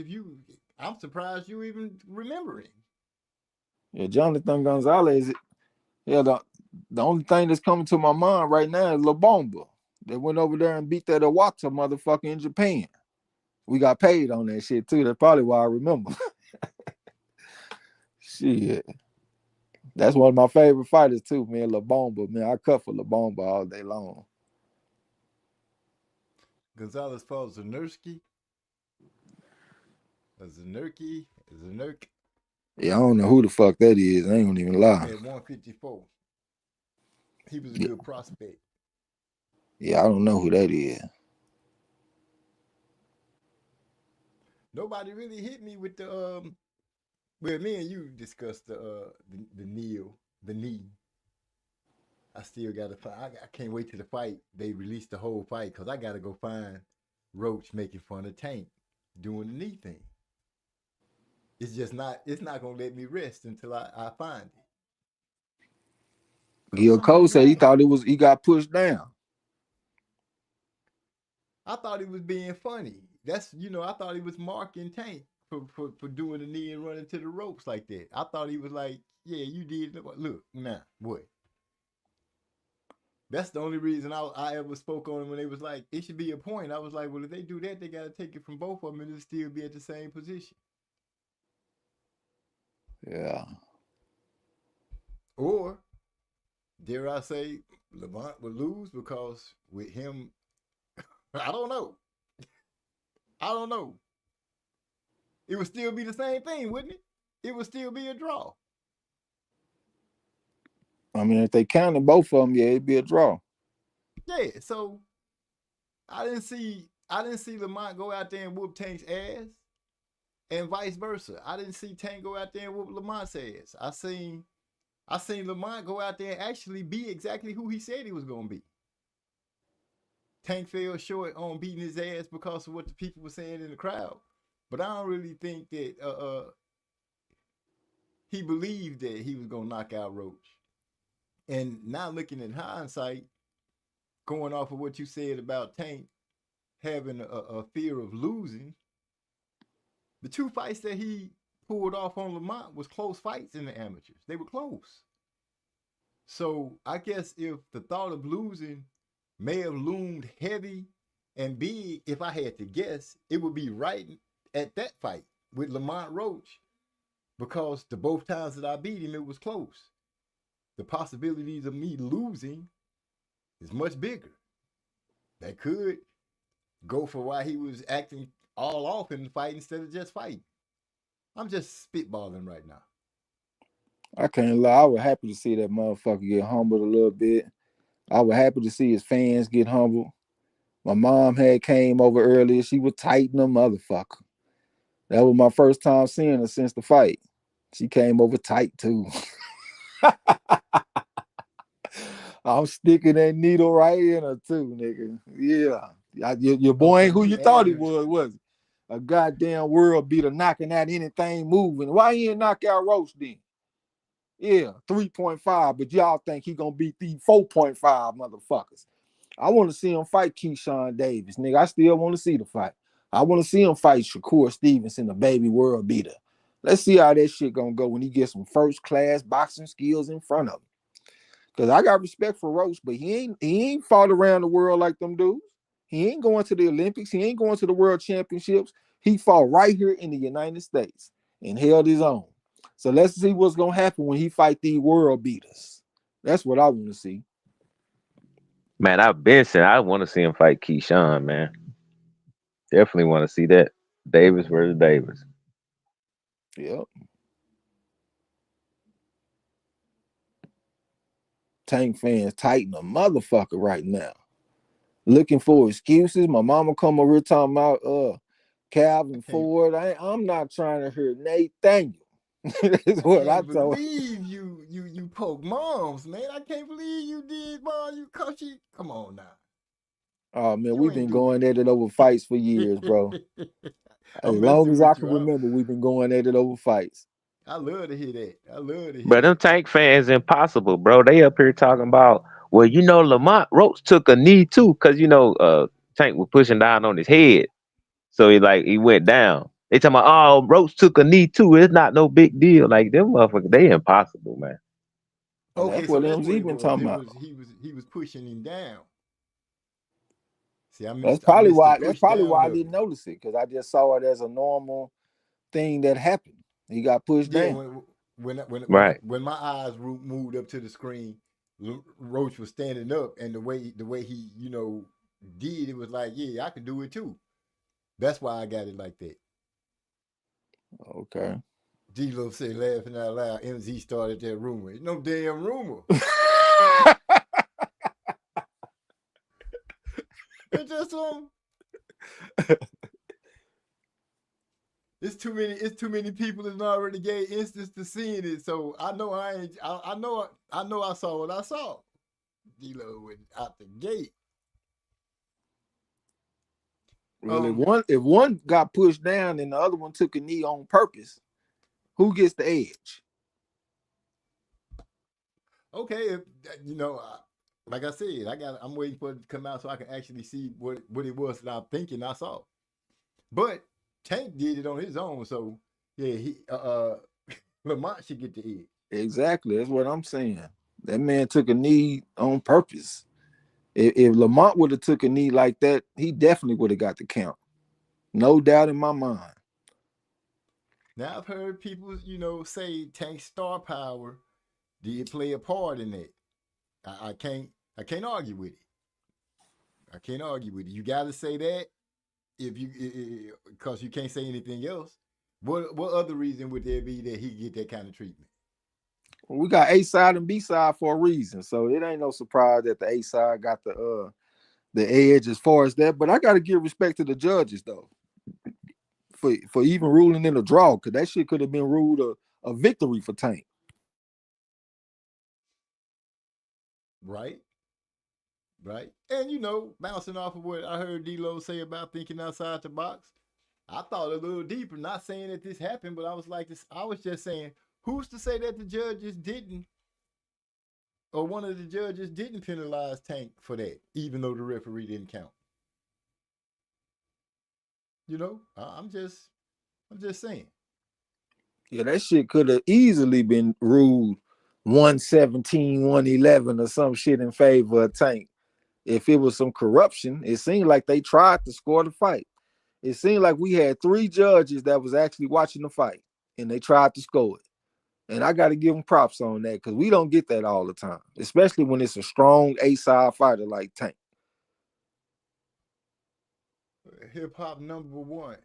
I'm surprised you even remember him. Yeah, Jonathan Gonzalez. Yeah, the only thing that's coming to my mind right now is La Bomba. They went over there and beat that Iwata motherfucker in Japan. We got paid on that shit too. That's probably why I remember. Shit. That's one of my favorite fighters too, man. La Bomba, man. I cut for La Bomba all day long. Gonzalez fought Zanerki. Zanerk. Yeah, I don't know who the fuck that is. I ain't gonna even lie. At 154. He was a good prospect. Yeah, I don't know who that is. Nobody really hit me with the well, me and you discussed the knee. I still gotta find. I can't wait till the fight. They release the whole fight because I gotta go find Roach making fun of Tank doing the knee thing. It's not gonna let me rest until I find it. Gil Cole said he thought he got pushed down. I thought he was being funny. I thought he was marking Tank for doing the knee and running to the ropes like that. I thought he was like, yeah, you did. Look, nah, what? That's the only reason I ever spoke on him when they was like, it should be a point. I was like, well, if they do that, they got to take it from both of them and it'll still be at the same position. Yeah. Or, dare I say, Levant would lose because with him, I don't know. It would still be the same thing, wouldn't it? It would still be a draw. I mean, if they counted both of them, yeah, it'd be a draw. Yeah, so I didn't see Lamont go out there and whoop Tank's ass. and vice versa. I didn't see Tank go out there and whoop Lamont's ass. I seen Lamont go out there and actually be exactly who he said he was gonna be. Tank fell short on beating his ass because of what the people were saying in the crowd. But I don't really think that he believed that he was gonna knock out Roach. And now looking in hindsight, going off of what you said about Tank having a fear of losing, the two fights that he pulled off on Lamont was close fights in the amateurs. They were close. So I guess if the thought of losing may have loomed heavy and big, if I had to guess, it would be right at that fight with Lamont Roach, because the both times that I beat him, it was close. The possibilities of me losing is much bigger. That could go for why he was acting all off in the fight instead of just fighting. I'm just spitballing right now. I can't lie. I was happy to see that motherfucker get humbled a little bit. I was happy to see his fans get humbled. My mom had came over earlier. She was tight in a motherfucker. That was my first time seeing her since the fight. She came over tight too. I'm sticking that needle right in her too, nigga. Yeah. Your boy ain't who you thought he was it? A goddamn world beater knocking out anything moving. Why he ain't knock out Roach then? Yeah, 3.5, but y'all think he gonna beat the 4.5 motherfuckers. I want to see him fight Keyshawn Davis, nigga. I still want to see the fight. I want to see him fight Shakur Stevenson, the baby world beater. Let's see how that shit gonna go when he gets some first-class boxing skills in front of him. Because I got respect for Roach, but he ain't fought around the world like them dudes. He ain't going to the Olympics. He ain't going to the World Championships. He fought right here in the United States and held his own. So let's see what's going to happen when he fight these world beaters. That's what I want to see. Man, I've been saying I want to see him fight Keyshawn, man. Definitely want to see that. Davis versus Davis. Yep. Tank fans tighten a motherfucker right now. Looking for excuses. My mama come over here talking about Calvin Ford. I'm not trying to hear Nathaniel. That's what I told. I believe you poke moms, man. I can't believe you did, mom. You coachy. Come on now. Oh man, we've been going at it over fights for years, bro. As long as I can remember, we've been going at it over fights. I love to hear that. I love to hear But them Tank fans impossible, bro. They up here talking about, well, you know, Lamont Roach took a knee too, because you know Tank was pushing down on his head. So he went down. They talking about, oh, Roach took a knee too. It's not no big deal. Like them motherfuckers, they impossible, man. Okay, that's what MZ been talking about. He was pushing him down. See, that's probably why I didn't notice it, because I just saw it as a normal thing that happened. He got pushed down. When my eyes moved up to the screen, Roach was standing up, and the way he did it was like, yeah, I can do it too. That's why I got it like that. Okay. D-Lo said, laughing out loud, MZ started that rumor. It's no damn rumor. It's just it's too many people that already gave instance to seeing it. So I know I saw what I saw. D-Lo went out the gate. Well, if one got pushed down and the other one took a knee on purpose, who gets the edge? Okay, like I said, I'm waiting for it to come out so I can actually see what it was that I'm thinking I saw. But Tank did it on his own, so yeah, Lamont should get the edge. Exactly, that's what I'm saying. That man took a knee on purpose. If Lamont would have took a knee like that, he definitely would have got the count. No doubt in my mind. Now I've heard people, say Tank's star power did play a part in it. I can't argue with it. I can't argue with it. You got to say that because you can't say anything else. What other reason would there be that he get that kind of treatment? Well, we got A side and B side for a reason, so it ain't no surprise that the A side got the edge as far as that. But I got to give respect to the judges though. for even ruling in a draw, because that shit could have been ruled a victory for Tank. Right. Right. And you know, bouncing off of what I heard D-Lo say about thinking outside the box, I thought a little deeper, not saying that this happened, but I was like this, I was just saying, who's to say that the judges didn't, or one of the judges didn't penalize Tank for that, even though the referee didn't count? You know, I'm just saying. Yeah, that shit could have easily been ruled 117, 111 or some shit in favor of Tank. If it was some corruption, it seemed like they tried to score the fight. It seemed like we had 3 judges that was actually watching the fight, and they tried to score it. And I got to give them props on that, because we don't get that all the time, especially when it's a strong A-side fighter like Tank. Hip hop number one.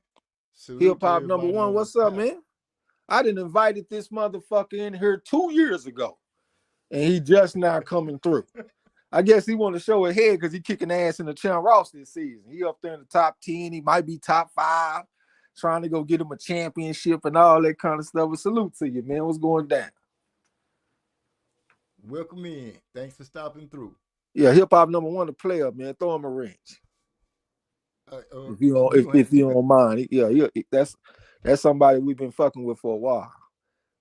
Hip hop number one, what's up, man? I done invited this motherfucker in here 2 years ago, and he just now coming through. I guess he want to show his head because he kicking ass in the Champ Ross this season. He up there in the top 10. He might be top 5, trying to go get him a championship and all that kind of stuff. But salute to you, man. What's going down? Welcome in. Thanks for stopping through. Yeah, hip hop number one, the player, man. Throw him a wrench. If you don't mind, yeah, that's somebody we've been fucking with for a while.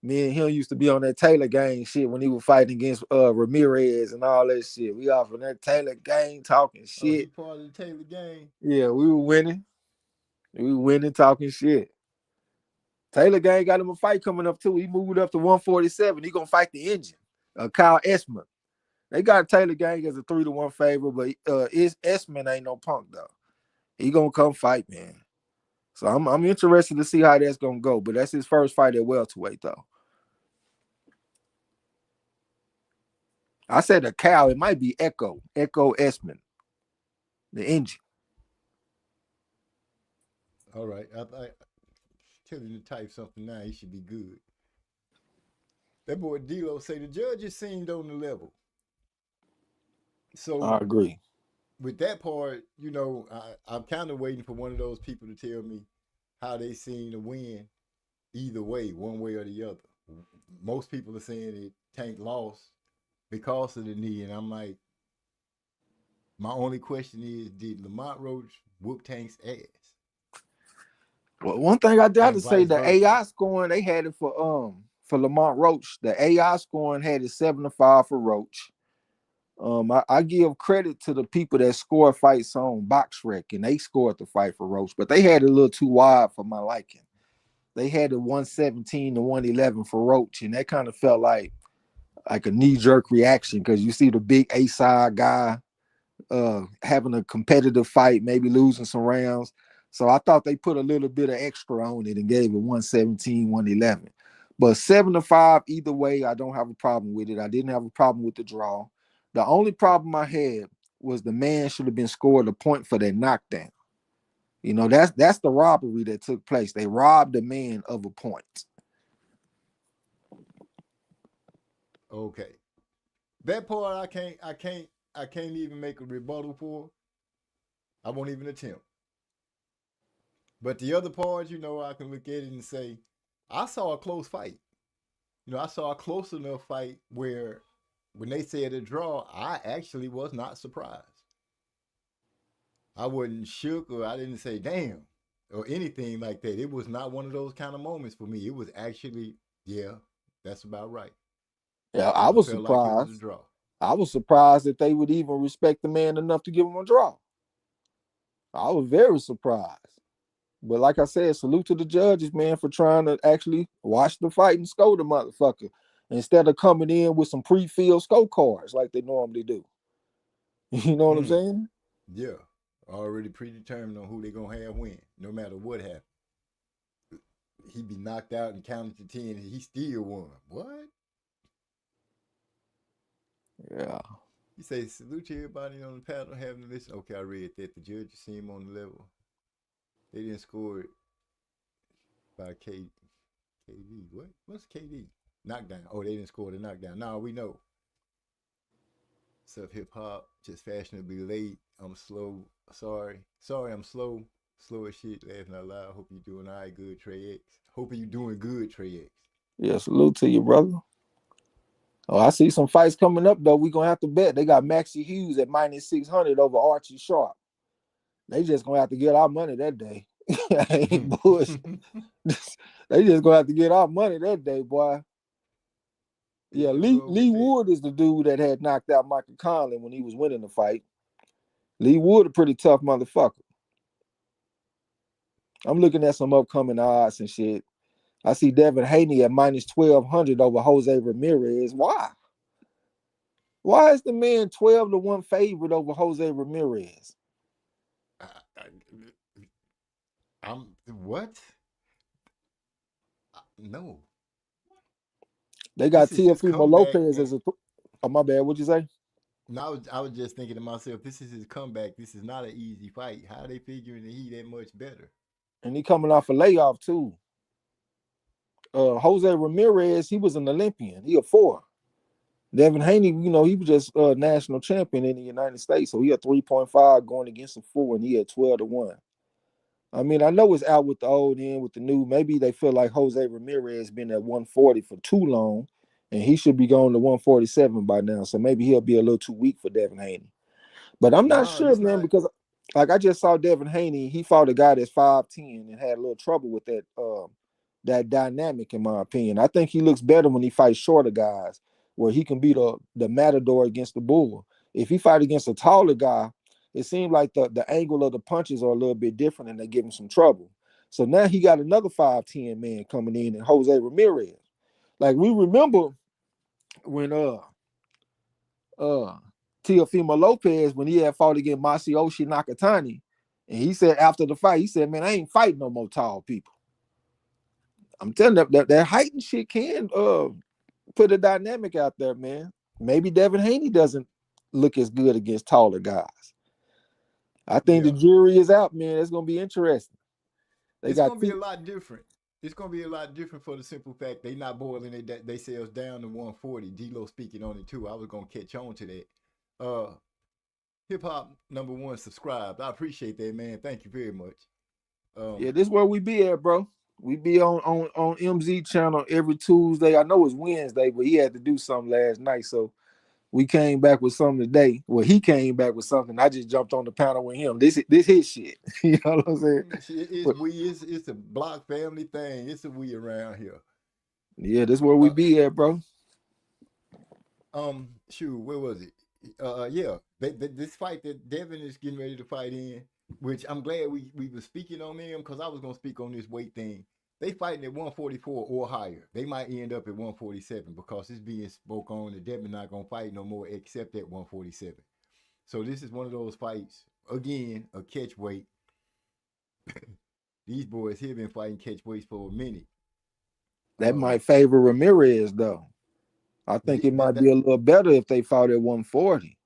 Me and him used to be on that Taylor gang shit when he was fighting against Ramirez and all that shit. We off on that Taylor gang talking shit. Oh, part of the Taylor gang. Yeah, we were winning. We were winning, talking shit. Taylor gang got him a fight coming up too. He moved up to 147. He gonna fight the engine, Kyle Esman. They got Taylor gang as a 3-1 favorite, but Esman ain't no punk though. He gonna come fight, man. So I'm interested to see how that's gonna go. But that's his first fight at welterweight though. I said a cow. It might be Echo Esman, the engine. All right. I tell him to type something now. He should be good. That boy D-Lo say the judges seemed on the level. So I agree. With that part, you know, I'm kind of waiting for one of those people to tell me how they seen the win either way, one way or the other. Most people are saying that Tank lost because of the knee, and I'm like, my only question is, did Lamont Roach whoop Tank's ass? Well, one thing I got to say, the AI scoring, they had it for Lamont Roach. The AI scoring had it 7-5 for Roach. I give credit to the people that score fights on BoxRec, and they scored the fight for Roach, but they had it a little too wide for my liking. They had it 117 to 111 for Roach, and that kind of felt like a knee-jerk reaction, because you see the big A-side guy having a competitive fight, maybe losing some rounds. So I thought they put a little bit of extra on it and gave it 117, 111. But 7-5 either way, I don't have a problem with it. I didn't have a problem with the draw. The only problem I had was the man should have been scored a point for that knockdown. You know, that's the robbery that took place. They robbed the man of a point. Okay. That part I can't even make a rebuttal for. I won't even attempt. But the other part, you know, I can look at it and say, I saw a close fight. You know, I saw a close enough fight where when they said a draw, I actually was not surprised. I wasn't shook, or I didn't say, damn, or anything like that. It was not one of those kind of moments for me. It was actually, yeah, that's about right. Yeah, I was surprised. Like it was a draw. I was surprised that they would even respect the man enough to give him a draw. I was very surprised. But like I said, salute to the judges, man, for trying to actually watch the fight and score the motherfucker, instead of coming in with some pre-filled scorecards like they normally do. You know what I'm saying? Yeah. Already predetermined on who they're going to have win, no matter what happened. He'd be knocked out and counted to 10, and he still won. What? Yeah. You say, salute to everybody on the panel having to listen. Okay, I read that. The judges see him on the level. They didn't score it by KD. What? What's KD? Knockdown. Oh, they didn't score the knockdown. No, we know. What's up, hip hop? Just fashionably late. I'm slow. Sorry, I'm slow. Slow as shit, laughing out loud. Hope you doing all right, good, Trey X. Hope you doing good, Trey X. Yeah, salute to you, brother. Oh, I see some fights coming up though. We gonna have to bet. They got Maxie Hughes at -600 over Archie Sharp. They just gonna have to get our money that day. I ain't bullshit. They just gonna have to get our money that day, boy. Yeah, Lee Wood is the dude that had knocked out Michael Conlon when he was winning the fight. Lee Wood, a pretty tough motherfucker. I'm looking at some upcoming odds and shit. I see Devin Haney at -1200 over Jose Ramirez. Why? Why is the man 12-1 favorite over Jose Ramirez? I'm what? No. They got Teofimo Lopez as a. Oh, my bad. What'd you say? No, I was just thinking to myself, this is his comeback. This is not an easy fight. How are they figuring that he that much better? And he coming off a layoff too. Jose Ramirez, he was an Olympian. He a 4. Devin Haney, you know, he was just national champion in the United States. So he had 3.5 going against a 4, and he had 12-1. I mean, I know it's out with the old in with the new. Maybe they feel like Jose Ramirez been at 140 for too long, and he should be going to 147 by now. So maybe he'll be a little too weak for Devin Haney. But I'm not sure, man, because like I just saw Devin Haney, he fought a guy that's 5'10" and had a little trouble with that that dynamic, in my opinion. I think he looks better when he fights shorter guys, where he can be the matador against the bull. If he fight against a taller guy, it seems like the angle of the punches are a little bit different and they give him some trouble. So now he got another 5'10" man coming in, and Jose Ramirez. Like, we remember when Teofimo Lopez, when he had fought against Masayoshi Nakatani, and he said after the fight, he said, man, I ain't fighting no more tall people. I'm telling you, that height and shit can put a dynamic out there, man. Maybe Devin Haney doesn't look as good against taller guys. I think the jury is out, man. It's gonna be interesting. It's gonna be a lot different. It's gonna be a lot different for the simple fact they not boiling they sales down to 140. D-Lo speaking on it too. I was gonna catch on to that. Hip Hop #1 subscribed. I appreciate that, man. Thank you very much. Yeah, this is where we be at, bro. We be on MZ channel every Tuesday. I know it's Wednesday, but he had to do something last night, so we came back with something today. Well, he came back with something. I just jumped on the panel with him. This his shit. You know what I'm saying? It's a block family thing. It's a we around here. Yeah, this is where we be at, bro. Shoot, where was it? Yeah, this fight that Devin is getting ready to fight in, which I'm glad we were speaking on them, because I was gonna speak on this weight thing. They fighting at 144 or higher. They might end up at 147 because it's being spoke on that Devin not gonna fight no more except at 147. So this is one of those fights, again, a catch weight. These boys here been fighting catch weights for a minute. That might favor Ramirez though. I think it might be a little better if they fought at 140.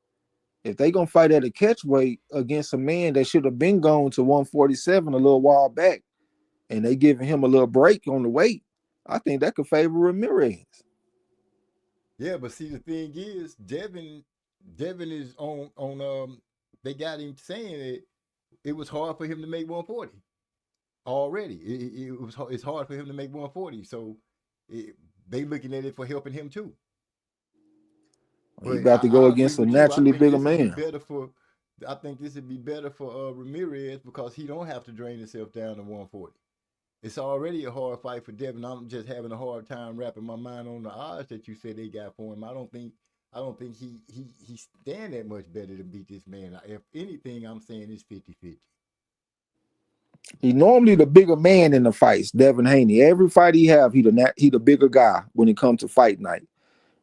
If they gonna fight at a catch weight against a man that should have been going to 147 a little while back, and they giving him a little break on the weight, I think that could favor Ramirez. Yeah, but see, the thing is, Devin is on they got him saying that it was hard for him to make 140 already. It's hard for him to make 140, so they looking at it for helping him too. He's about to go against a naturally bigger man. I think this would be better for Ramirez, because he don't have to drain himself down to 140. It's already a hard fight for Devin. I'm just having a hard time wrapping my mind on the odds that you said they got for him. I don't think he stand that much better to beat this man. If anything, I'm saying it's 50-50. He's normally the bigger man in the fights, Devin Haney. Every fight he have, he the bigger guy when it comes to fight night.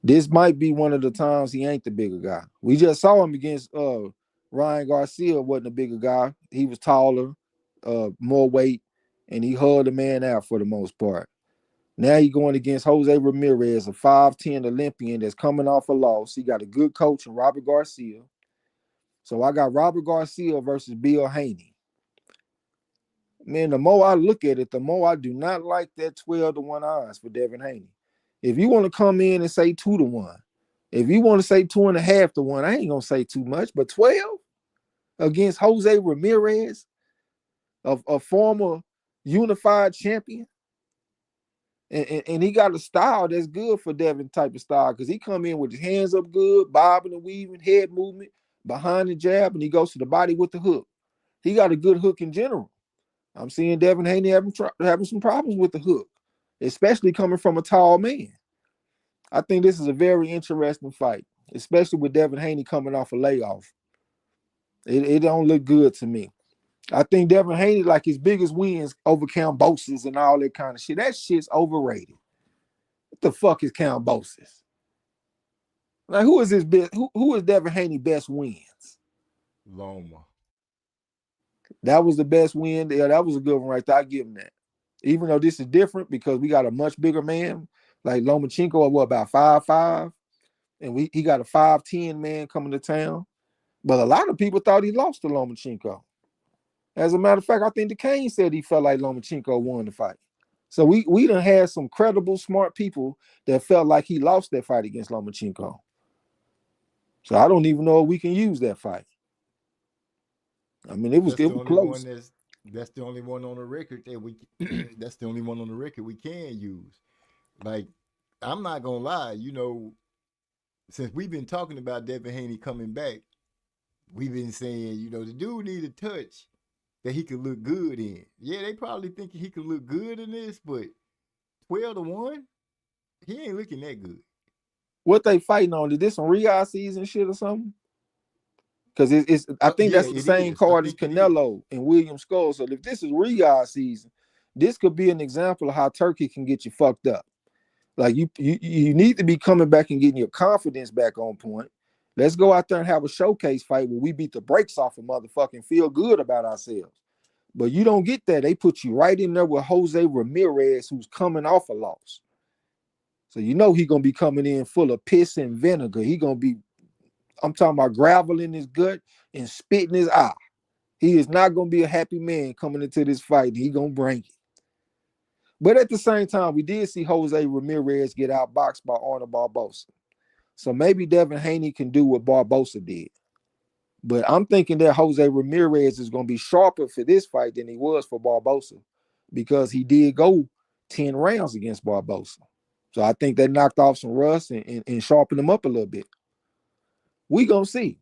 This might be one of the times he ain't the bigger guy. We just saw him against Ryan Garcia, wasn't a bigger guy. He was taller, more weight, and he hugged the man out for the most part. Now he's going against Jose Ramirez, a 5'10" Olympian that's coming off a loss. He got a good coach in Robert Garcia. So I got Robert Garcia versus Bill Haney. Man, the more I look at it, the more I do not like that 12-1 odds for Devin Haney. If you want to come in and say 2-1, if you want to say 2.5-1, I ain't gonna say too much, but 12 against Jose Ramirez, of a former unified champion. And he got a style that's good for Devin type of style because he come in with his hands up good, bobbing and weaving, head movement, behind the jab, and he goes to the body with the hook. He got a good hook in general. I'm seeing Devin Haney having some problems with the hook, especially coming from a tall man. I think this is a very interesting fight, especially with Devin Haney coming off a layoff. It don't look good to me. I think Devin Haney, like his biggest wins over Kambosos and all that kind of shit. That shit's overrated. What the fuck is Kambosos? Like, who is his best? Who is Devin Haney best wins? Loma. That was the best win. Yeah, that was a good one right there. I give him that. Even though this is different because we got a much bigger man, like Lomachenko, about 5'5", and he got a 5'10" man coming to town. But a lot of people thought he lost to Lomachenko. As a matter of fact, I think DeCane said he felt like Lomachenko won the fight. So we done had some credible, smart people that felt like he lost that fight against Lomachenko. So I don't even know if we can use that fight. I mean, it was close. That's the only one on the record that we. That's the only one on the record we can use. Like, I'm not gonna lie, since we've been talking about Devin Haney coming back, we've been saying, the dude need a touch that he could look good in. Yeah, they probably thinking he could look good in this, but 12-1, he ain't looking that good. What they fighting on? Is this some Riyadh season shit or something? Because I think that's the same card as Canelo and William Skull. So if this is Riyadh season, this could be an example of how Turkey can get you fucked up. Like you need to be coming back and getting your confidence back on point. Let's go out there and have a showcase fight where we beat the brakes off a motherfucking feel good about ourselves. But you don't get that. They put you right in there with Jose Ramirez, who's coming off a loss. So he's gonna be coming in full of piss and vinegar. He gonna be, I'm talking about gravel in his gut and spit in his eye. He is not gonna be a happy man coming into this fight. He gonna bring it. But at the same time, we did see Jose Ramirez get outboxed by Arnold Barbosa. So maybe Devin Haney can do what Barbosa did. But I'm thinking that Jose Ramirez is going to be sharper for this fight than he was for Barbosa because he did go 10 rounds against Barbosa. So I think that knocked off some rust and sharpened him up a little bit. We going to see.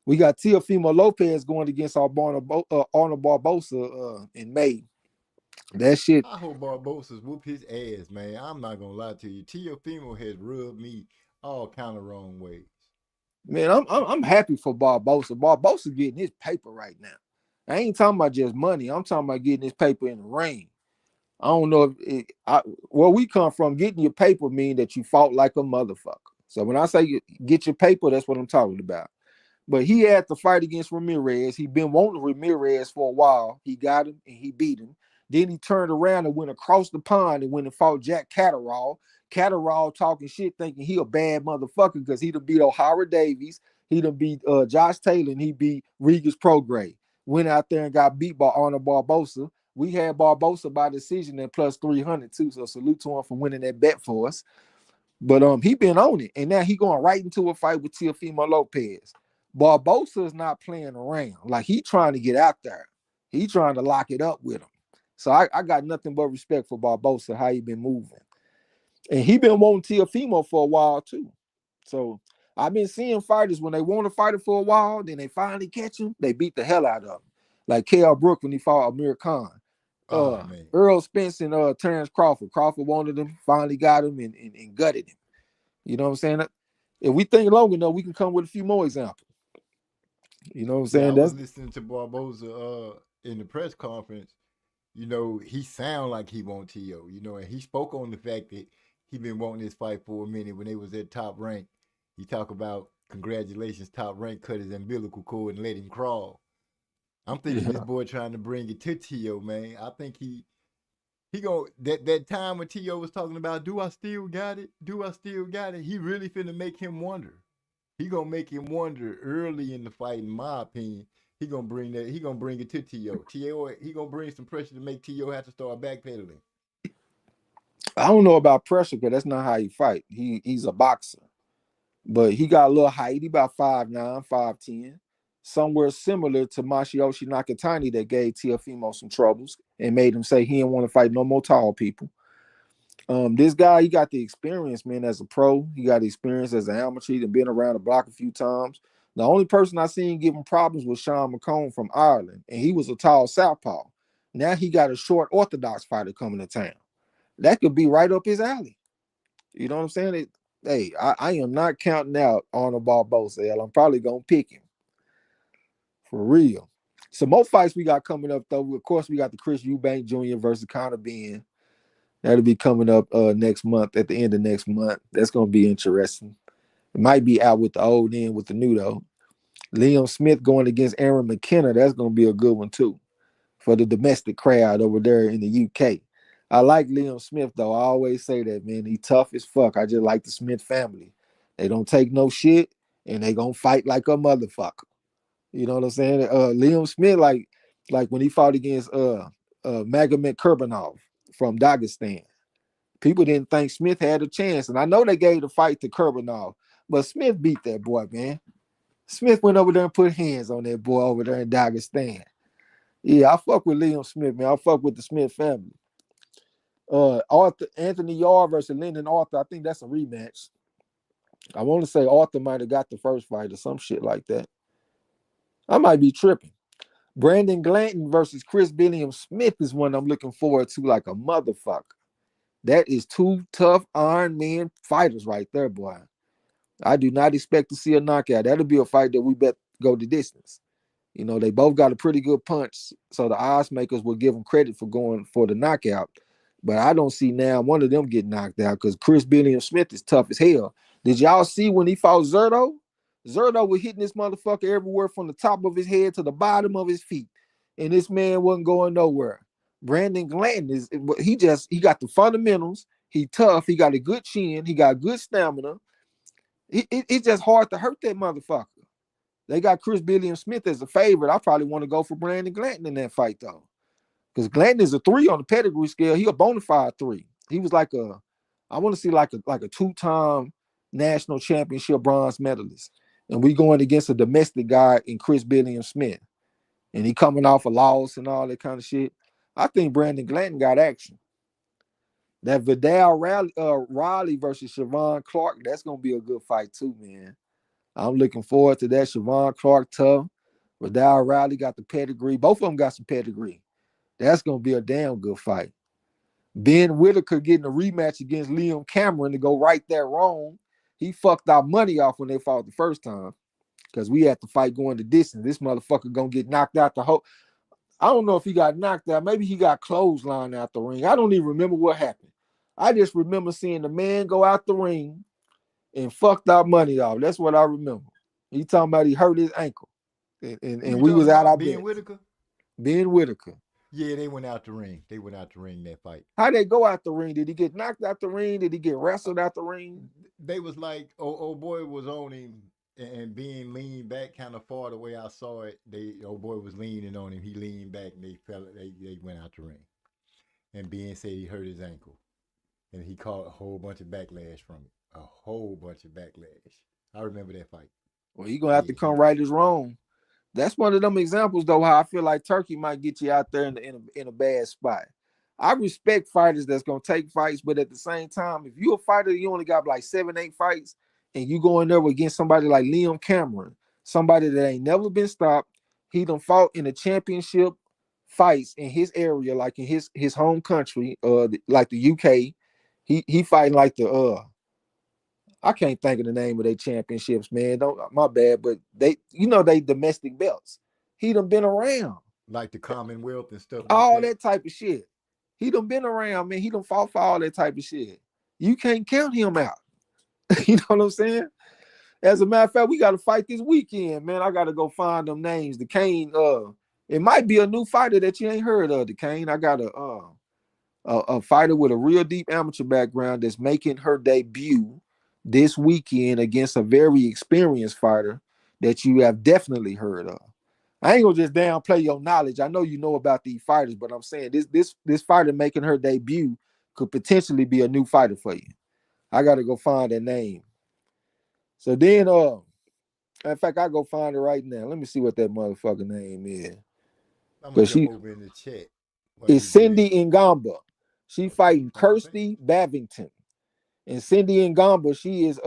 We got Teofimo Lopez going against Arnold Barbosa in May. That shit. I hope Barbosa's whoop his ass, man. I'm not going to lie to you. Teofimo has rubbed me all kind of wrong ways. Man, I'm happy for Barbosa. Barbosa getting his paper right now. I ain't talking about just money. I'm talking about getting his paper in the ring. I don't know where we come from. Getting your paper mean that you fought like a motherfucker. So when I say get your paper, that's what I'm talking about. But he had to fight against Ramirez. He been wanting Ramirez for a while. He got him and he beat him. Then he turned around and went across the pond and went and fought Jack Catterall. Catterall talking shit, thinking he a bad motherfucker because he done beat O'Hara Davies, he done beat Josh Taylor, and he beat Regis Prograis. Went out there and got beat by Arnold Barbosa. We had Barbosa by decision at plus 300 too, so salute to him for winning that bet for us. But he been on it, and now he going right into a fight with Teofimo Lopez. Barbosa is not playing around. Like, he trying to get out there. He trying to lock it up with him. So I got nothing but respect for Barbosa, how he been moving. And he been wanting Teofimo for a while too. So I've been seeing fighters when they want to fight it for a while, then they finally catch him, they beat the hell out of him. Like K.L. Brook when he fought Amir Khan. Earl Spence and Terrence Crawford. Crawford wanted him, finally got him and gutted him. You know what I'm saying? If we think long enough, we can come with a few more examples. You know what I'm saying? I was listening to Barbosa in the press conference. He sound like he want T.O., and he spoke on the fact that he been wanting this fight for a minute when they was at Top Rank. He talk about, congratulations, Top Rank cut his umbilical cord and let him crawl. I'm thinking this boy trying to bring it to T.O., man. I think he go that time when T.O. was talking about, do I still got it? Do I still got it? He really finna make him wonder. He gonna make him wonder early in the fight, in my opinion. He gonna bring that. He gonna bring it to T.O. T.O. He gonna bring some pressure to make T.O. have to start backpedaling. I don't know about pressure because that's not how he fight. He's a boxer, but he got a little height. He about 5'9", 5'10". somewhere similar to Masayoshi Nakatani that gave Teofimo some troubles and made him say he didn't want to fight no more tall people. This guy, he got the experience, man, as a pro. He got the experience as an amateur. He's been around the block a few times. The only person I seen giving problems was Sean McComb from Ireland, and he was a tall southpaw. Now he got a short orthodox fighter coming to town. That could be right up his alley. You know what I'm saying? Hey, I am not counting out Arnold Barboza. I'm probably going to pick him. For real. Some more fights we got coming up, though. Of course, we got the Chris Eubank Jr. versus Conor Benn. That'll be coming up next month, at the end of next month. That's going to be interesting. It might be out with the old in with the new, though. Liam Smith going against Aaron McKenna. That's going to be a good one, too, for the domestic crowd over there in the UK. I like Liam Smith, though. I always say that, man. He tough as fuck. I just like the Smith family. They don't take no shit, and they going to fight like a motherfucker. You know what I'm saying? Liam Smith, like when he fought against Magomed Kurbanov from Dagestan, people didn't think Smith had a chance. And I know they gave the fight to Kurbanov, but Smith beat that boy, man. Smith went over there and put hands on that boy over there in Dagestan. Yeah, I fuck with Liam Smith, man. I fuck with the Smith family. Anthony Yarde versus Lyndon Arthur. I think that's a rematch. I want to say Arthur might have got the first fight or some shit like that. I might be tripping. Brandon Glanton versus Chris Billiam Smith is one I'm looking forward to like a motherfucker. That is two tough Iron Man fighters right there, boy. I do not expect to see a knockout. That'll be a fight that we bet go the distance. You know, they both got a pretty good punch, so the odds makers will give them credit for going for the knockout. But I don't see now one of them getting knocked out because Chris Billiam Smith is tough as hell. Did y'all see when he fought Zurdo? Zurdo was hitting this motherfucker everywhere from the top of his head to the bottom of his feet. And this man wasn't going nowhere. Brandon Glanton he got the fundamentals. He tough. He got a good chin. He got good stamina. It's just hard to hurt that motherfucker. They got Chris Billiam Smith as a favorite. I probably want to go for Brandon Glanton in that fight, though. Because Glanton is a 3 on the pedigree scale. He a bona fide 3. He was like I want to see like a 2-time national championship bronze medalist. And we going against a domestic guy in Chris Billiam Smith. And he coming off a loss and all that kind of shit. I think Brandon Glanton got action. That Vidal Riley versus Siobhan Clark, that's going to be a good fight too, man. I'm looking forward to that. Siobhan Clark tough. Vidal Riley got the pedigree. Both of them got some pedigree. That's going to be a damn good fight. Ben Whitaker getting a rematch against Liam Cameron to go right that wrong. He fucked our money off when they fought the first time because we had to fight going the distance. This motherfucker going to get knocked out the whole. I don't know if he got knocked out. Maybe he got clotheslined out the ring. I don't even remember what happened. I just remember seeing the man go out the ring and fucked our money off. That's what I remember. He talking about he hurt his ankle. And we was out our Ben Whitaker? Ben Whitaker. Yeah, they went out the ring. They went out the ring that fight. How'd they go out the ring? Did he get knocked out the ring? Did he get wrestled out the ring? They was like, old boy was on him and being leaned back kind of far the way I saw it. Old boy was leaning on him. He leaned back and they went out the ring. And Ben said he hurt his ankle. And he caught a whole bunch of backlash from it. A whole bunch of backlash. I remember that fight. Well, he gonna have to come right his wrong. That's one of them examples, though, how I feel like Turkey might get you out there in a bad spot. I respect fighters that's going to take fights, but at the same time, if you're a fighter, you only got like 7-8 fights, and you go in there against somebody like Liam Cameron, somebody that ain't never been stopped. He done fought in the championship fights in his area, like in his home country, like the UK. He fighting like I can't think of the name of their championships, man. My bad, but they domestic belts. He done been around. Like the Commonwealth and stuff. All that type of shit. He done been around, man. He done fought for all that type of shit. You can't count him out. You know what I'm saying? As a matter of fact, we got to fight this weekend, man. I got to go find them names. The Kane, it might be a new fighter that you ain't heard of, the Kane. I got a fighter with a real deep amateur background that's making her debut this weekend against a very experienced fighter that you have definitely heard of. I ain't gonna just downplay your knowledge. I know you know about these fighters, but I'm saying this fighter making her debut could potentially be a new fighter for you. I gotta go find that name. So then In fact, I go find it right now. Let me see what that motherfucker name is. I'm gonna But jump she over in the chat. is Cindy Ngamba. She fighting Kirsty Babington. And Cindy Ngamba, she is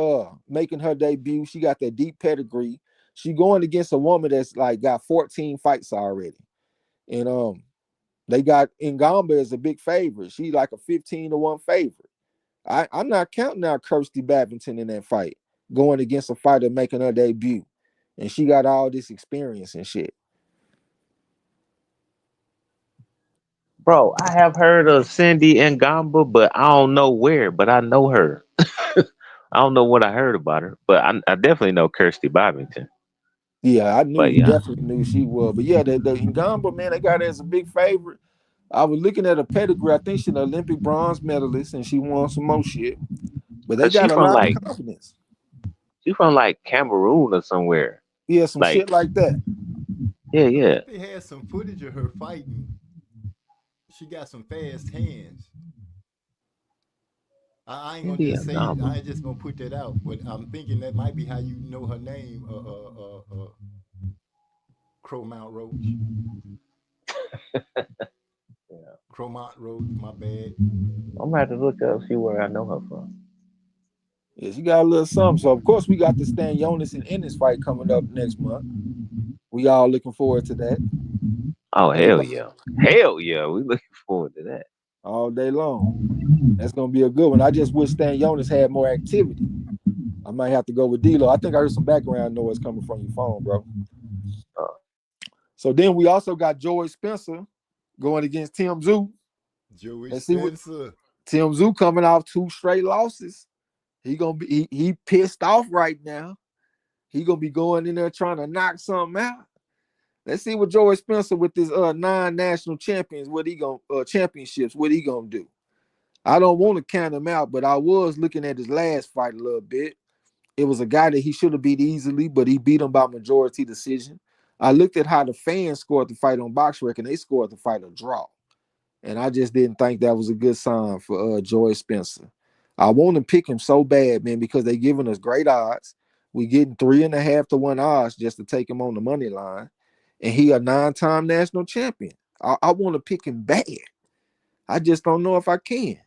making her debut. She got that deep pedigree. She going against a woman that's like got 14 fights already. And they got Ngamba as a big favorite. She like a 15-1 favorite. I'm not counting out Kirsty Babington in that fight, going against a fighter making her debut. And she got all this experience and shit. Bro, I have heard of Cindy Ngamba, but I don't know where, but I know her. I don't know what I heard about her, but I definitely know Kirsty Bobington. Yeah, I knew But you yeah, definitely knew she was. But yeah, the Ngamba, man, they got her as a big favorite. I was looking at her pedigree. I think she's an Olympic bronze medalist and she won some more shit. But they cause got a lot of confidence. she from like Cameroon or somewhere. Yeah, some Like, shit like that. yeah, I yeah. think they had some footage of her fighting. She got some fast hands. I ain't gonna Cindy just say it. I Ngamba. ain't just gonna put that out, but I'm thinking that might be how you know her name. Cromount Roach. Yeah. Cromount Roach. My bad. I'm gonna have to look up see where I know her from. Yeah, she got a little something. So of course we got the Stan Jonas and Ennis fight coming up next month. We all looking forward to that. Oh They hell got yeah, hell yeah. We looking forward to that. all day long. That's gonna be a good one. I just wish Stan Jonas had more activity. I might have to go with D-Lo. I think I heard some background noise coming from your phone, bro. Uh, So then we also got Joey Spencer going against Tim Tszyu. Joey Let's see what Spencer. Tim Tszyu coming off 2 straight losses. He gonna be he pissed off right now. He gonna be going in there trying to knock something out. Let's see what Joey Spencer with his 9 national champions, what he gonna championships, what he gonna do. I don't want to count him out, but I was looking at his last fight a little bit. It was a guy that he should have beat easily, but he beat him by majority decision. I looked at how the fans scored the fight on BoxRec, and they scored the fight a draw. And I just didn't think that was a good sign for Joey Spencer. I want to pick him so bad, man, because they're giving us great odds. We getting 3.5 to 1 odds just to take him on the money line. And he a 9-time national champion. I want to pick him bad. I just don't know if I can.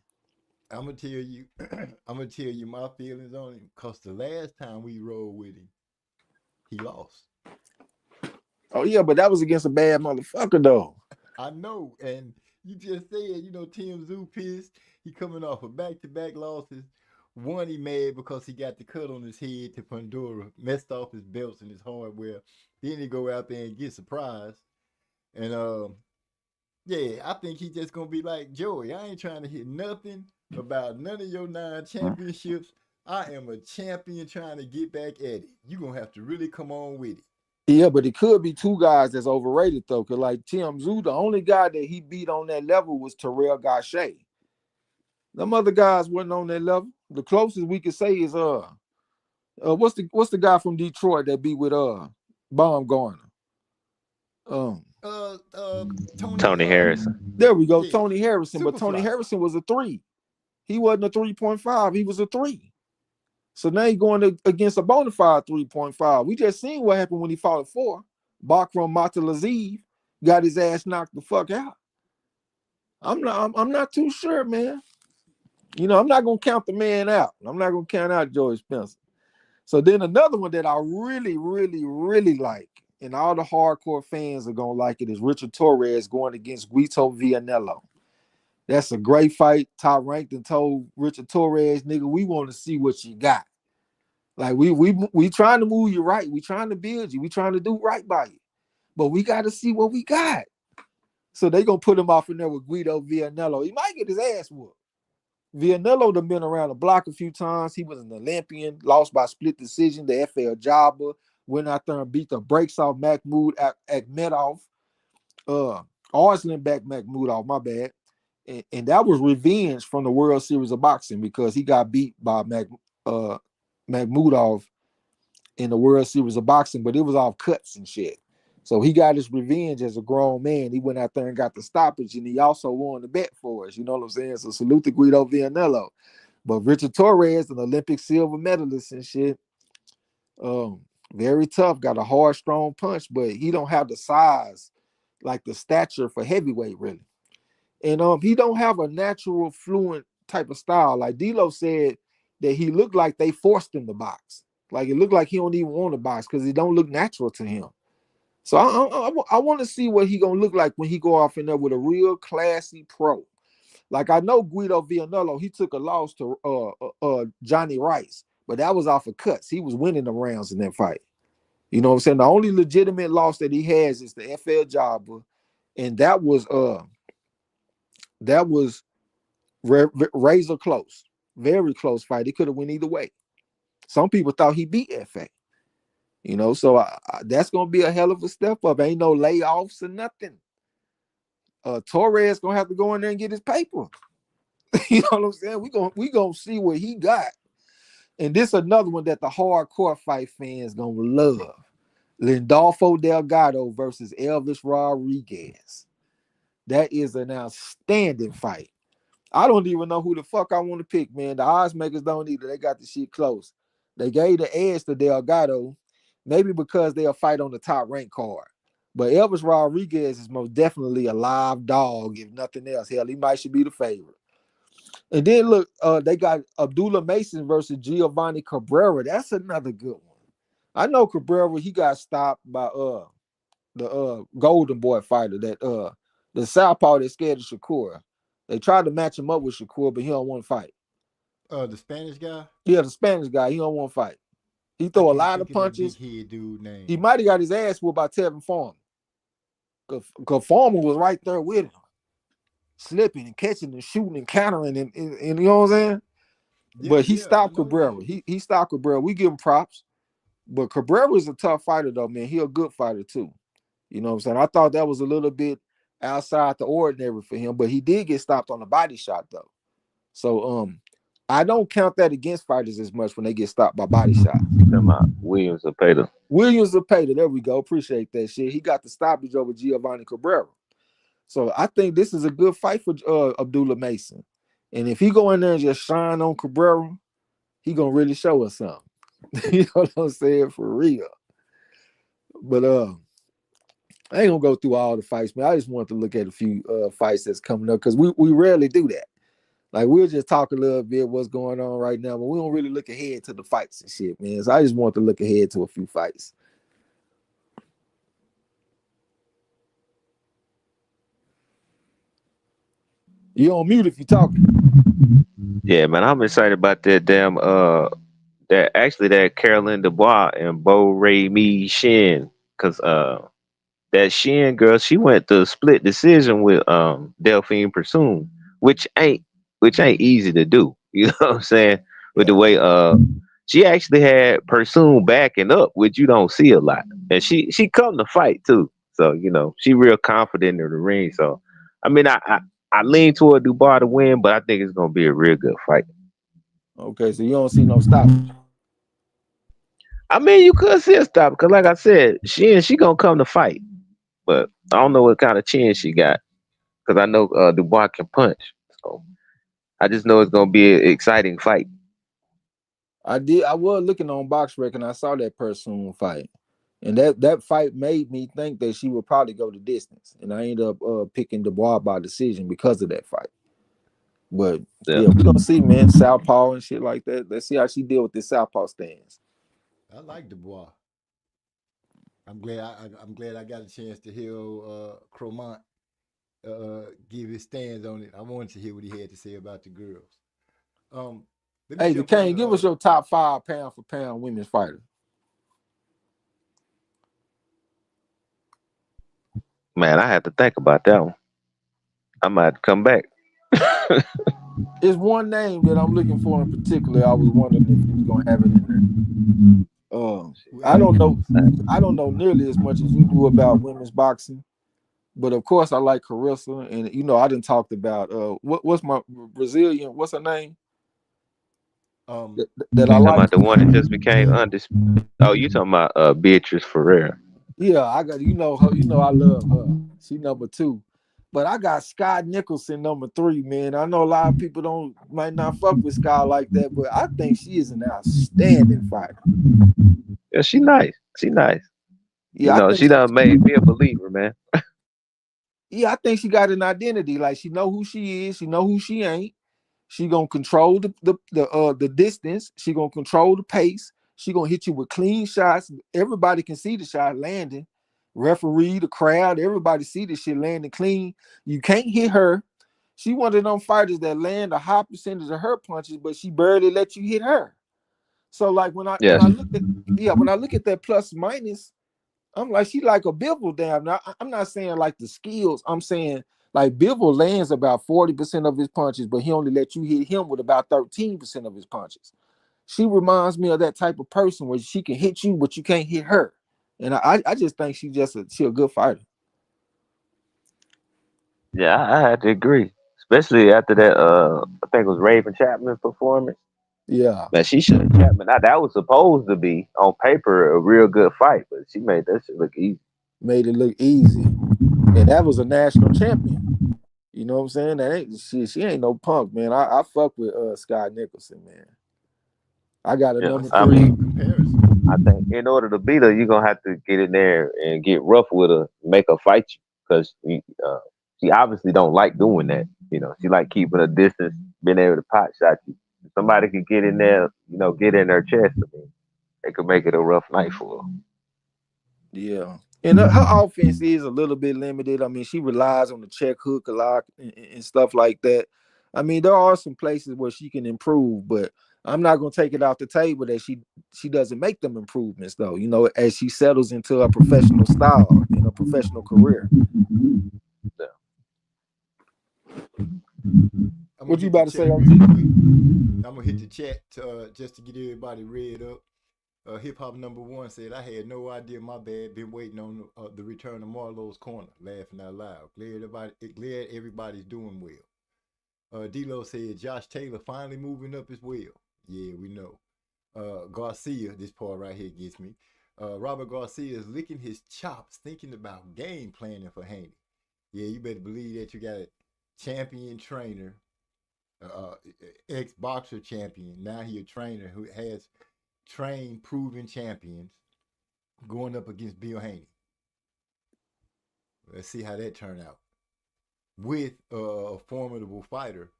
I'm gonna tell you. I'm gonna tell you my feelings on him. Cause the last time we rolled with him, he lost. Oh yeah, but that was against a bad motherfucker though. I know, and you just said, Tim Tszyu pissed. He coming off of back-to-back losses. One, he mad because he got the cut on his head to Pandora, messed off his belts and his hardware. Then he go out there and get surprised. And yeah, I think he just gonna be like, Joey, I ain't trying to hit nothing about none of your 9 championships. I am a champion trying to get back at it. You gonna have to really come on with it. Yeah, but it could be 2 guys that's overrated though, because like Tim Tszyu, the only guy that he beat on that level was Terrell Gaucher. Them other guys wasn't on that level. The closest we could say is what's the guy from Detroit that beat with Baumgartner? Tony Harrison. There we go, Yeah. Tony Harrison. But Tony Superfly. Harrison was a 3. He wasn't a 3.5. He was a 3. So now he's going against a bona fide 3.5. We just seen what happened when he fought at 4. Bakram Matalaziv got his ass knocked the fuck out. I'm not too sure, man. I'm not gonna count the man out. I'm not gonna count out Joey Spencer. So then another one that I really, really, really like, and all the hardcore fans are gonna like it, is Richard Torres going against Guito Vianello. That's a great fight. Top Ranked and told Richard Torres, nigga, we want to see what you got. Like we trying to move you right. We trying to build you. We trying to do right by you. But we got to see what we got. So they gonna put him off in there with Guido Vianello. He might get his ass whooped. Vianello done been around the block a few times. He was an Olympian, lost by split decision to FL Jabba, went out there and beat the brakes off Mahmoud Akhmedov. Arslan back Mahmoudov, my bad. And that was revenge from the World Series of Boxing because he got beat by Mahmoudov in the World Series of Boxing, but it was off cuts and shit. So he got his revenge as a grown man. He went out there and got the stoppage, and he also won the bet for us. You know what I'm saying? So salute to Guido Vianello. But Richard Torres, an Olympic silver medalist and shit, Very tough, got a hard, strong punch, but he don't have the size, like the stature for heavyweight, really. And he don't have a natural, fluent type of style. Like D'Lo said that he looked like they forced him to box. Like it looked like he don't even want to box because it don't look natural to him. So I want to see what he gonna look like when he go off in there with a real classy pro. Like I know Guido Vianello, he took a loss to Johnny Rice, but that was off of cuts. He was winning the rounds in that fight. You know what I'm saying? The only legitimate loss that he has is the FL Jobber, and that was razor close, very close fight. It could have went either way. Some people thought he beat FA. You know, so that's gonna be a hell of a step up. Ain't no layoffs or nothing. Torres gonna have to go in there and get his paper. You know what I'm saying? We gonna see what he got. And this another one that the hardcore fight fans gonna love. Lindolfo Delgado versus Elvis Rodriguez. That is an outstanding fight. I don't even know who the fuck I want to pick, man. The odds makers don't either. They got the shit close. They gave the edge to Delgado, maybe because they'll fight on the top rank card. But Elvis Rodriguez is most definitely a live dog, if nothing else. Hell, he might should be the favorite. And then look, they got Abdullah Mason versus Giovanni Cabrera. That's another good one. I know Cabrera, he got stopped by the Golden Boy fighter, that the southpaw that scared of Shakur. They tried to match him up with Shakur, but he don't want to fight. The Spanish guy? Yeah, the Spanish guy. He don't want to fight. He throw a lot of punches. Big head dude name. He might have got his ass whooped by Tevin Farmer. Because Farmer was right there with him. Slipping and catching and shooting and countering and you know what I'm saying? Yeah, but he stopped Cabrera. He stopped Cabrera. We give him props. But Cabrera is a tough fighter, though, man. He a good fighter, too. You know what I'm saying? I thought that was a little bit outside the ordinary for him, but he did get stopped on a body shot, though. So I don't count that against fighters as much when they get stopped by body shots. Williams Zepeda. Williams Zepeda, there we go. Appreciate that shit. He got the stoppage over Giovanni Cabrera. So I think this is a good fight for Abdullah Mason. And if he go in there and just shine on Cabrera, he gonna really show us something. You know what I'm saying? For real. But I ain't gonna go through all the fights, man. I just want to look at a few fights that's coming up because we rarely do that. Like we'll just talk a little bit what's going on right now, but we don't really look ahead to the fights and shit, man. So I just want to look ahead to a few fights. You on mute if you're talking. Yeah, man, I'm excited about that damn that Caroline Dubois and Bo Ray Me Shin, because that Shin girl, she went to split decision with Delphine Persoon, which ain't easy to do. You know what I'm saying? With the way she actually had Persoon backing up, which you don't see a lot, and she come to fight too. So you know she real confident in the ring. So I mean I lean toward Dubois to win, but I think it's gonna be a real good fight. Okay, so you don't see no stoppage. I mean, you could see a stop because, like I said, she gonna come to fight, but I don't know what kind of chin she got because I know Dubois can punch. So I just know it's gonna be an exciting fight. I was looking on BoxRec and I saw that Persoon fight, and that fight made me think that she would probably go the distance, and I ended up picking Dubois by decision because of that fight. But yeah, we're gonna see, man, southpaw and shit like that. Let's see how she deal with this southpaw stance. I like Dubois. I'm glad I got a chance to hear Cromont give his stands on it. I wanted to hear what he had to say about the girls. Hey, Duquesne, give us your top 5 pound for pound women's fighter. Man, I had to think about that one. I might come back. It's one name that I'm looking for in particular. I was wondering if you was gonna have it in there. I don't know nearly as much as you do about women's boxing, but of course I like Carissa, and you know I done talked about what's my Brazilian? What's her name? That I like. About the one that just became undisputed. Oh, you talking about Beatrice Ferreira? Yeah, I got her. You know I love her. She number 2. But I got Scott Nicholson number 3, man. I know a lot of people might not fuck with Scott like that, but I think she is an outstanding fighter. Yeah, she nice. She nice. Yeah, I think She done made me a believer, man. I think she got an identity. Like she know who she is, she know who she ain't. She gonna control the distance. She gonna control the pace. She gonna hit you with clean shots. Everybody can see the shot landing. Referee, the crowd, everybody see the shit landing clean. You can't hit her. She one of them fighters that land a high percentage of her punches, but she barely let you hit her. So like when I Yes. look at that plus minus, I'm like, she like a Bivol damn. Now, I'm not saying like the skills. I'm saying like Bivol lands about 40% of his punches, but he only let you hit him with about 13% of his punches. She reminds me of that type of person where she can hit you, but you can't hit her. And I just think she a good fighter. Yeah, I had to agree. Especially after that I think it was Raven Chapman performance. Yeah, Man, she should have Chapman. Now that was supposed to be on paper a real good fight, but she made that shit look easy. made it look easy. And that was a national champion. You know what I'm saying? That ain't she ain't no punk, man. I fuck with Scott Nicholson, man. I got a Yeah. number I 3. mean, Comparison. I think in order to beat her, you're gonna have to get in there and get rough with her, make her fight you, because she obviously don't like doing that. She like keeping a distance, being able to pot shot you. If somebody could get in there, get in her chest. I mean, it could make it a rough night for her. Yeah. And her offense is a little bit limited. I mean, she relies on the check hook a lot and stuff like that. I mean, there are some places where she can improve, but I'm not gonna take it off the table that she doesn't make them improvements though. As she settles into a professional style in a professional career. Yeah. What you about to say, OG? I'm gonna hit the chat just to get everybody read up. Hip Hop #1 said, I had no idea, my bad. Been waiting on the return of Marlowe's Corner. Laughing out loud. Glad everybody's doing well. D-Lo said, Josh Taylor finally moving up as well. Yeah, we know. Garcia, this part right here gets me. Robert Garcia is licking his chops thinking about game planning for Haney. Yeah, you better believe that you got a champion trainer, ex-boxer champion. Now he a trainer who has trained, proven champions going up against Bill Haney. Let's see how that turned out. With a formidable fighter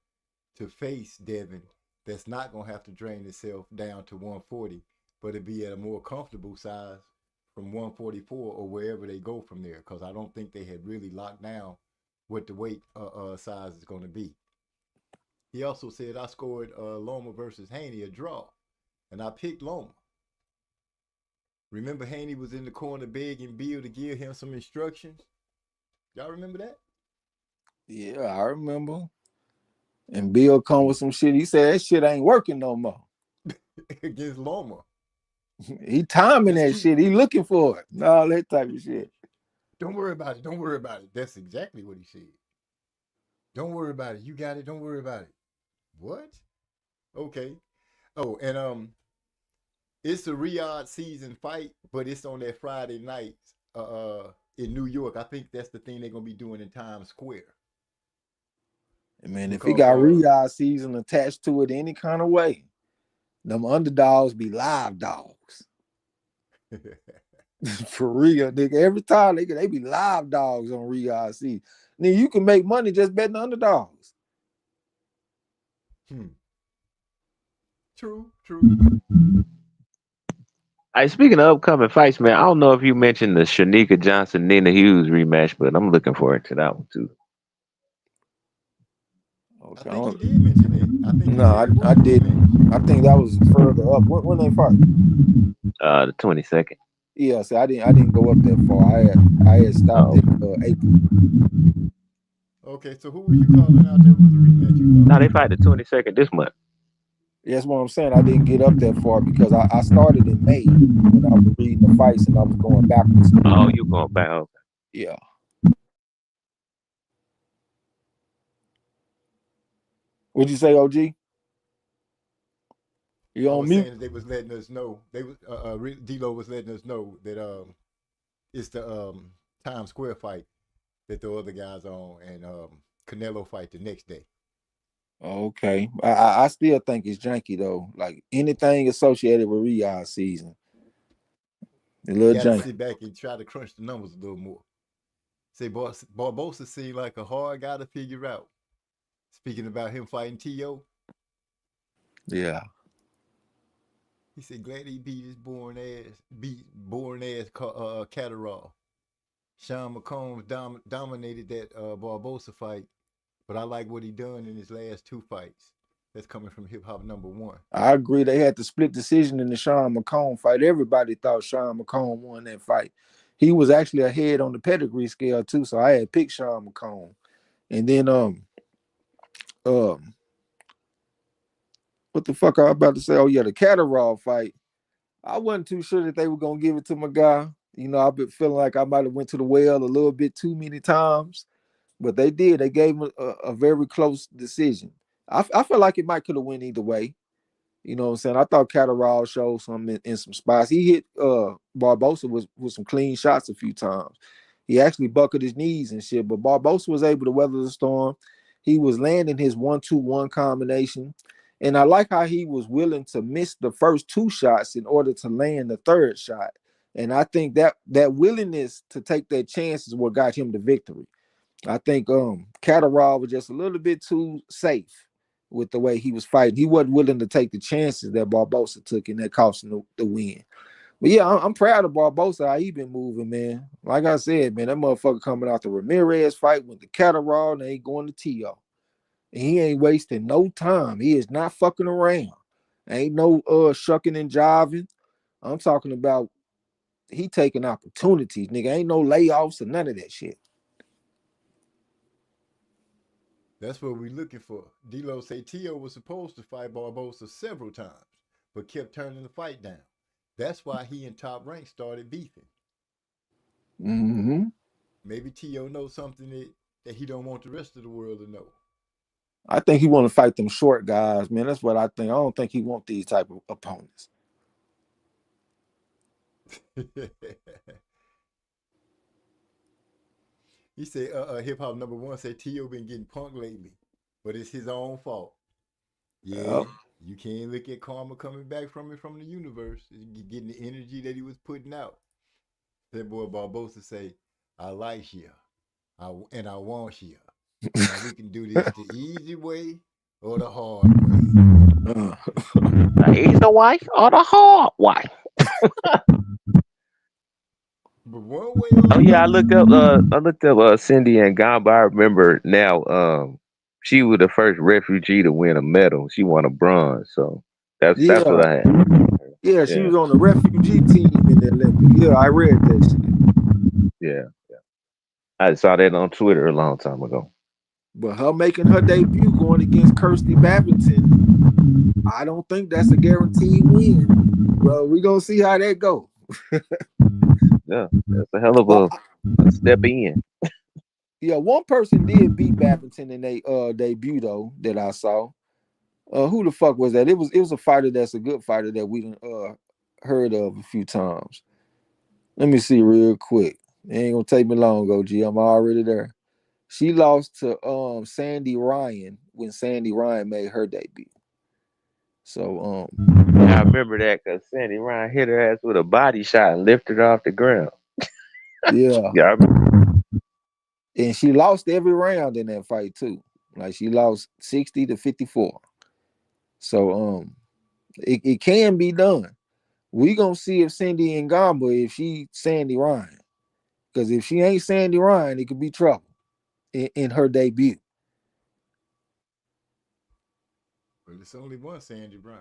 to face Devin that's not going to have to drain itself down to 140, but it'll be at a more comfortable size from 144 or wherever they go from there, because I don't think they had really locked down what the weight size is going to be. He also said, I scored Loma versus Haney a draw, and I picked Loma. Remember Haney was in the corner begging Bill to give him some instructions? Y'all remember that? Yeah, I remember. And Bill come with some shit. He said that shit ain't working no more. Against Loma. He timing that shit. He looking for it. All that type of shit. Don't worry about it. Don't worry about it. That's exactly what he said. Don't worry about it. You got it. Don't worry about it. What? Okay. Oh, and it's a Riyadh season fight, but it's on that Friday night in New York. I think that's the thing they're gonna be doing in Times Square. And man, if he got Riyadh season attached to it any kind of way, them underdogs be live dogs. For real, nigga. Every time they be live dogs on Riyadh season. Nigga, you can make money just betting the underdogs. True. Hey, speaking of upcoming fights, man, I don't know if you mentioned the Shanika Johnson Nina Hughes rematch, but I'm looking forward to that one too. Okay. I think he did mention it. No, I didn't. I think that was further up. When they fight? The 22nd. Yeah, so I didn't go up that far. I had stopped at April. Okay, so who were you calling out there was a rematch? No, they fight the 22nd this month. That's what I'm saying. I didn't get up that far because I started in May when I was reading the fights and I was going backwards. Oh, you going back? Okay. Yeah. What'd you say, OG? You on mute? Saying they was letting us know. They was D-Lo was letting us know that it's the Times Square fight that the other guys on, and Canelo fight the next day. Okay. I still think it's janky though. Like anything associated with Riyadh season, A You little got to janky. sit back and try to crunch the numbers a little more. Say, Barbosa seemed like a hard guy to figure out. Speaking about him fighting T.O., Yeah. he said, glad he beat his boring ass Catterall. Sean McCombs dominated that Barbosa fight, but I like what he done in his last 2 fights. That's coming from Hip Hop #1. I agree. They had the split decision in the Sean McComb fight. Everybody thought Sean McComb won that fight. He was actually ahead on the pedigree scale too, so I had picked Sean McComb. And then what the fuck I was about to say? Oh yeah, the Catterall fight. I wasn't too sure that they were gonna give it to my guy. You know, I've been feeling like I might have went to the well a little bit too many times, but they did. They gave him a very close decision. I felt like it might could have went either way. You know what I'm saying? I thought Catterall showed something in some spots. He hit Barbosa with some clean shots a few times. He actually buckled his knees and shit, but Barbosa was able to weather the storm. He was landing his 1-2-1 combination. And I like how he was willing to miss the first 2 shots in order to land the 3rd shot. And I think that willingness to take that chance is what got him the victory. I think Catterall was just a little bit too safe with the way he was fighting. He wasn't willing to take the chances that Barbosa took, and that cost him the win. But yeah, I'm proud of Barbosa, how he been moving, man. Like I said, man, that motherfucker coming out the Ramirez fight with the Catterall, and they going to T.O. And he ain't wasting no time. He is not fucking around. Ain't no shucking and jiving. I'm talking about he taking opportunities, nigga. Ain't no layoffs or none of that shit. That's what we're looking for. D-Lo say T.O. was supposed to fight Barbosa several times, but kept turning the fight down. That's why he and Top Rank started beefing. Mm-hmm. Maybe T.O. knows something that he don't want the rest of the world to know. I think he want to fight them short guys, man. That's what I think. I don't think he want these type of opponents. He said, Hip Hop #1 said T.O. been getting punked lately, but it's his own fault. Yeah, you can't look at karma coming back from it from the universe. You're getting the energy that he was putting out. That boy Barbosa say, I like you, and I want you. Now we can do this the easy way or the hard way. The easy way or the hard way. But one way oh yeah, I looked up Cindy and Gamba. I remember now. She was the first refugee to win a medal. She won a bronze. So that's what I had. Yeah, she was on the refugee team in the Olympics. Yeah, I read that shit. Yeah. I saw that on Twitter a long time ago. But her making her debut going against Kirsty Babington, I don't think that's a guaranteed win. Well, we're gonna see how that go. Yeah, that's a hell of a step in. Yeah, one person did beat Babington in their debut though that I saw. Who the fuck was that? It was a fighter that's a good fighter that we heard of a few times. Let me see real quick. It ain't gonna take me long, OG. I'm already there. She lost to Sandy Ryan when Sandy Ryan made her debut. So I remember that because Sandy Ryan hit her ass with a body shot and lifted her off the ground. Yeah. Yeah, I remember. And she lost every round in that fight too. Like she lost 60-54. So it can be done. We gonna see if Cindy and Gamba, if she Sandy Ryan. Because if she ain't Sandy Ryan, it could be trouble in her debut. But it's only one Sandy Ryan.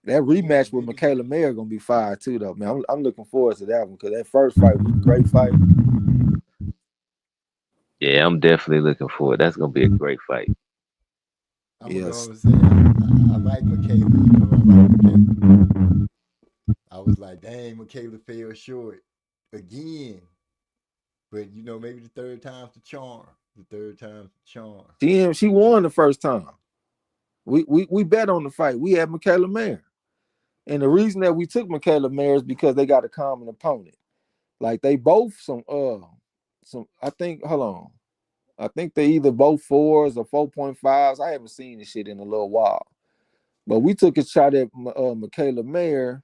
That rematch with Michaela Mayer gonna be fire too, though, man. I'm looking forward to that one because that first fight was a great fight. Yeah, I'm definitely looking forward. That's gonna be a great fight. Yes. I like Michaela. I like Michaela. I was like, dang, Michaela fell short again. But maybe the third time's the charm. She won the first time. We bet on the fight. We had Michaela Mayer. And the reason that we took Michaela Mayer is because they got a common opponent. Like they both I think they either both 4s or 4.5s. I haven't seen this shit in a little while. But we took a shot at Michaela Mayer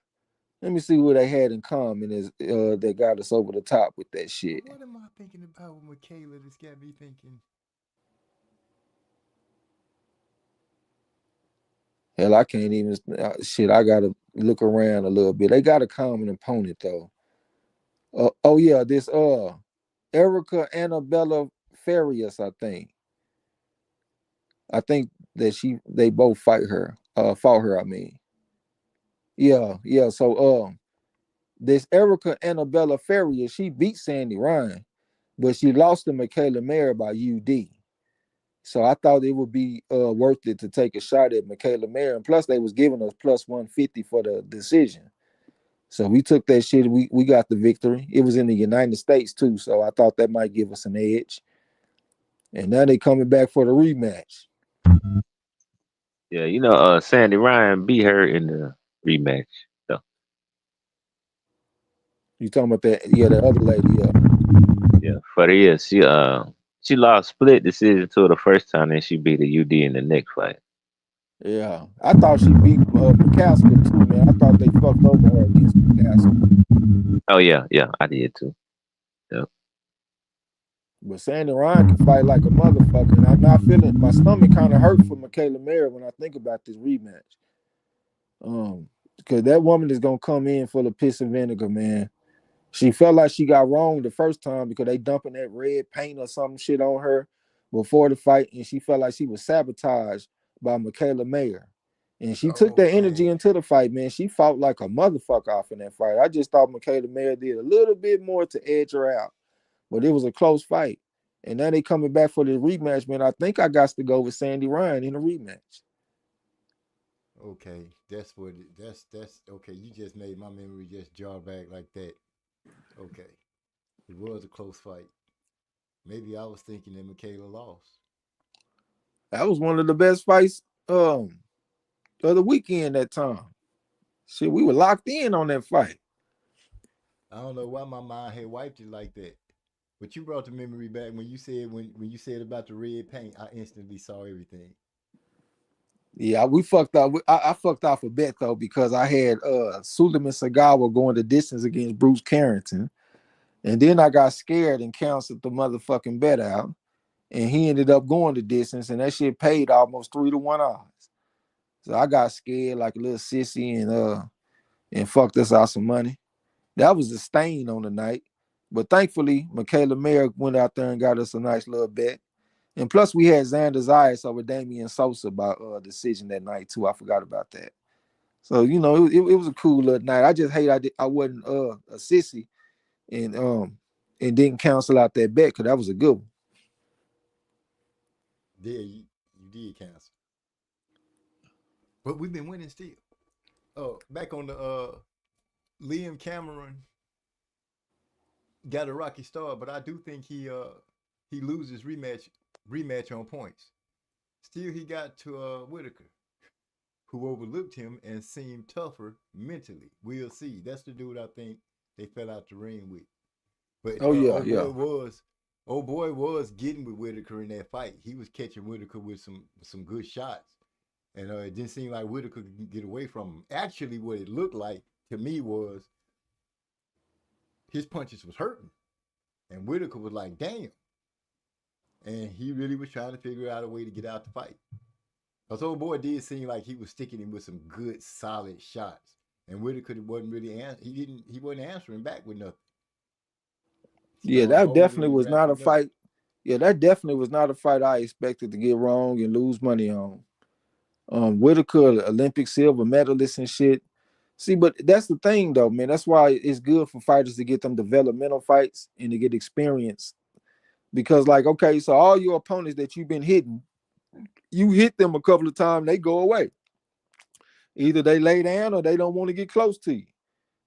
Let me see what they had in common is that got us over the top with that shit. What am I thinking about with Michaela? This got me thinking. Hell, I can't even shit. I gotta look around a little bit. They got a common opponent though. Oh yeah, this Erica Annabella Farias, I think. I think that they both fought her. I mean. Yeah. So this Erica Annabella Farias, she beat Sandy Ryan, but she lost to Michaela Mayer by UD. So I thought it would be worth it to take a shot at Michaela Mayer. And plus they was giving us plus 150 for the decision. So we took that shit. We got the victory. It was in the United States too. So I thought that might give us an edge. And now they coming back for the rematch. Yeah, you know, Sandy Ryan beat her in the rematch. So You talking about that? Yeah, the other lady. yeah, for the year, she lost split decision to her the first time, and she beat a UD in the next fight. Yeah. I thought she beat McCaskill too, man. I thought they fucked over her against McCaskill. Oh yeah, I did too. Yep. But Sandy Ryan can fight like a motherfucker. And I'm not feeling my stomach kind of hurt for Michaela Mayer when I think about this rematch. Because that woman is gonna come in full of piss and vinegar, man. She felt like she got wrong the first time because they dumping that red paint or some shit on her before the fight, and she felt like she was sabotaged by Michaela Mayer. And she took that energy into the fight, man. She fought like a motherfucker off in that fight. I just thought Michaela Mayer did a little bit more to edge her out, but it was a close fight. And now they coming back for the rematch, man. I think I got to go with Sandy Ryan in the rematch. Okay, that's what. That's okay. You just made my memory just jar back like that. Okay, it was a close fight. Maybe I was thinking that Michaela lost. That was one of the best fights of the weekend that time. Shit, we were locked in on that fight. I don't know why my mind had wiped it like that. But you brought the memory back when you said about the red paint. I instantly saw everything. Yeah, we fucked up. I fucked off a bet though because I had Suleiman Sagawa going the distance against Bruce Carrington, and then I got scared and canceled the motherfucking bet out, and he ended up going the distance, and that shit paid almost 3-1 odds. So I got scared like a little sissy and fucked us out some money. That was the stain on the night, but thankfully Michaela Mayer went out there and got us a nice little bet. And plus, we had Xander Zayas over Damian Sosa by decision that night too. I forgot about that. So you know, it was a cool little night. I just hate I wasn't a sissy and didn't cancel out that bet because that was a good one. Yeah, you did cancel, but we've been winning still. Back on the Liam Cameron got a rocky start, but I do think he loses rematch on points. Still, he got to Whitaker, who overlooked him and seemed tougher mentally. We'll see. That's the dude I think they fell out the ring with. But old boy was getting with Whitaker in that fight. He was catching Whitaker with some good shots, and it didn't seem like Whitaker could get away from him. Actually, what it looked like to me was his punches was hurting, and Whitaker was like, "Damn." And he really was trying to figure out a way to get out the fight. Because old boy did seem like he was sticking him with some good, solid shots. And Whitaker wasn't really he wasn't answering back with nothing. Yeah, that definitely was not a fight. Yeah, that definitely was not a fight I expected to get wrong and lose money on. Whitaker, Olympic silver medalist and shit. See, but that's the thing though, man. That's why it's good for fighters to get them developmental fights and to get experience. Because, like, okay, so all your opponents that you've been hitting, you hit them a couple of times, they go away. Either they lay down or they don't want to get close to you.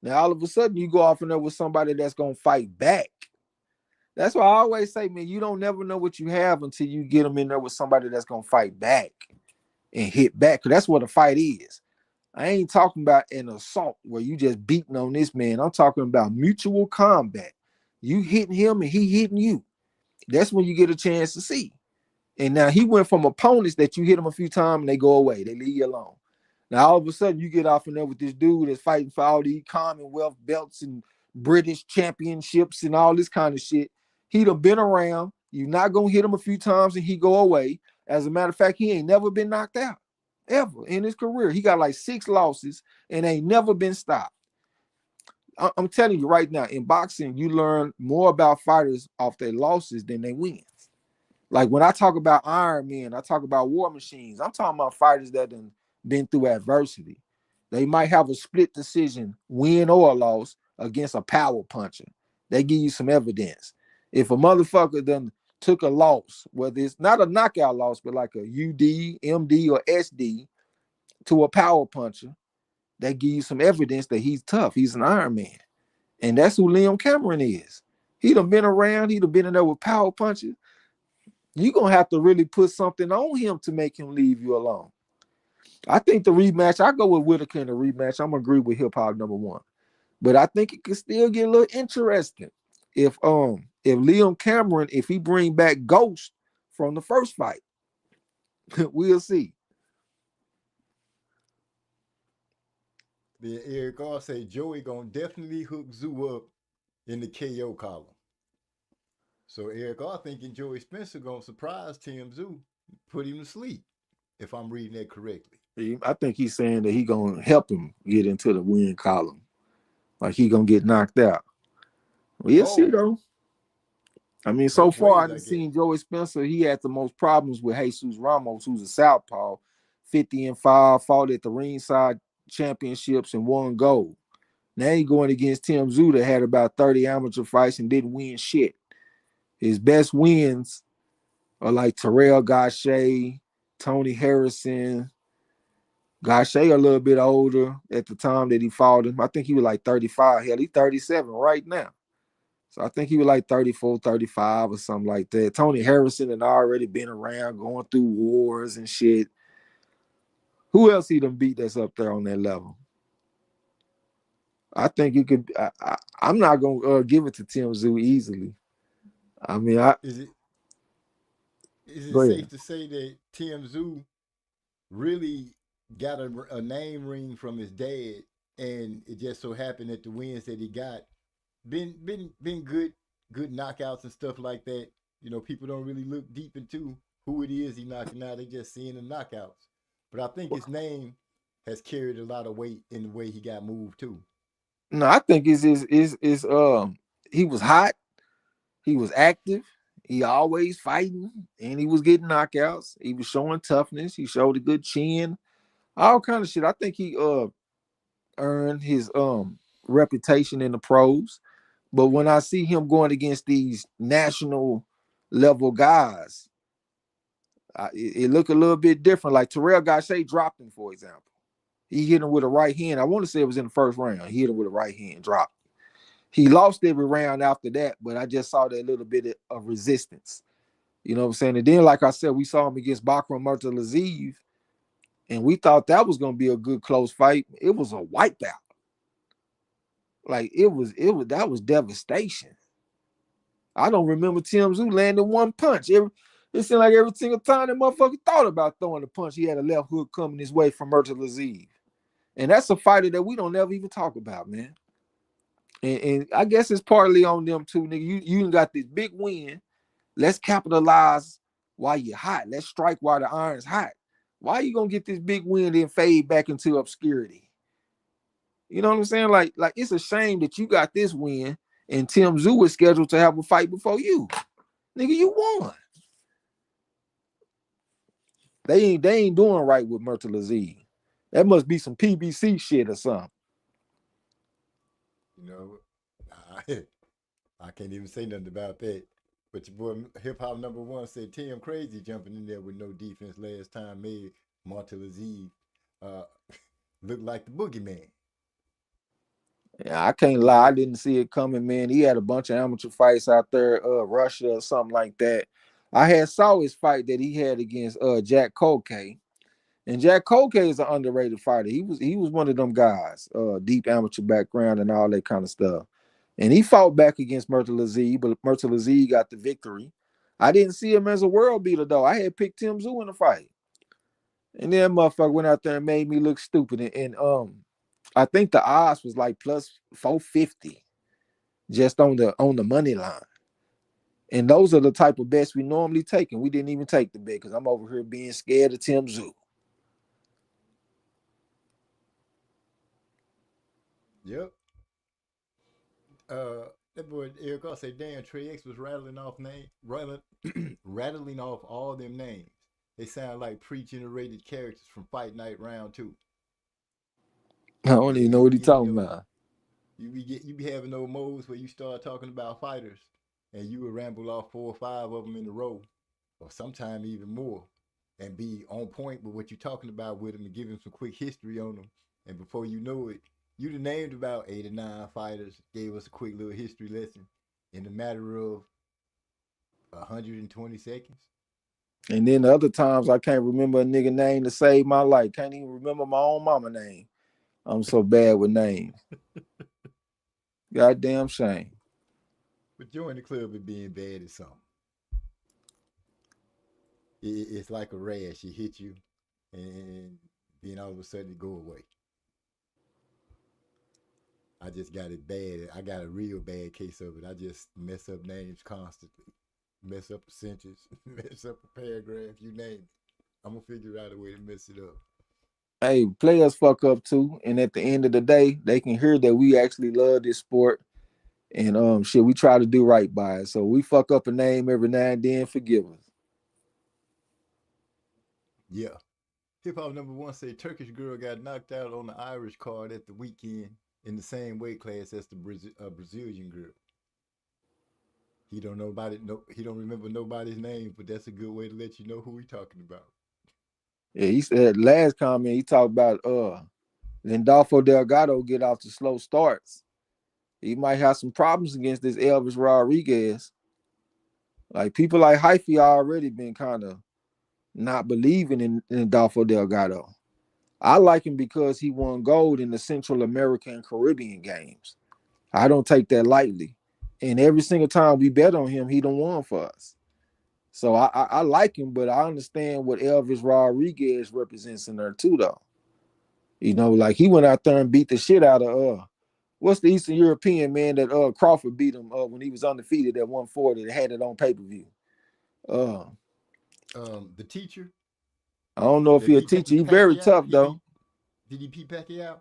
Now, all of a sudden, you go off in there with somebody that's going to fight back. That's why I always say, man, you don't never know what you have until you get them in there with somebody that's going to fight back and hit back. Because that's what a fight is. I ain't talking about an assault where you just beating on this man. I'm talking about mutual combat. You hitting him and he hitting you. That's when you get a chance to see. And now he went from opponents that you hit them a few times and they go away. They leave you alone. Now all of a sudden you get off in there with this dude that's fighting for all these Commonwealth belts and British championships and all this kind of shit. He'd have been around. You're not gonna hit him a few times and he go away. As a matter of fact, he ain't never been knocked out ever in his career. He got like 6 losses and ain't never been stopped. I'm telling you right now, in boxing, you learn more about fighters off their losses than their wins. Like when I talk about Iron Men, I talk about war machines. I'm talking about fighters that have been through adversity. They might have a split decision, win or a loss, against a power puncher. They give you some evidence. If a motherfucker done took a loss, whether it's not a knockout loss, but like a UD, MD, or SD to a power puncher, they give you some evidence that he's tough. He's an Iron Man. And that's who Liam Cameron is. He'd have been around. He'd have been in there with power punches. You're going to have to really put something on him to make him leave you alone. I think the rematch, I go with Whitaker in the rematch. I'm going to agree with Hip Hop #1. But I think it could still get a little interesting if Liam Cameron, if he bring back Ghost from the first fight. We'll see. Then Eric R say Joey gonna definitely hook Zoo up in the KO column. So Eric R thinking Joey Spencer gonna surprise Tim Zoo, put him to sleep, if I'm reading that correctly. I think he's saying that he gonna help him get into the win column. Like he gonna get knocked out. We'll see though. I mean, so far I've seen Joey Spencer. He had the most problems with Jesus Ramos, who's a southpaw, 50-5, fought at the ringside championships and won gold. Now he's going against Tim Zoo that had about 30 amateur fights and didn't win shit. His best wins are like Terrell Gausha, Tony Harrison. Gausha a little bit older at the time that he fought him. I think he was like 35. Hell, he's 37 right now. So I think he was like 34, 35 or something like that. Tony Harrison had already been around going through wars and shit. Who else he done beat that's up there on that level? I think you could. I'm not gonna give it to Tim Zoo easily. I mean, is it safe to say that Tim Zoo really got a name ring from his dad, and it just so happened that the wins that he got been good knockouts and stuff like that. You know, people don't really look deep into who it is he knocking out. They just seeing the knockouts. But I think his name has carried a lot of weight in the way he got moved too. No, I think he was hot, he was active, he always fighting, and he was getting knockouts. He was showing toughness. He showed a good chin, all kind of shit. I think he earned his reputation in the pros. But when I see him going against these national level guys, it looked a little bit different. Like Terrell Gausha dropped him, for example. He hit him with a right hand. I want to say it was in the first round. He hit him with a right hand, dropped. He lost every round after that, but I just saw that little bit of resistance. You know what I'm saying? And then, like I said, we saw him against Bakram Murtalazeev, and we thought that was going to be a good close fight. It was a wipeout. Like that was devastation. I don't remember Tim Zoo landing one punch. It seemed like every single time that motherfucker thought about throwing a punch, he had a left hook coming his way from Murtalazeev. And that's a fighter that we don't ever even talk about, man. And I guess it's partly on them too, nigga. You got this big win. Let's capitalize while you're hot. Let's strike while the iron's hot. Why are you gonna get this big win and fade back into obscurity? You know what I'm saying? Like it's a shame that you got this win and Tim Zoo was scheduled to have a fight before you. Nigga, you won. They ain't doing right with Murtalazeev. That must be some PBC shit or something. You know, I can't even say nothing about that. But your boy Hip Hop #1 said Tim Crazy jumping in there with no defense last time made Murtalazeev look like the boogeyman. Yeah, I can't lie. I didn't see it coming, man. He had a bunch of amateur fights out there, Russia or something like that. I saw his fight that he had against Jack Colkay. And Jack Colkay is an underrated fighter. He was one of them guys, deep amateur background and all that kind of stuff. And he fought back against Murtalazeev, but Murtalazeev got the victory. I didn't see him as a world beater, though. I had picked Tim Zoo in the fight. And then motherfucker went out there and made me look stupid. And I think the odds was like plus 450 just on the money line. And those are the type of bets we normally take, and we didn't even take the bet because I'm over here being scared of Tim Zoo. Yep. That boy Eric I say, damn, Trey X was rattling off all them names. They sound like pre-generated characters from Fight Night Round 2. I don't even know what he's talking about. You be having those modes where you start talking about fighters, and you would ramble off 4 or 5 of them in a row, or sometime even more, and be on point with what you're talking about with them, and give them some quick history on them. And before you know it, you'd have named about 8 or 9 fighters, gave us a quick little history lesson in a matter of 120 seconds. And then the other times I can't remember a nigga name to save my life. Can't even remember my own mama name. I'm so bad with names. Goddamn shame. But join the club of being bad at something. It's like a rash. It hit you, and then all of a sudden it go away. I just got it bad. I got a real bad case of it. I just mess up names constantly. Mess up a sentence, mess up a paragraph, you name it. I'm going to figure out a way to mess it up. Hey, players fuck up too. And at the end of the day, they can hear that we actually love this sport. And shit, we try to do right by it. So we fuck up a name every now and then, forgive us. Yeah. Hip Hop number 1 say Turkish girl got knocked out on the Irish card at the weekend in the same weight class as the Brazilian girl. He don't know about it. No, he don't remember nobody's name, but that's a good way to let you know who we talking about. Yeah, he said last comment, he talked about Lindolfo Delgado get off to slow starts. He might have some problems against this Elvis Rodriguez. Like people like Hyphy already been kind of not believing in Lindolfo Delgado. I like him because he won gold in the Central American and Caribbean games. I don't take that lightly. And every single time we bet on him, he done won for us. So I like him, but I understand what Elvis Rodriguez represents in there too, though. You know, like he went out there and beat the shit out of what's the Eastern European man that Crawford beat him when he was undefeated at 140 that had it on pay-per-view. The teacher. I don't know if he's a teacher. He's very tough though. Did he beat Pacquiao?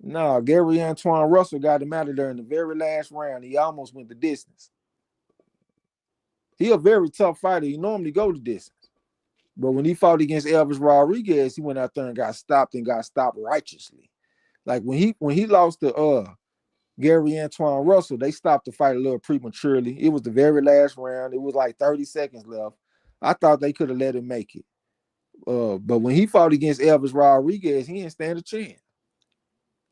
No, Gary Antoine Russell got him out of there in the very last round. He almost went the distance. He a very tough fighter. He normally go the distance. But when he fought against Elvis Rodriguez, he went out there and got stopped righteously. Like when he lost to Gary Antoine Russell, they stopped the fight a little prematurely. It was the very last round. It was like 30 seconds left. I thought they could have let him make it. But when he fought against Elvis Rodriguez, he didn't stand a chance.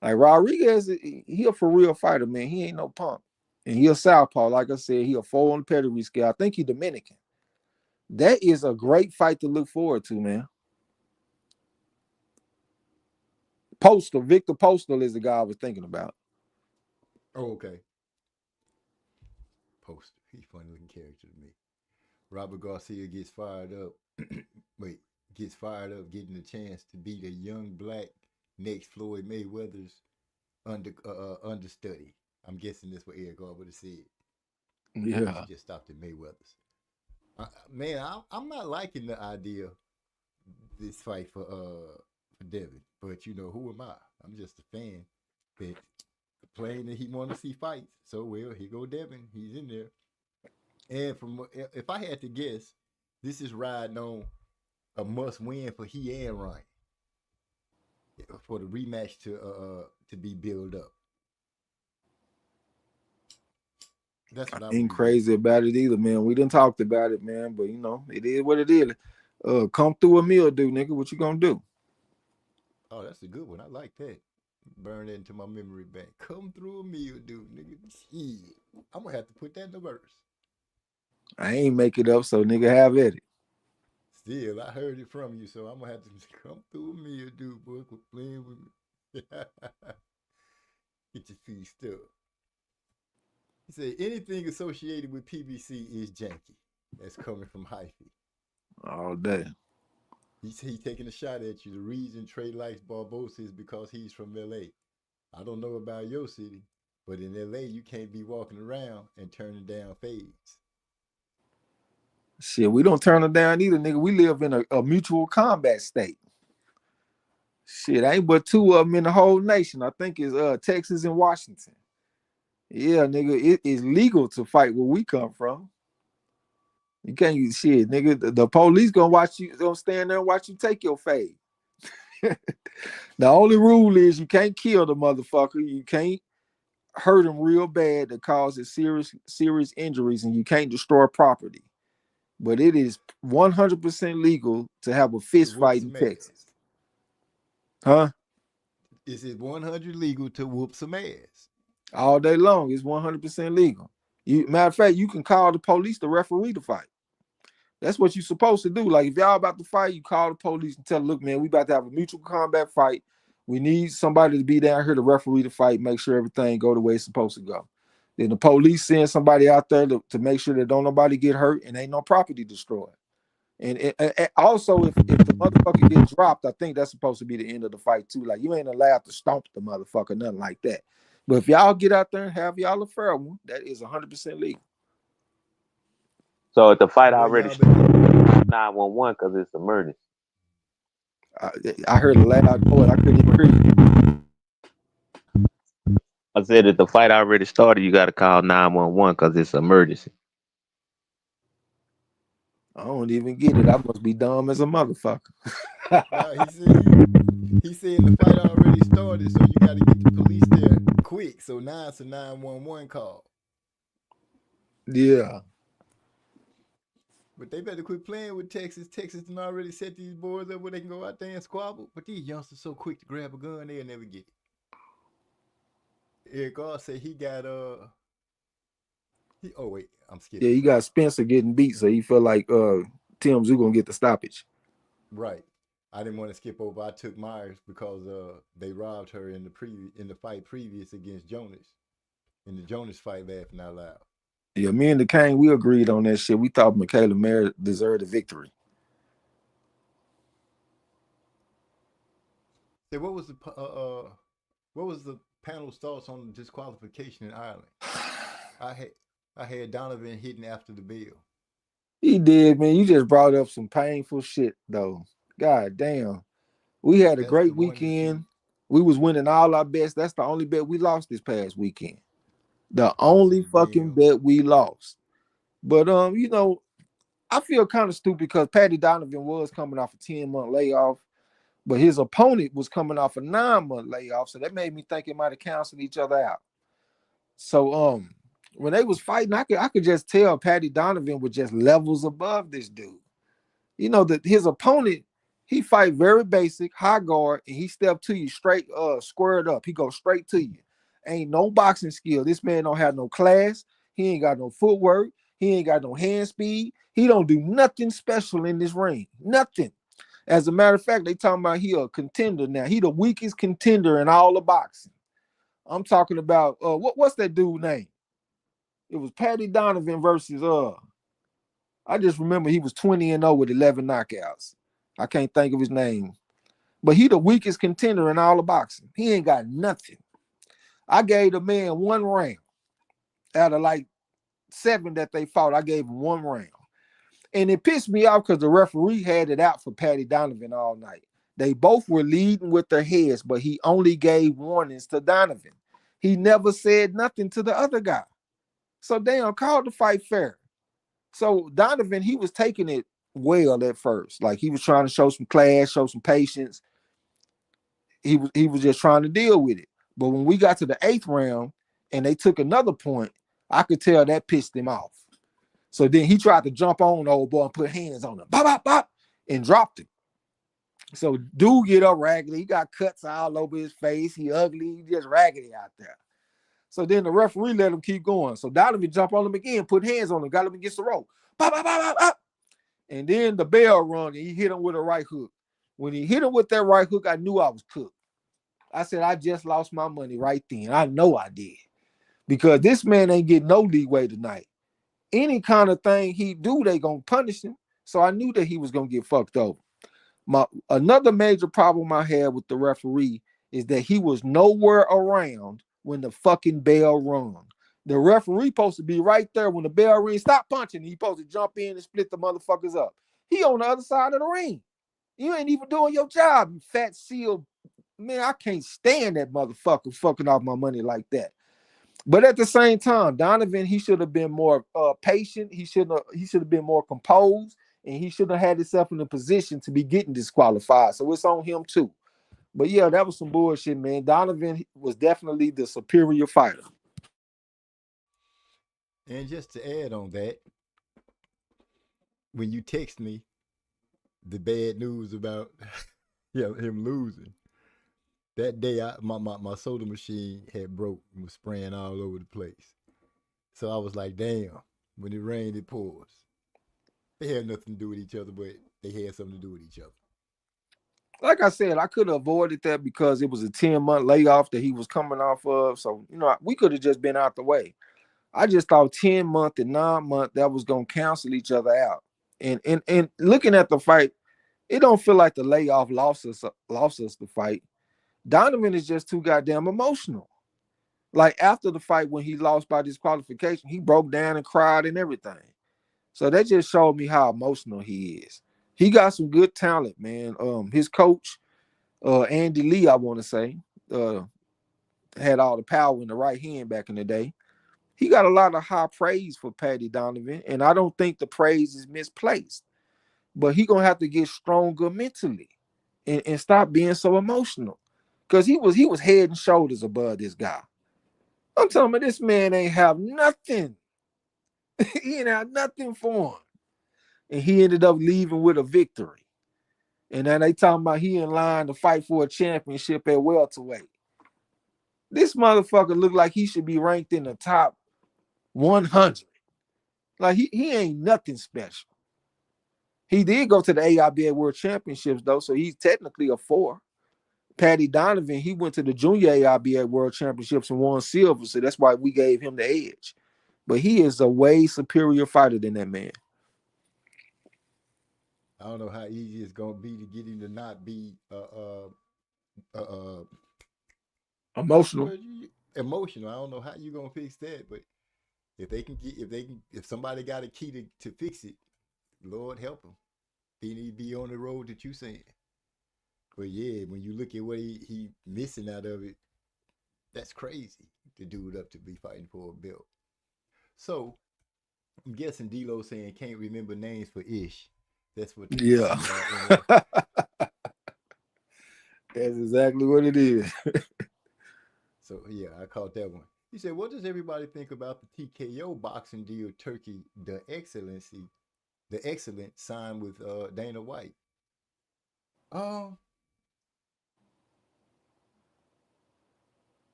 Like Rodriguez, he a for real fighter, man. He ain't no punk. And he a southpaw. Like I said, he a 4 on the pedigree scale. I think he Dominican. That is a great fight to look forward to, man. Victor Postal is the guy I was thinking about. Oh, okay. Postal. He's a funny looking character to me. Robert Garcia gets fired up. Gets fired up getting the chance to beat a young black next Floyd Mayweather's understudy. I'm guessing that's what Eric Gar would have said. Yeah. He just stopped at Mayweather's. Man, I'm not liking the idea of this fight for Devin. But you know, who am I? I'm just a fan that playing that he want to see fights. So well, here go Devin. He's in there. And if I had to guess, this is riding on a must win for he and Ryan for the rematch to be built up. That's what I ain't crazy about it either, man. We done talked about it, man, but you know, it is what it is. Come through a meal, dude, nigga. What you gonna do? Oh, that's a good one. I like that. Burn it into my memory bank. Come through a meal, dude, nigga. Shit. I'm gonna have to put that in the verse. I ain't make it up, so nigga have at it. Still, I heard it from you, so I'm gonna have to come through a meal, dude, boy. Quit playing with me. Get your feet stuck. He said anything associated with PBC is janky. That's coming from Hyphy. All day. He's taking a shot at you. The reason Trey likes Barbosa is because he's from LA. I don't know about your city, but in LA, you can't be walking around and turning down fades. Shit, we don't turn them down either, nigga. We live in a mutual combat state. Shit, ain't but two of them in the whole nation. I think it's Texas and Washington. Yeah, nigga, it is legal to fight where we come from. You can't use shit, nigga. The police gonna watch you, gonna stand there and watch you take your fade. The only rule is you can't kill the motherfucker. You can't hurt him real bad that causes serious injuries, and you can't destroy property. But it is 100% legal to have a fist fight in Texas. Huh? Is it 100 legal to whoop some ass? All day long. It's 100% legal. Matter of fact, you can call the police to referee the fight. That's what you're supposed to do. Like, if y'all about to fight, you call the police and tell them, look, man, we about to have a mutual combat fight. We need somebody to be down here to referee the fight, make sure everything go the way it's supposed to go. Then the police send somebody out there to make sure that don't nobody get hurt and ain't no property destroyed. And also, if the motherfucker gets dropped, I think that's supposed to be the end of the fight too. Like, you ain't allowed to stomp the motherfucker, nothing like that. But if y'all get out there and have y'all a fair one, that is 100% legal. So if the fight already started, 911 because it's emergency. I heard a loud noise. I couldn't even hear you. I said if the fight already started, you got to call 911 because it's emergency. I don't even get it. I must be dumb as a motherfucker. He said the fight already started, so you got to get the police there quick. So now it's a 911 call. Yeah. But they better quit playing with Texas. Texas done already set these boys up where they can go out there and squabble. But these youngsters so quick to grab a gun, they'll never get it. Eric Gar said he got oh wait, I'm skipping. Yeah, you got Spencer getting beat, so you feel like Tim Zoo gonna get the stoppage. Right. I didn't want to skip over. I took Myers because they robbed her in the fight previous against Jonas. In the Jonas fight, laughing out loud. Yeah, me and the Kane, we agreed on that shit. We thought Michaela Mayer deserved a victory. So what was the panel's thoughts on the disqualification in Ireland? I had Donovan hitting after the bell. He did, man. You just brought up some painful shit, though. God damn. We had a great weekend. We was winning all our bets. That's the only bet we lost this past weekend. The only fucking bet we lost. But you know, I feel kind of stupid because Patty Donovan was coming off a 10-month layoff, but his opponent was coming off a 9-month layoff. So that made me think it might have canceled each other out. So when they was fighting, I could just tell Patty Donovan was just levels above this dude. You know, that his opponent, he fight very basic, high guard, and he step to you straight, squared up. He goes straight to you. Ain't no boxing skill. This man don't have no class. He ain't got no footwork. He ain't got no hand speed. He don't do nothing special in this ring. Nothing. As a matter of fact, they talking about he a contender now. He the weakest contender in all of boxing. I'm talking about what's that dude name? It was Patty Donovan versus I just remember he was 20-0 with 11 knockouts. I can't think of his name. But he the weakest contender in all of boxing. He ain't got nothing. I gave the man 1 round. Out of like 7 that they fought, I gave him 1 round. And it pissed me off because the referee had it out for Patty Donovan all night. They both were leading with their heads, but he only gave warnings to Donovan. He never said nothing to the other guy. So damn, called the fight fair. So Donovan, he was taking it well at first. Like he was trying to show some class, show some patience. He was just trying to deal with it. But when we got to the 8th round and they took another point, I could tell that pissed him off. So then he tried to jump on the old boy and put hands on him, bop, bop, bop, and dropped him. So dude get up raggedy. He got cuts all over his face. He ugly. He just raggedy out there. So then the referee let him keep going. So Donovan jumped on him again, put hands on him, got him against the rope. Bop, bop, bop, bop, bop. And then the bell rung and he hit him with a right hook. When he hit him with that right hook, I knew I was cooked. I said, I just lost my money right then. I know I did. Because this man ain't getting no leeway tonight. Any kind of thing he do, they gonna punish him. So I knew that he was gonna get fucked over. Another major problem I had with the referee is that he was nowhere around when the fucking bell rung. The referee supposed to be right there when the bell rings. Stop punching. He supposed to jump in and split the motherfuckers up. He on the other side of the ring. You ain't even doing your job, you fat seal. Man, I can't stand that motherfucker fucking off my money like that. But at the same time, Donovan, he should have been more patient. He should have been more composed, and he should have had himself in a position to be getting disqualified. So it's on him too. But yeah, that was some bullshit, man. Donovan was definitely the superior fighter. And just to add on that, when you text me the bad news about him losing, that day my soda machine had broke and was spraying all over the place. So I was like, damn, when it rained, it pours. They had nothing to do with each other, but they had something to do with each other. Like I said, I could have avoided that because it was a 10-month layoff that he was coming off of. So, we could have just been out the way. I just thought 10-month and 9-month, that was going to cancel each other out. And looking at the fight, it don't feel like the layoff lost us the fight. Donovan is just too goddamn emotional. Like after the fight when he lost by disqualification, he broke down and cried and everything. So that just showed me how emotional he is. He got some good talent, man. His coach, Andy Lee, I want to say, had all the power in the right hand back in the day. He got a lot of high praise for Paddy Donovan, and I don't think the praise is misplaced. But he gonna have to get stronger mentally and stop being so emotional. Because he was head and shoulders above this guy. I'm talking about this man ain't have nothing. He ain't have nothing for him. And he ended up leaving with a victory. And then they talking about he in line to fight for a championship at welterweight. This motherfucker look like he should be ranked in the top 100. Like he ain't nothing special. He did go to the AIBA World Championships though, so he's technically a 4. Paddy Donovan, he went to the Junior AIBA World Championships and won silver, so that's why we gave him the edge. But he is a way superior fighter than that man. I don't know how easy it's gonna be to get him to not be emotional. Emotional. I don't know how you're gonna fix that, but if somebody got a key to fix it, Lord help him. He need to be on the road that you saying. But yeah, when you look at what he missing out of it, that's crazy to do it up to be fighting for a belt. So I'm guessing D-Lo saying can't remember names for Ish. That's what. Yeah. That's exactly what it is. So yeah, I caught that one. He said, "What does everybody think about the TKO boxing deal? Turkey, the excellent signed with Dana White."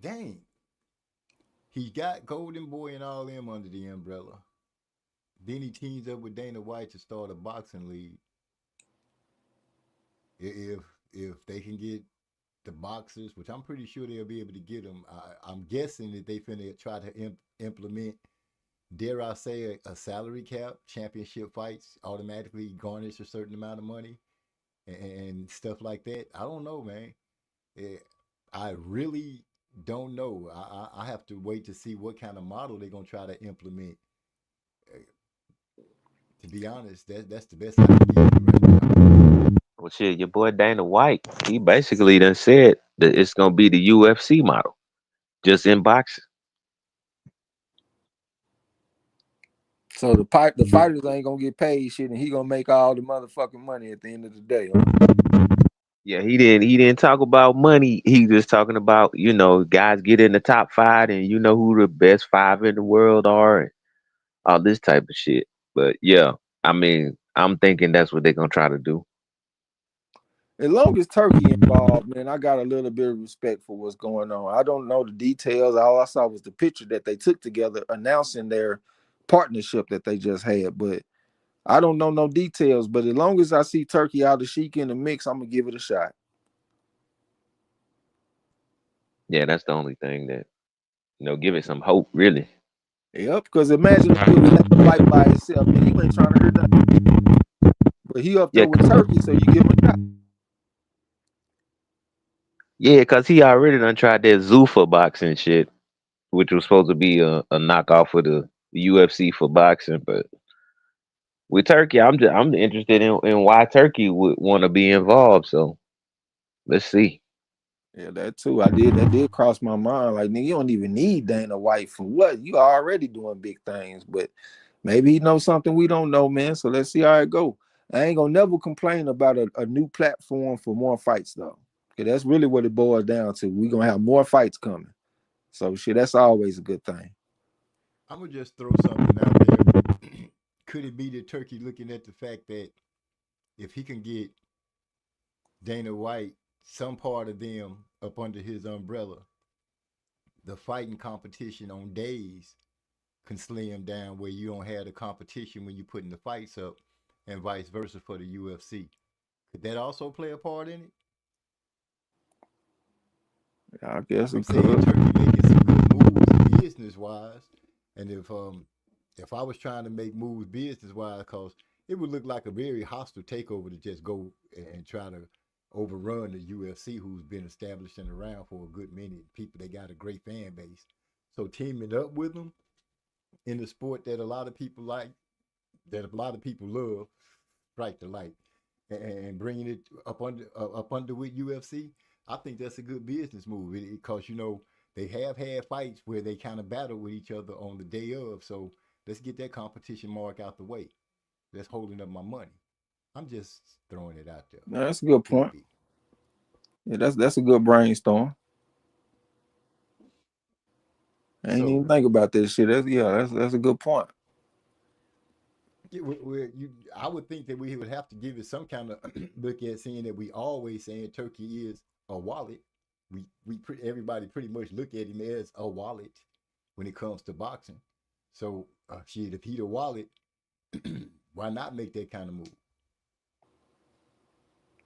Dang. He got Golden Boy and all them under the umbrella. Then he teams up with Dana White to start a boxing league. If they can get the boxers, which I'm pretty sure they'll be able to get them, I'm guessing that they finna try to implement, dare I say, a salary cap. Championship fights automatically garnish a certain amount of money and stuff like that. I don't know, man. I really don't know. I have to wait to see what kind of model they're gonna try to implement. To be honest, that's the best I can give you right now. Well, shit, your boy Dana White, he basically done said that it's gonna be the UFC model, just in boxing. So the fighters ain't gonna get paid shit, and he gonna make all the motherfucking money at the end of the day. Yeah, he didn't talk about money. He just talking about, guys get in the top 5 and you know who the best 5 in the world are and all this type of shit. But yeah, I mean, I'm thinking that's what they're gonna try to do. As long as Turkey involved, man, I got a little bit of respect for what's going on. I don't know the details. All I saw was the picture that they took together announcing their partnership that they just had, but I don't know no details. But as long as I see Turkey out of Sheik in the mix, I'm gonna give it a shot. Yeah, that's the only thing that, give it some hope, really. Yep, because imagine if it was that fight by itself, man, you ain't trying to hurt nothing. But he up there with Turkey, so you give him a shot. Yeah, because he already done tried that Zuffa boxing shit, which was supposed to be a knockoff of the UFC for boxing. But with Turkey, I'm interested in why Turkey would want to be involved. So let's see. Yeah, that too. That did cross my mind. Like, nigga, you don't even need Dana White for what? You already doing big things, but maybe he knows something we don't know, man. So let's see how it go. I ain't gonna never complain about a new platform for more fights, though. Okay, that's really what it boils down to. We're gonna have more fights coming. So shit, that's always a good thing. I'm gonna just throw something out there. Could it be that Turkey looking at the fact that if he can get Dana White, some part of them up under his umbrella, the fighting competition on days can slim down where you don't have the competition when you're putting the fights up, and vice versa for the UFC. Could that also play a part in it? I guess I'm it saying could. Turkey making some good moves business wise, and if I was trying to make moves business wise, because it would look like a very hostile takeover to just go and try to overrun the UFC, who's been established and around for a good minute. People, they got a great fan base. So teaming up with them in the sport that a lot of people like, that a lot of people love, strike the light, and bringing it up under with UFC, I think that's a good business move because, you know, they have had fights where they kind of battle with each other on the day of. So let's get that competition mark out the way. That's holding up my money. I'm just throwing it out there. No, that's a good point. Yeah, that's a good brainstorm. I ain't even think about this shit. That's a good point. Yeah, I would think that we would have to give it some kind of look at, seeing that we always saying Turkey is a wallet. Everybody pretty much look at him as a wallet when it comes to boxing. So shit, if he a wallet, why not make that kind of move?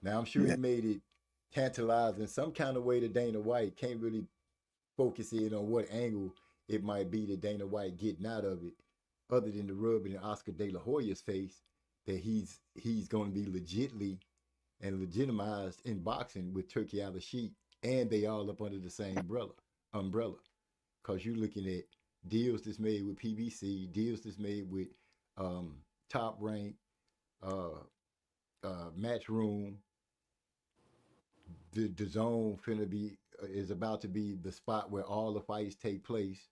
Now I'm sure he made it tantalizing some kind of way to Dana White. Can't really focus in on what angle it might be that Dana White getting out of it, other than the rubbing in Oscar De La Hoya's face that he's going to be legitly and legitimized in boxing with Turkey Al-Sheikh, and they all up under the same umbrella. Because you're looking at deals that's made with PBC, deals that's made with Top Rank, Matchroom. The zone is about to be the spot where all the fights take place,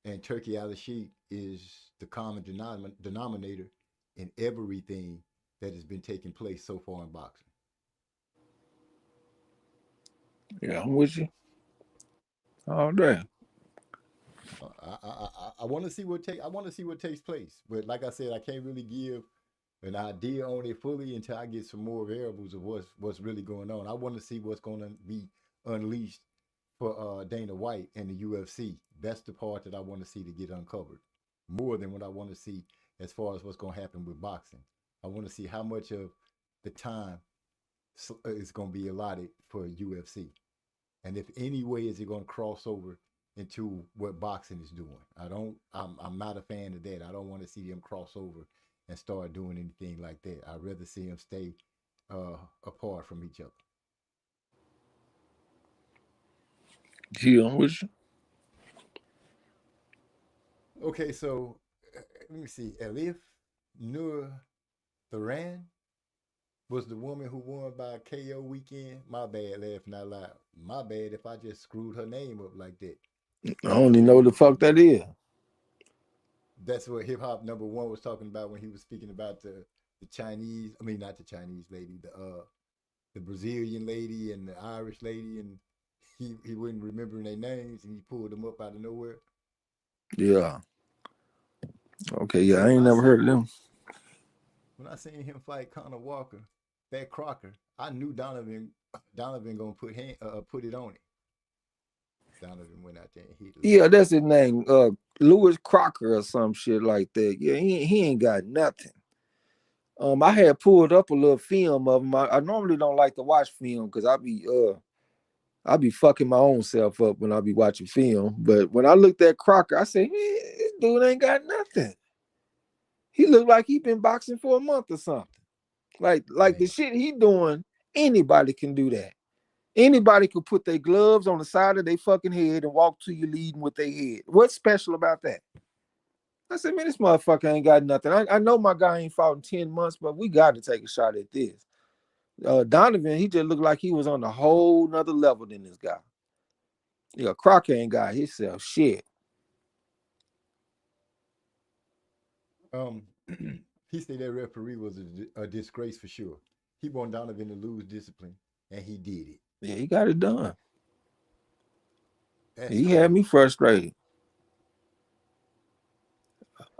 and Turkey Al-Sheikh is the common denominator in everything that has been taking place so far in boxing. Yeah, I'm with you all day. I want to see what takes place, but like I said, I can't really give an idea on it fully until I get some more variables of what's really going on. I want to see what's going to be unleashed for Dana White and the UFC. That's the part that I want to see to get uncovered, more than what I want to see as far as what's going to happen with boxing. I want to see how much of the time is going to be allotted for UFC, and if any way is it going to cross over into what boxing is doing. I'm not a fan of that. I don't want to see them cross over and start doing anything like that. I'd rather see them stay apart from each other. Yeah, I'm with you. Okay, so let me see. Elif Nur Thuran was the woman who won by KO weekend. My bad, laughing out loud. My bad if I just screwed her name up like that. I don't even know what the fuck that is. That's what Hip Hop #1 was talking about when he was speaking about the Chinese. I mean, not the Chinese lady, the Brazilian lady and the Irish lady, and he wasn't remembering their names, and he pulled them up out of nowhere. Yeah. Okay. Yeah, I ain't never heard of them. When I seen him fight Conor Walker, Fat Crocker, I knew Donovan gonna put it on him. Donovan went out there and hit. Yeah, that's his name, Lewis Crocker or some shit like that. Yeah, he ain't got nothing. I had pulled up a little film of him. I normally don't like to watch film because I be fucking my own self up when I be watching film. But when I looked at Crocker, I said, this dude ain't got nothing. He looked like he been boxing for a month or something. Like the shit he doing, anybody can do that. Anybody could put their gloves on the side of their fucking head and walk to you leading with their head. What's special about that? I said, man, this motherfucker ain't got nothing. I know my guy ain't fought in 10 months, but we got to take a shot at this. Donovan, he just looked like he was on a whole nother level than this guy. Yeah, Crocker ain't got himself shit. He said that referee was a disgrace for sure. He wanted Donovan to lose discipline, and he did it. Yeah, he got it done. That's he crazy. had me frustrated.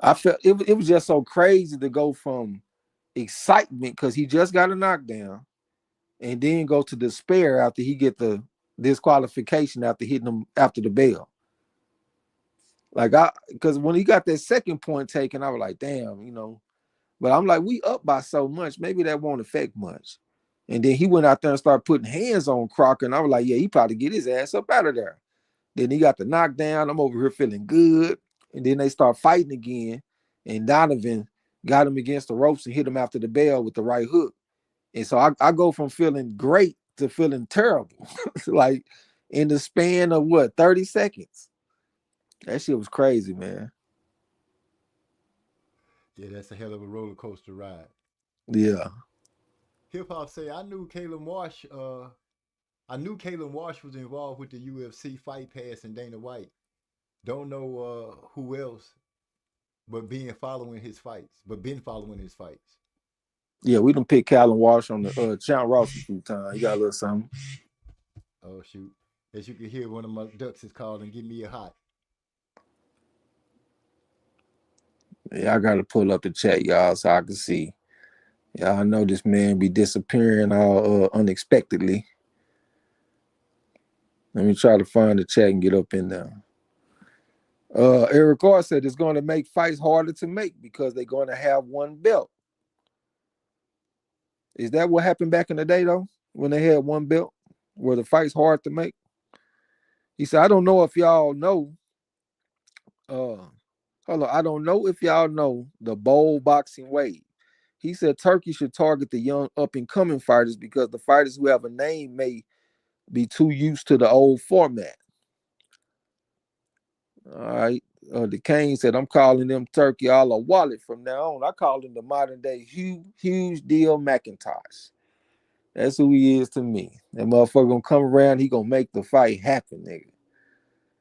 I felt it was just so crazy to go from excitement because he just got a knockdown and then go to despair after he get the disqualification after hitting him after the bell. Like because when he got that second point taken, I was like, damn, you know. But I'm like, we up by so much, maybe that won't affect much. And then he went out there and started putting hands on Crocker, and I was like, yeah, he probably get his ass up out of there. Then he got the knockdown. I'm over here feeling good. And then they start fighting again. And Donovan got him against the ropes and hit him after the bell with the right hook. And so I go from feeling great to feeling terrible. Like in the span of 30 seconds. That shit was crazy, man. Yeah, that's a hell of a roller coaster ride. Yeah. Hip Hop say, I knew Kayla Marsh was involved with the UFC Fight Pass and Dana White. Don't know who else, but been following his fights. Yeah, we done picked Callum Walsh on the Champ Ross a few times. You got a little something. Oh shoot. As you can hear, one of my ducks is calling, give me a hot. Yeah, I gotta pull up the chat, y'all, so I can see. Yeah, I know this man be disappearing all unexpectedly. Let me try to find the chat and get up in there. Eric Carr said it's going to make fights harder to make because they're going to have one belt. Is that what happened back in the day, though, when they had one belt? Were the fights hard to make? He said, I don't know if y'all know. I don't know if y'all know the bold boxing wave. He said Turkey should target the young up-and-coming fighters because the fighters who have a name may be too used to the old format. All right. The Kane said, I'm calling them Turkey a la Wallet from now on. I call him the modern day huge deal McIntosh. That's who he is to me. That motherfucker gonna come around, he gonna make the fight happen, nigga.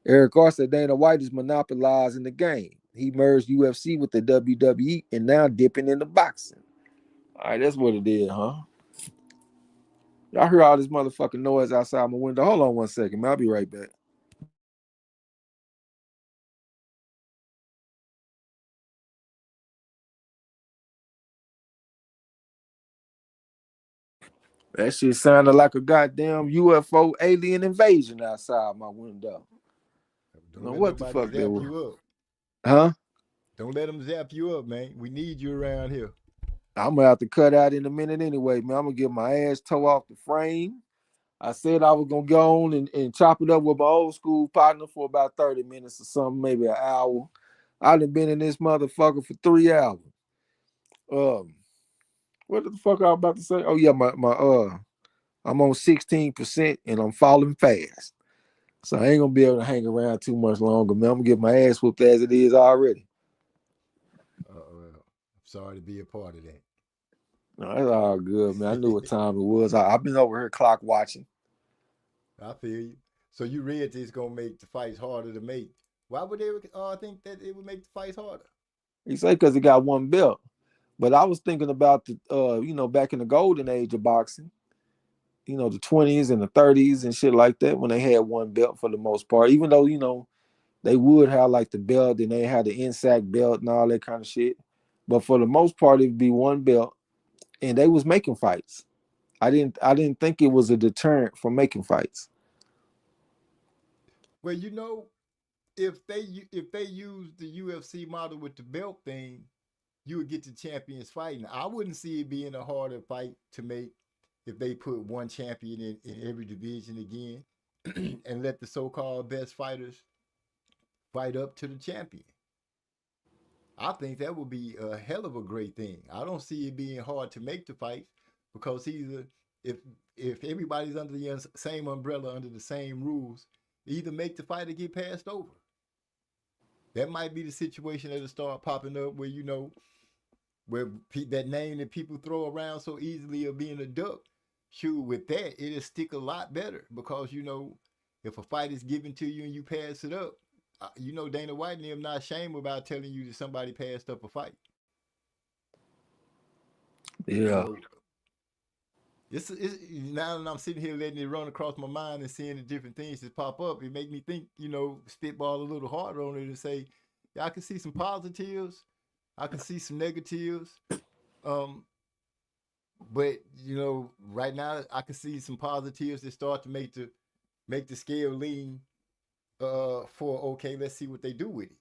Eric Carr said Dana White is monopolizing the game. He merged UFC with the WWE and now dipping into boxing. All right, that's what it is, huh? Y'all hear all this motherfucking noise outside my window. Hold on one second, man. I'll be right back. That shit sounded like a goddamn UFO alien invasion outside my window. Don't what the fuck zap you up. Huh? Don't let them zap you up, man. We need you around here. I'm gonna have to cut out in a minute anyway, man. I'm gonna get my ass toe off the frame. I said I was gonna go on and chop it up with my old school partner for about 30 minutes or something, maybe an hour. I done been in this motherfucker for 3 hours. What the fuck I was about to say? Oh yeah, I'm on 16% and I'm falling fast. So I ain't gonna be able to hang around too much longer, man. I'm gonna get my ass whooped as it is already. I'm sorry to be a part of that. No, that's all good, man. I knew what time it was. I've been over here clock watching. I feel you. So you read this gonna make the fights harder to make. Why would they think that it would make the fights harder? He said because he got one belt. But I was thinking about the back in the golden age of boxing, the 20s and the 30s and shit like that, when they had one belt for the most part, even though, they would have like the belt and they had the NSAC belt and all that kind of shit. But for the most part, it'd be one belt and they was making fights. I didn't think it was a deterrent for making fights. Well, if they use the UFC model with the belt thing, you would get the champions fighting. I wouldn't see it being a harder fight to make if they put one champion in every division again and let the so-called best fighters fight up to the champion. I think that would be a hell of a great thing. I don't see it being hard to make the fight because either if if everybody's under the same umbrella, under the same rules, either make the fight or get passed over. That might be the situation that'll start popping up where where that name that people throw around so easily of being a duck. Shoot, with that, it'll stick a lot better because if a fight is given to you and you pass it up, Dana White and them not ashamed about telling you that somebody passed up a fight. Yeah. So it's now that I'm sitting here letting it run across my mind and seeing the different things that pop up, it make me think, spitball a little harder on it and say, yeah, I can see some positives, I can see some negatives, but right now I can see some positives that start to make the scale lean for okay, let's see what they do with it.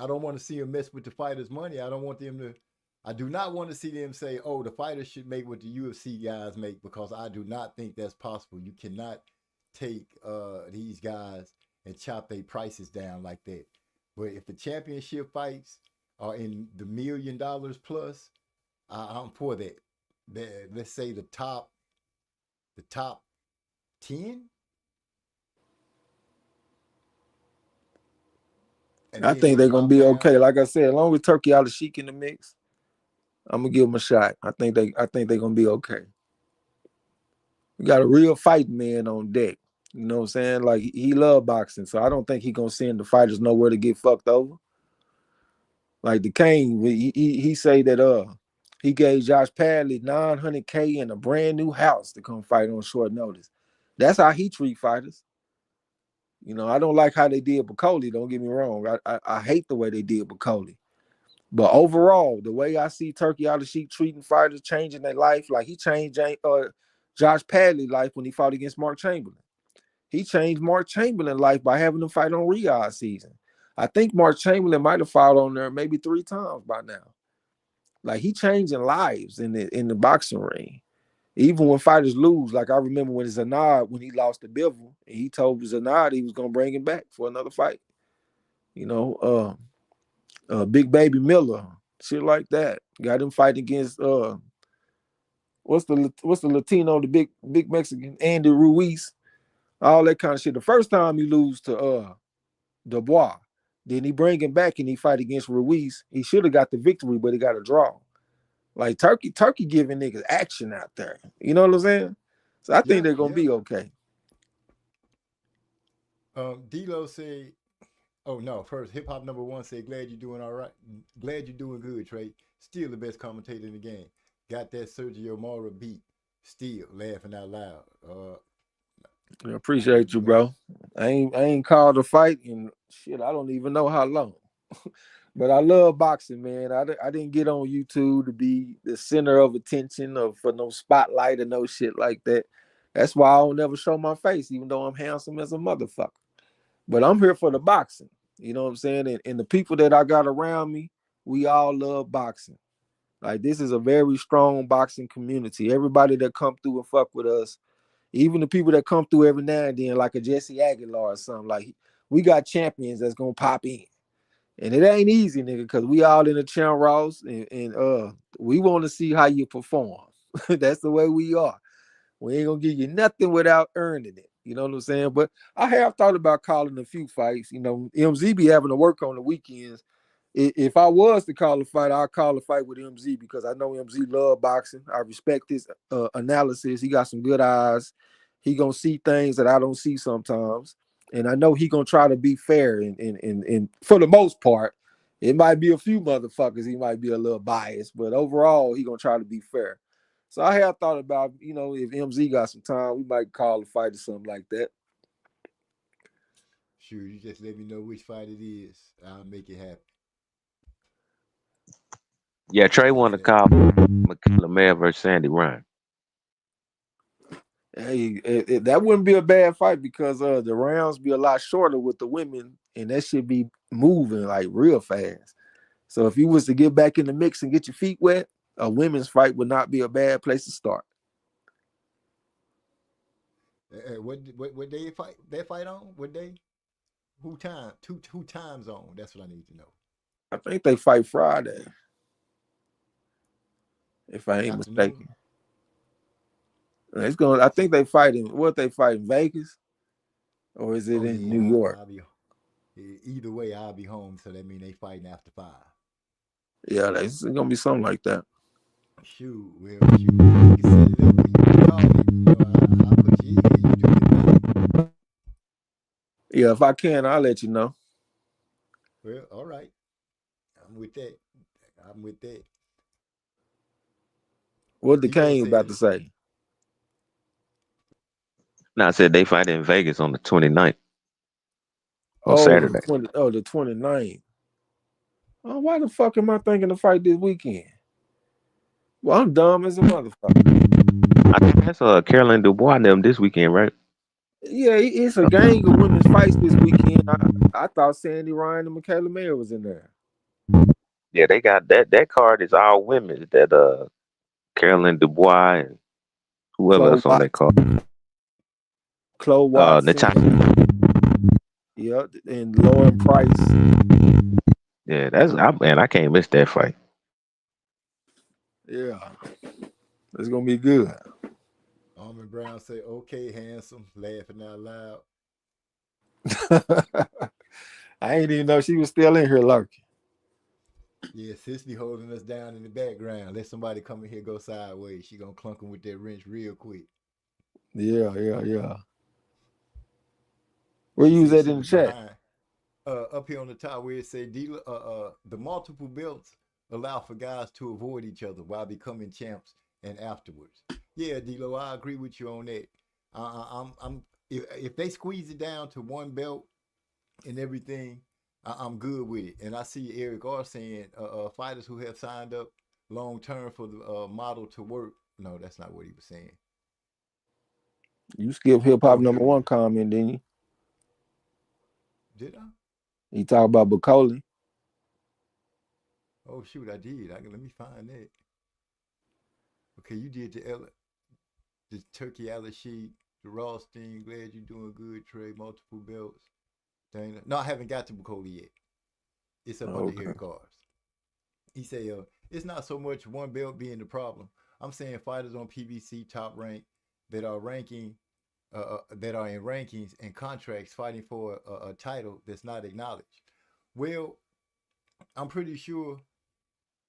I don't want to see them mess with the fighters' money. I do not want to see them say, oh, the fighters should make what the UFC guys make, because I do not think that's possible. You cannot take these guys and chop their prices down like that. But if the championship fights are in the $1 million plus, I'm for that. Let's say the top 10. I think they're gonna be okay. Like I said, as long as Turki Al-Sheikh in the mix, I'm gonna give them a shot. I think they're gonna be okay. We got a real fighting man on deck. You know what I'm saying? Like he love boxing, so I don't think he gonna send the fighters nowhere to get fucked over. Like the Kane, he say that he gave Josh Padley $900K and a brand new house to come fight on short notice. That's how he treat fighters. I don't like how they did Bacoli. Don't get me wrong. I hate the way they did Bacoli. But overall, the way I see Turki Al-Sheikh treating fighters, changing their life, like he changed Josh Padley's life when he fought against Mark Chamberlain. He changed Mark Chamberlain's life by having him fight on Riyadh season. I think Mark Chamberlain might have fought on there maybe 3 times by now. Like he changing lives in the boxing ring. Even when fighters lose, like I remember when Zanard, when he lost to Bivol, and he told Zanard he was gonna bring him back for another fight. Big Baby Miller, shit like that. Got him fighting against what's the Latino, the big Mexican, Andy Ruiz, all that kind of shit. The first time he lose to Dubois, then he bring him back and he fight against Ruiz. He should have got the victory, but he got a draw. Like Turki giving niggas action out there. You know what I'm saying? So I think they're gonna be okay. D-Lo said, oh no, first hip hop number 1 said, glad you're doing all right. Glad you're doing good, Trey. Still the best commentator in the game. Got that Sergio Mora beat. Still laughing out loud. I appreciate you, bro. I ain't called a fight in shit. I don't even know how long. But I love boxing, man. I didn't get on YouTube to be the center of attention or for no spotlight or no shit like that. That's why I don't never show my face, even though I'm handsome as a motherfucker. But I'm here for the boxing. You know what I'm saying? And the people that I got around me, we all love boxing. Like this is a very strong boxing community. Everybody that come through and fuck with us, even the people that come through every now and then, like a Jesse Aguilar or something, like we got champions that's gonna pop in. And it ain't easy, nigga, because we all in the Champ Ross and we want to see how you perform. That's the way we are. We ain't gonna give you nothing without earning it. You know what I'm saying? But I have thought about calling a few fights. MZ be having to work on the weekends. If I was to call a fight, I'd call a fight with MZ because I know MZ love boxing. I respect his analysis. He got some good eyes. He gonna see things that I don't see sometimes. And I know he gonna try to be fair and for the most part. It might be a few motherfuckers, he might be a little biased, but overall, he gonna try to be fair. So I have thought about, if MZ got some time, we might call a fight or something like that. Sure, you just let me know which fight it is. I'll make it happen. Yeah, Trey wanted to call McKenna versus Sandy Ryan. Hey, that wouldn't be a bad fight because the rounds be a lot shorter with the women, and that should be moving like real fast. So if you was to get back in the mix and get your feet wet, a women's fight would not be a bad place to start. What day that fight on? What day? Who time? Who time zone? That's what I need to know. I think they fight Friday, if I ain't Afternoon? mistaken. It's going. I think they fight in what they fight in Vegas, or is it Oh in yeah, New York? I'll be either way. I'll be home, so that means they fighting after 5. Yeah, it's gonna be something like that. Shoot, well, shoot, you can set it up when you call me. You know, I'll put you in. You do it now. Yeah, if I can, I'll let you know. Well, all right. I'm with that. I'm with that. What the You gonna Kane say about to say? Now I said they fight in Vegas on the 29th on Oh, Saturday. the 29th. Oh, why the fuck am I thinking to fight this weekend? Well, I'm dumb as a motherfucker. I think that's Caroline Dubois and them this weekend, right? Yeah, it's a gang of women's fights this weekend. I thought Sandy Ryan and Michaela Mayer was in there. Yeah, they got that card is all women. That Caroline Dubois and whoever Chloe else on that card. Watson. Natasha. Yep, and Lauren Price. Yeah, I can't miss that fight. Yeah, it's gonna be good. Almond Brown say, "Okay, handsome," laughing out loud. I ain't even know she was still in here lurking. Yeah, sis be holding us down in the background. Let somebody come in here go sideways. She gonna clunk him with that wrench real quick. Yeah. Where you was at in the chat? Behind, up here on the top where it say dealer, the multiple belts allow for guys to avoid each other while becoming champs and afterwards. Yeah, D-Lo, I agree with you on that. I'm if they squeeze it down to one belt and everything, I'm good with it. And I see Eric R saying fighters who have signed up long term for the model to work. No, that's not what he was saying. You skipped hip hop #1 comment, didn't you? Did I? You talk about Bacoli. Oh shoot, I did. Let me find that. Okay, you did the Turkey Al-Rashid, the Rothstein. Glad you're doing good, Trey. Multiple belts. Dana. No, I haven't got to Bacoli yet. It's up under Eric Cars. He say, it's not so much one belt being the problem. I'm saying fighters on PBC top rank that are ranking, that are in rankings and contracts fighting for a title that's not acknowledged. Well, I'm pretty sure.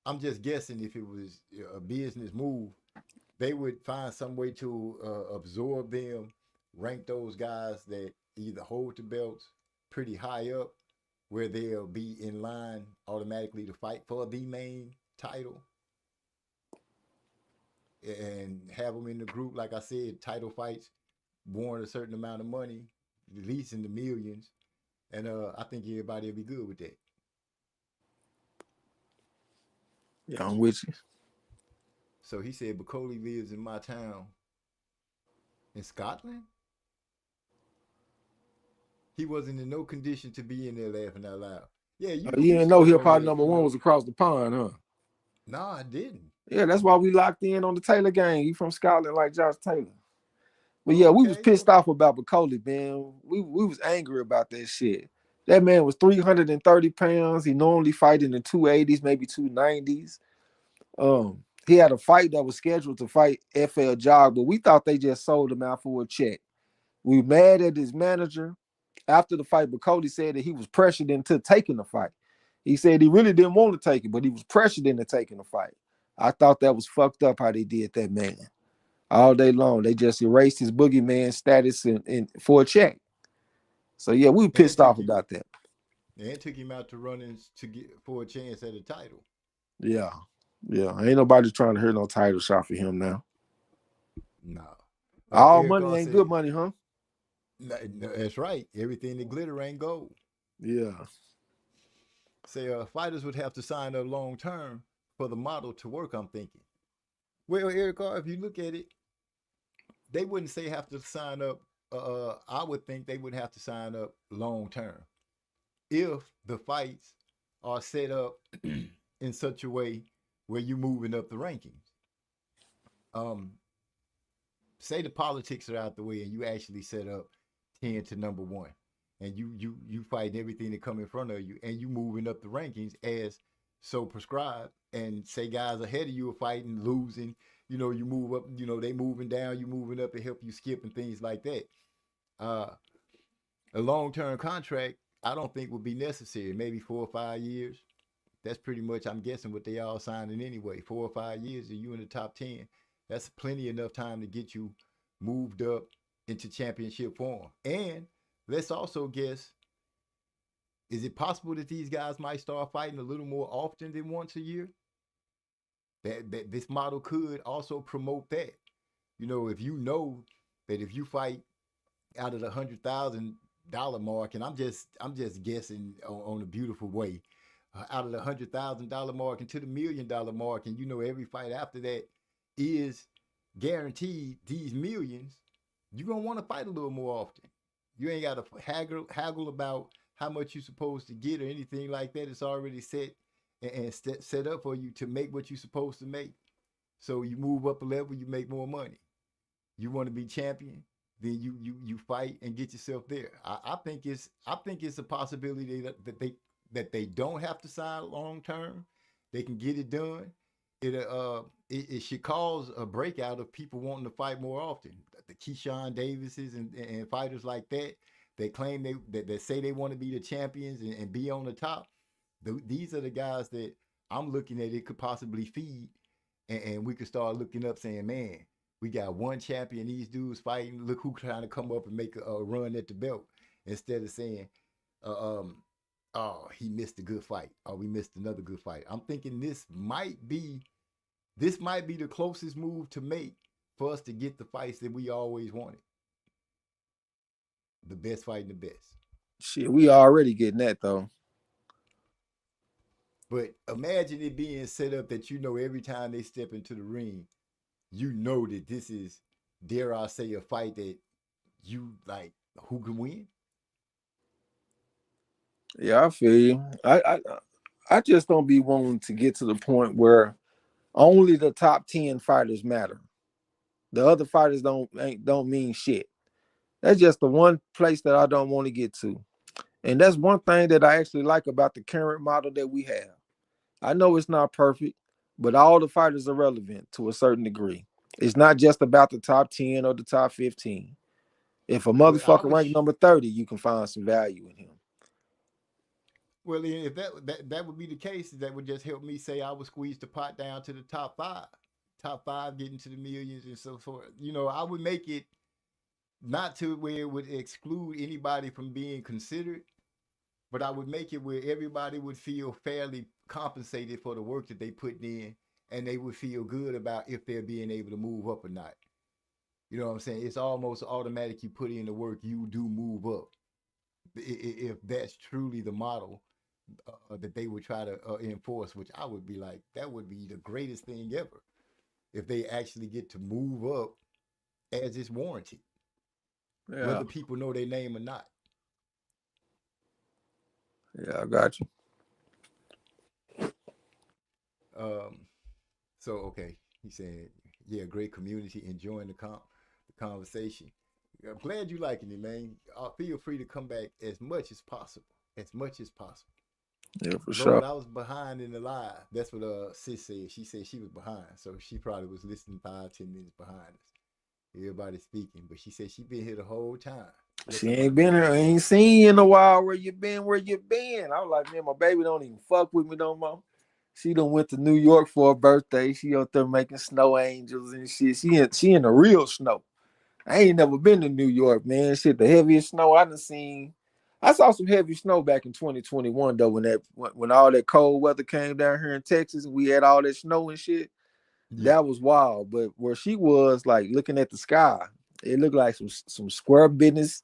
I'm just guessing if it was a business move, they would find some way to absorb them, rank those guys that either hold the belts pretty high up, where they'll be in line automatically to fight for the main title, and have them in the group. Like I said, title fights warrant a certain amount of money, at least in the millions, and I think everybody will be good with that. Yeah, I'm with you. So he said Bacoli lives in my town in Scotland. He wasn't in no condition to be in there laughing out loud. Yeah, you didn't know hip hop #1 was across the pond, huh? No, I didn't. Yeah, that's why we locked in on the Taylor gang. He from Scotland, like Josh Taylor. But yeah, we was pissed off about Bacoli, man. We was angry about that shit. That man was 330 pounds. He normally fight in the 280s, maybe 290s. He had a fight that was scheduled to fight FL Jog, but we thought they just sold him out for a check. We were mad at his manager. After the fight, Bacoli said that he was pressured into taking the fight. He said he really didn't want to take it, but he was pressured into taking the fight. I thought that was fucked up how they did that, man. All day long, they just erased his boogeyman status in for a check. So yeah, we were pissed off about that. And took him out to run-ins to get for a chance at a title. Yeah. Ain't nobody trying to hear no title shot for him now. No. All money ain't good money, huh? No, that's right. Everything that glitter ain't gold. Yeah. Say fighters would have to sign up long term for the model to work, I'm thinking. Well, Eric, if you look at it, they wouldn't say have to sign up. I would think they would have to sign up long term if the fights are set up in such a way where you're moving up the rankings. Say the politics are out the way and you actually set up 10 to #1, and you fighting everything that come in front of you, and you moving up the rankings as so prescribed. And say guys ahead of you are fighting, losing. You know, you move up. You know, they moving down, you moving up to help you skip and things like that. A long-term contract, I don't think would be necessary. Maybe 4 or 5 years. That's pretty much, I'm guessing, what they all signing anyway. 4 or 5 years, and you in the top 10. That's plenty enough time to get you moved up into championship form. And let's also guess, is it possible that these guys might start fighting a little more often than once a year? That this model could also promote that. You know, if you know that if you fight out of the $100,000 mark, and I'm just guessing on a beautiful way, out of the $100,000 mark into the $1 million mark, and you know every fight after that is guaranteed these millions, you're gonna want to fight a little more often. You ain't got to haggle about how much you're supposed to get or anything like that. It's already set and set up for you to make what you're supposed to make. So you move up a level, you make more money. You want to be champion, then you fight and get yourself there. I think it's a possibility that they don't have to sign long term. They can get it done. It should cause a breakout of people wanting to fight more often. The Keyshawn Davises and fighters like that, they claim they say they want to be the champions and be on the top. These are the guys that I'm looking at. It could possibly feed, and we could start looking up saying, man, we got one champion. These dudes fighting. Look who trying to come up and make a run at the belt, instead of saying, oh, he missed a good fight, or we missed another good fight. I'm thinking this might be the closest move to make for us to get the fights that we always wanted. The best fighting the best. Shit, we already getting that though. But imagine it being set up that you know every time they step into the ring, you know that this is, dare I say, a fight that you like, who can win? Yeah, I feel you. I just don't be wanting to get to the point where only the top 10 fighters matter. The other fighters don't mean shit. That's just the one place that I don't want to get to. And that's one thing that I actually like about the current model that we have. I know it's not perfect, but all the fighters are relevant to a certain degree. It's not just about the top 10 or the top 15. If a motherfucker ranked number 30, you can find some value in him. Well, if that would be the case, that would just help me say I would squeeze the pot down to the top 5. Top 5 getting to the millions and so forth. You know, I would make it not to where it would exclude anybody from being considered, but I would make it where everybody would feel fairly compensated for the work that they put in, and they would feel good about if they're being able to move up or not. You know what I'm saying? It's almost automatic. You put in the work, you do move up. If that's truly the model that they would try to enforce, which I would be like, that would be the greatest thing ever. If they actually get to move up as it's warranted. Yeah. Whether people know their name or not. Yeah, I got you. So okay, he said, yeah, great community, enjoying the conversation. I'm glad you liking it, man. Feel free to come back as much as possible. As much as possible. Yeah, for sure. I was behind in the live. That's what Sis said. She said she was behind, so she probably was listening 5-10 minutes behind us. Everybody speaking, but she said she been here the whole time. She ain't been here. I ain't seen you in a while. Where you been? I was like, man, my baby don't even fuck with me no more. She done went to New York for her birthday. She out there making snow angels and shit. She in the real snow. I ain't never been to New York, man. Shit, the heaviest snow I done seen. I saw some heavy snow back in 2021 though, when all that cold weather came down here in Texas and we had all that snow and shit. Yeah. That was wild. But where she was, like looking at the sky, it looked like some square business,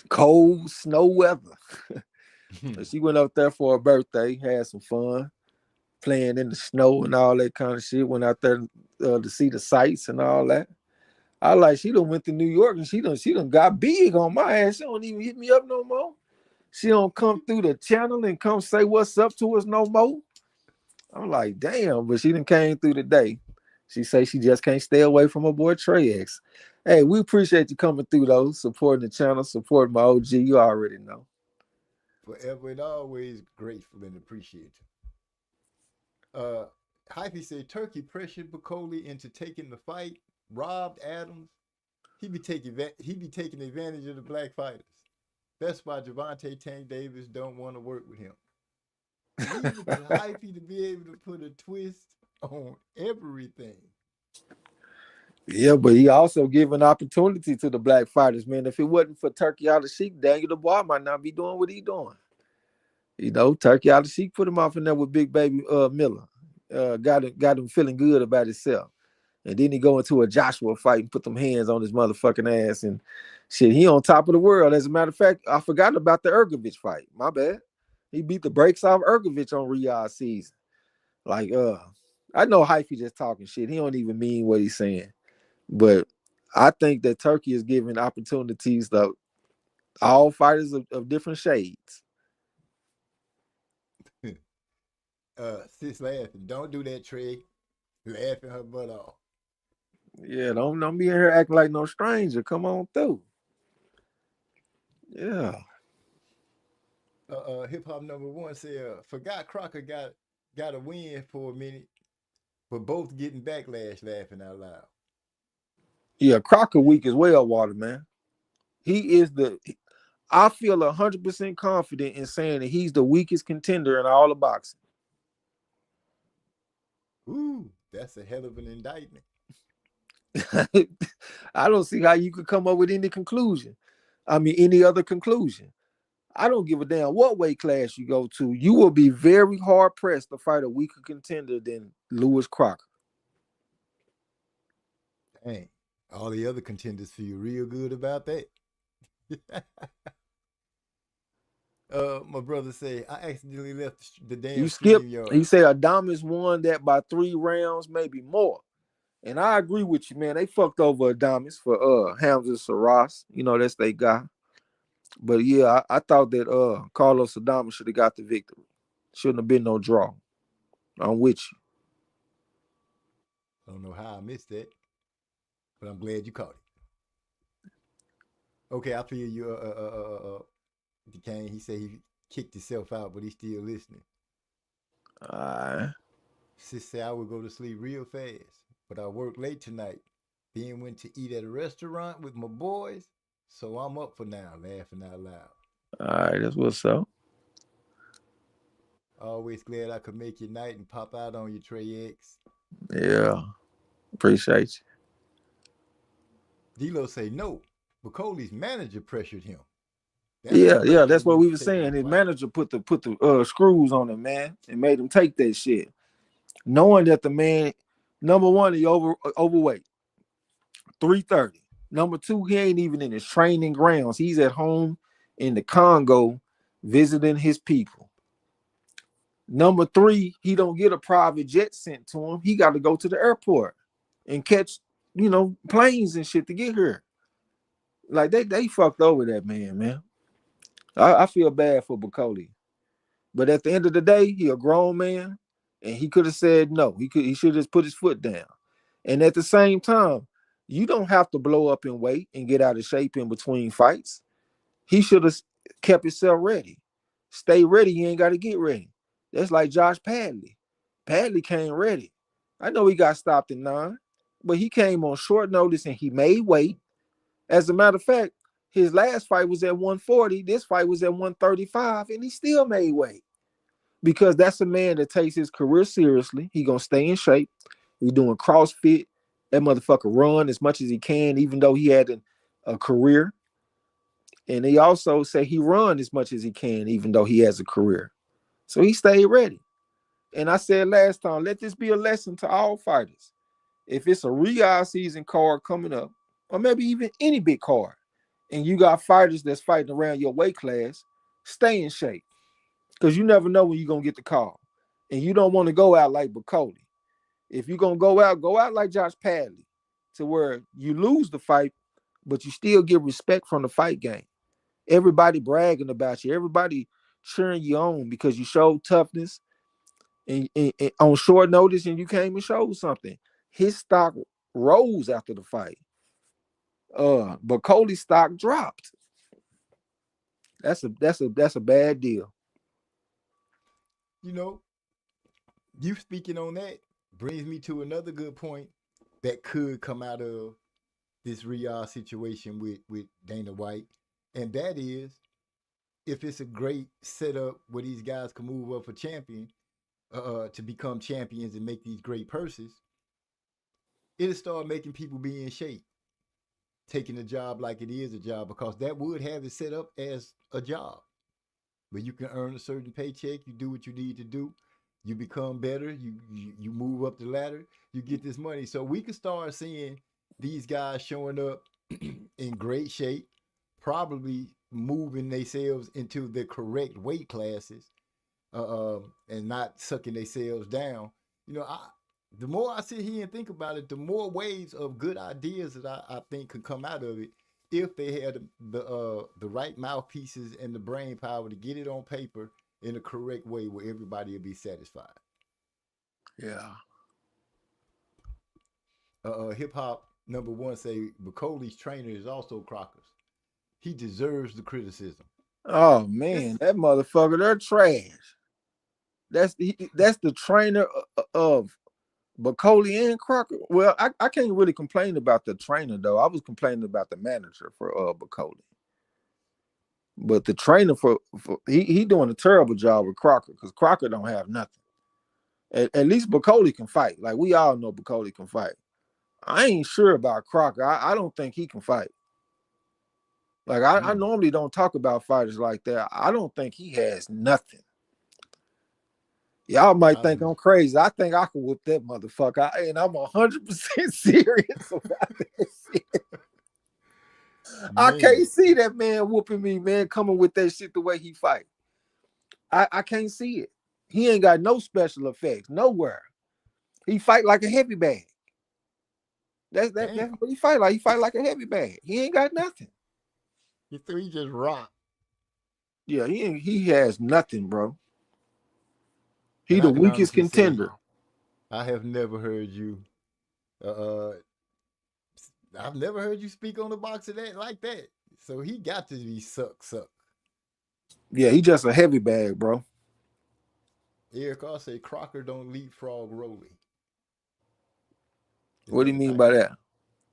cold snow weather. So she went up there for her birthday, had some fun, playing in the snow and all that kind of shit. Went out there to see the sights and all that. I like, she done went to New York and she done got big on my ass. She don't even hit me up no more. She don't come through the channel and come say what's up to us no more. I'm like, damn, but she done came through today. She say she just can't stay away from her boy Trey X. Hey, we appreciate you coming through though, supporting the channel, supporting my OG. You already know. Forever and always grateful and appreciative. Hyphy said Turkey pressured Bacoli into taking the fight, robbed Adams. He be taking advantage of the black fighters. That's why Gervonta Tank Davis don't want to work with him. Leave it to Hyphy to be able to put a twist on everything. Yeah, but he also giving opportunity to the black fighters, man. If it wasn't for Turkey Al-Sheikh, Daniel Dubois might not be doing what he doing. You know, Turkey Al-Sheikh put him off in there with Big Baby Miller. Got him feeling good about himself. And then he go into a Joshua fight and put them hands on his motherfucking ass and shit. He on top of the world. As a matter of fact, I forgot about the Ergovich fight. My bad. He beat the brakes off Ergovich on Riyadh season. Like, I know Hyphy just talking shit. He don't even mean what he's saying. But I think that Turkey is giving opportunities to all fighters of different shades. Sis laughing. Don't do that, Trey. Laughing her butt off. Yeah, don't be in here acting like no stranger. Come on through. Yeah. Hip Hop number one said, forgot Crocker got a win for a minute, but both getting backlash laughing out loud. Yeah, Crocker weak as well, Water, man. He is I feel 100% confident in saying that he's the weakest contender in all of boxing. Ooh, that's a hell of an indictment. I don't see how you could come up with any conclusion. I mean, any other conclusion. I don't give a damn what weight class you go to. You will be very hard pressed to fight a weaker contender than Lewis Crocker. Dang, all the other contenders feel real good about that. My brother said, I accidentally left the damn You skipped. yard. He said Adames won that by 3 rounds, maybe more. And I agree with you, man. They fucked over Adames for Hamza Saras. You know, that's their guy. But yeah, I thought that Carlos Adames should have got the victory. Shouldn't have been no draw. I'm with you. I don't know how I missed that, but I'm glad you caught it. Okay, I feel you. DeCane, he said he kicked himself out, but he's still listening. Sis said I would go to sleep real fast, but I work late tonight. Then went to eat at a restaurant with my boys, so I'm up for now, laughing out loud. All right, that's what's up. Always glad I could make your night and pop out on you, Trey X. Yeah, appreciate you. D-Lo say no. Bacoli's manager pressured him. That's what we were saying. His manager put the screws on him, man, and made him take that shit, knowing that the man, number one, he overweight, 330. Number two, he ain't even in his training grounds. He's at home in the Congo visiting his people. Number three, he don't get a private jet sent to him. He got to go to the airport and catch, planes and shit to get here. Like they fucked over that man. I feel bad for Bacoli. But at the end of the day, he a grown man, and he could have said no. He should have just put his foot down. And at the same time, you don't have to blow up in weight and get out of shape in between fights. He should have kept himself ready. Stay ready. You ain't got to get ready. That's like Josh Padley. Padley came ready. I know he got stopped in 9, but he came on short notice and he made weight. As a matter of fact, his last fight was at 140. This fight was at 135, and he still made weight. Because that's a man that takes his career seriously. He gonna stay in shape. He's doing CrossFit. That motherfucker run as much as he can, even though he had a career. And he also say he run as much as he can, even though he has a career. So he stayed ready. And I said last time, let this be a lesson to all fighters. If it's a Riyadh season card coming up, or maybe even any big card, and you got fighters that's fighting around your weight class, stay in shape. Because you never know when you're going to get the call. And you don't want to go out like Bacoli. If you're going to go out like Josh Padley, to where you lose the fight, but you still get respect from the fight game. Everybody bragging about you. Everybody cheering you on because you showed toughness and on short notice and you came and showed something. his stock rose after the fight. But Cody's stock dropped. That's a bad deal. You know, you speaking on that brings me to another good point that could come out of this Riyadh situation with Dana White, and that is if it's a great setup where these guys can move up for champion, to become champions and make these great purses, it'll start making people be in shape, taking a job like it is a job, because that would have it set up as a job where you can earn a certain paycheck, you do what you need to do, you become better, you move up the ladder, you get this money. So we can start seeing these guys showing up in great shape, probably moving themselves into the correct weight classes, and not sucking themselves down. You know, the more I sit here and think about it, the more waves of good ideas that I think could come out of it if they had the right mouthpieces and the brain power to get it on paper in the correct way where everybody will be satisfied. Yeah. Hip hop number one say Bacoli's trainer is also Crocker's. He deserves the criticism. Oh man, that motherfucker, they're trash. That's the trainer of Bacoli and Crocker. Well, I can't really complain about the trainer though. I was complaining about the manager for Bacoli. But the trainer for he doing a terrible job with Crocker because Crocker don't have nothing. At least Bacoli can fight. Like we all know Bacoli can fight. I ain't sure about Crocker. I don't think he can fight. Like I normally don't talk about fighters like that. I don't think he has nothing. Y'all might think I'm crazy. I think I can whoop that motherfucker. And I'm 100% serious about this shit. I can't see that man whooping me, man, coming with that shit the way he fight. I can't see it. He ain't got no special effects nowhere. He fight like a heavy bag. That's what he fight like. He fight like a heavy bag. He ain't got nothing. He just rock. Yeah, he has nothing, bro. He the weakest contender. I have never heard you. I've never heard you speak on the boxer like that. So he got to be suck. Yeah, he just a heavy bag, bro. Eric, I'll say Crocker don't leapfrog Rolly. What do you mean by that?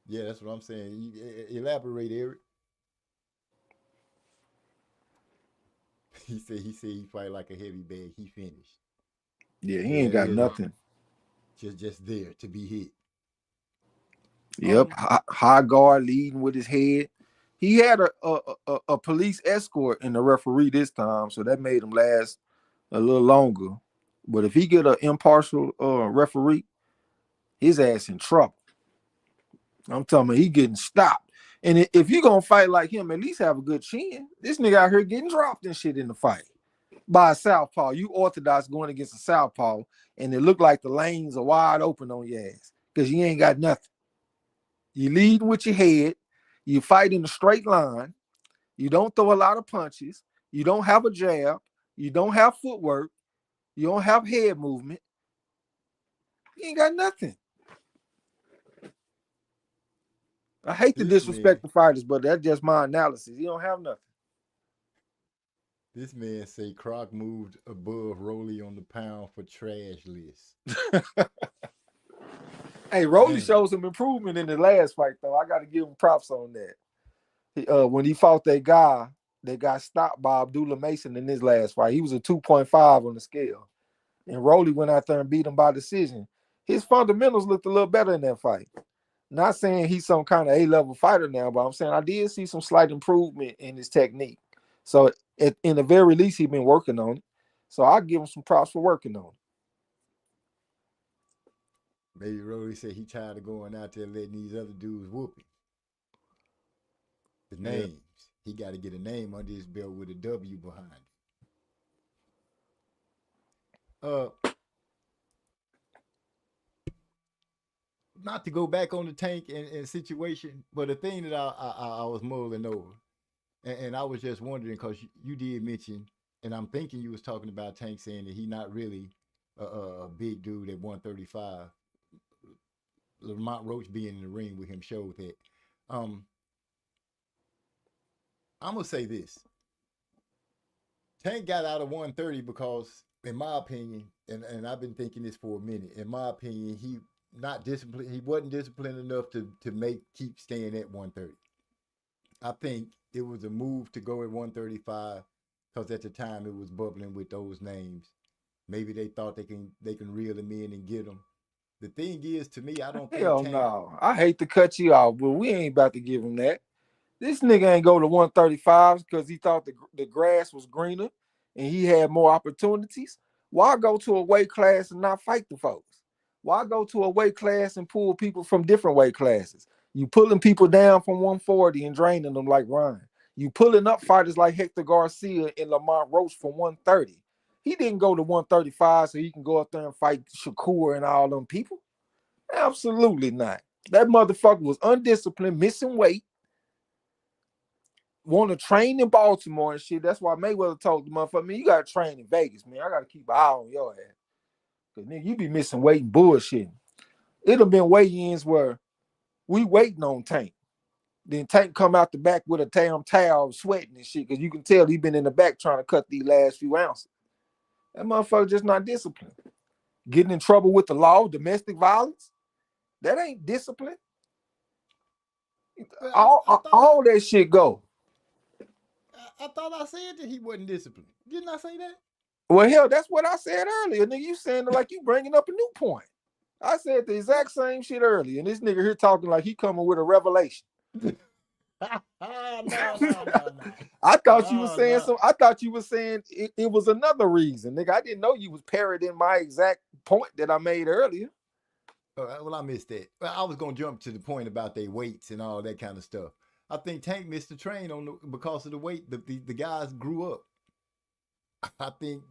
Yeah, that's what I'm saying. Elaborate, Eric. He said he fight like a heavy bag. He finished. Yeah, he ain't got nothing. Just there to be hit. Yep, high guard leading with his head. He had a police escort in the referee this time, so that made him last a little longer. But if he get an impartial referee, his ass in trouble. I'm talking about he getting stopped. And if you're gonna fight like him, at least have a good chin. This nigga out here getting dropped and shit in the fight by a southpaw. You orthodox going against a southpaw, and it look like the lanes are wide open on your ass because you ain't got nothing. You leading with your head. You fight in a straight line. You don't throw a lot of punches. You don't have a jab. You don't have footwork. You don't have head movement. You ain't got nothing. I hate to disrespect the fighters, but that's just my analysis. You don't have nothing. This man say Croc moved above Rolly on the pound for trash list. Hey, Rolly showed some improvement in the last fight, though. I got to give him props on that. When he fought that guy that got stopped by Abdullah Mason in his last fight, he was a 2.5 on the scale. And Rolly went out there and beat him by decision. His fundamentals looked a little better in that fight. Not saying he's some kind of A-level fighter now, but I'm saying I did see some slight improvement in his technique. So in the very least, he's been working on it. So I'll give him some props for working on it. Maybe Rolly said he tired of going out there letting these other dudes whoop him. The names. He got to get a name under his belt with a W behind it. Not to go back on the Tank and situation, but the thing that I was mulling over, and I was just wondering, because you did mention, and I'm thinking you was talking about Tank saying that he not really a big dude at 135. Lamont Roach being in the ring with him showed that. I'm gonna say this. Tank got out of 130 because, in my opinion, and I've been thinking this for a minute. In my opinion, he wasn't disciplined enough to keep staying at 130. I think it was a move to go at 135 because at the time it was bubbling with those names. Maybe they thought they can reel him in and get him. The thing is, to me, I don't think. Hell no. I hate to cut you off, but we ain't about to give him that. This nigga ain't go to 135 because he thought the grass was greener and he had more opportunities. Why go to a weight class and not fight the folks? Why go to a weight class and pull people from different weight classes? You pulling people down from 140 and draining them like Ryan. You pulling up fighters like Hector Garcia and Lamont Roach from 130. He didn't go to 135 so he can go up there and fight Shakur and all them people. Absolutely not. That motherfucker was undisciplined, missing weight, want to train in Baltimore and shit. That's why Mayweather told the motherfucker, man, you got to train in Vegas, man. I got to keep an eye on your ass. Because, nigga, you be missing weight and bullshitting. It have been weigh-ins where we waiting on Tank. Then Tank come out the back with a damn towel sweating and shit because you can tell he been in the back trying to cut these last few ounces. That motherfucker just not disciplined. Getting in trouble with the law, domestic violence, that ain't discipline. All that shit go. I thought I said that he wasn't disciplined. Didn't I say that? Well, hell, that's what I said earlier. Nigga, you saying it like you bringing up a new point. I said the exact same shit earlier, and this nigga here talking like he coming with a revelation. No. I thought you were saying some. I thought you were saying it was another reason, nigga. I didn't know you was parroting my exact point that I made earlier. Well, I missed that. Well, I was gonna jump to the point about their weights and all that kind of stuff. I think Tank missed the train because of the weight. The guys grew up. I think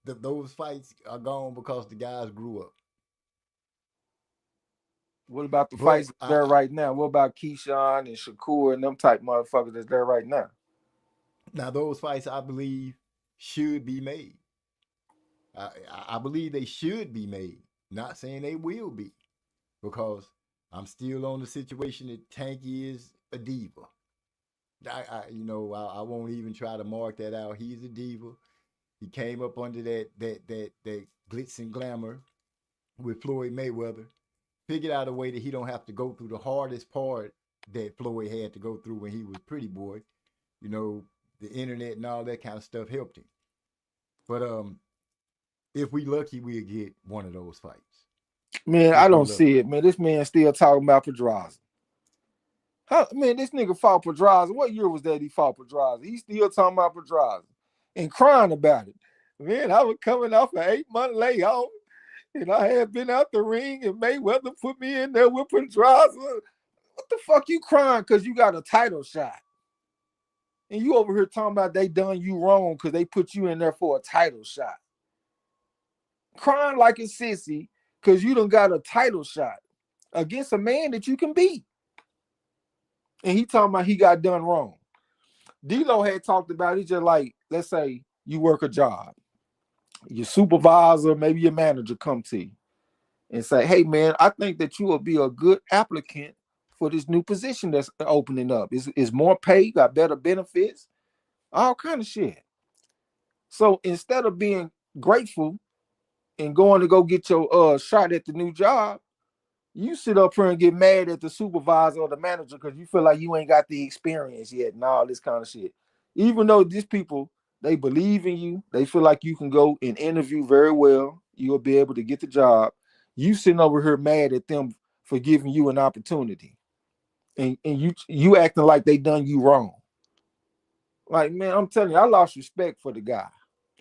those fights are gone because the guys grew up. What about the fights there right now? What about Keyshawn and Shakur and them type motherfuckers that's there right now? Now, those fights, I believe, should be made. I believe they should be made. Not saying they will be. Because I'm still on the situation that Tank is a diva. I won't even try to mark that out. He's a diva. He came up under that glitz and glamour with Floyd Mayweather. Figured out a way that he don't have to go through the hardest part that Floyd had to go through when he was Pretty Boy. You know, the internet and all that kind of stuff helped him. But if we lucky, we'll get one of those fights. Man, I don't see it, man. This man still talking about Pedraza. Man, this nigga fought Pedraza. What year was that he fought Pedraza? He's still talking about Pedraza and crying about it. Man, I was coming off an 8-month layoff, and I had been out the ring, and Mayweather put me in there with Pedraza. What the fuck you crying because you got a title shot? And you over here talking about they done you wrong because they put you in there for a title shot. Crying like a sissy because you done got a title shot against a man that you can beat. And he talking about he got done wrong. D-Lo had talked about it just like, let's say you work a job. Your supervisor, maybe your manager come to you and say, hey, man, I think that you will be a good applicant for this new position that's opening up. It's more pay, got better benefits, all kind of shit. So instead of being grateful and going to go get your shot at the new job, you sit up here and get mad at the supervisor or the manager because you feel like you ain't got the experience yet and all this kind of shit. Even though these people, they believe in you, they feel like you can go and interview very well, you'll be able to get the job. You sitting over here mad at them for giving you an opportunity. And you acting like they done you wrong. Like, man, I'm telling you, I lost respect for the guy.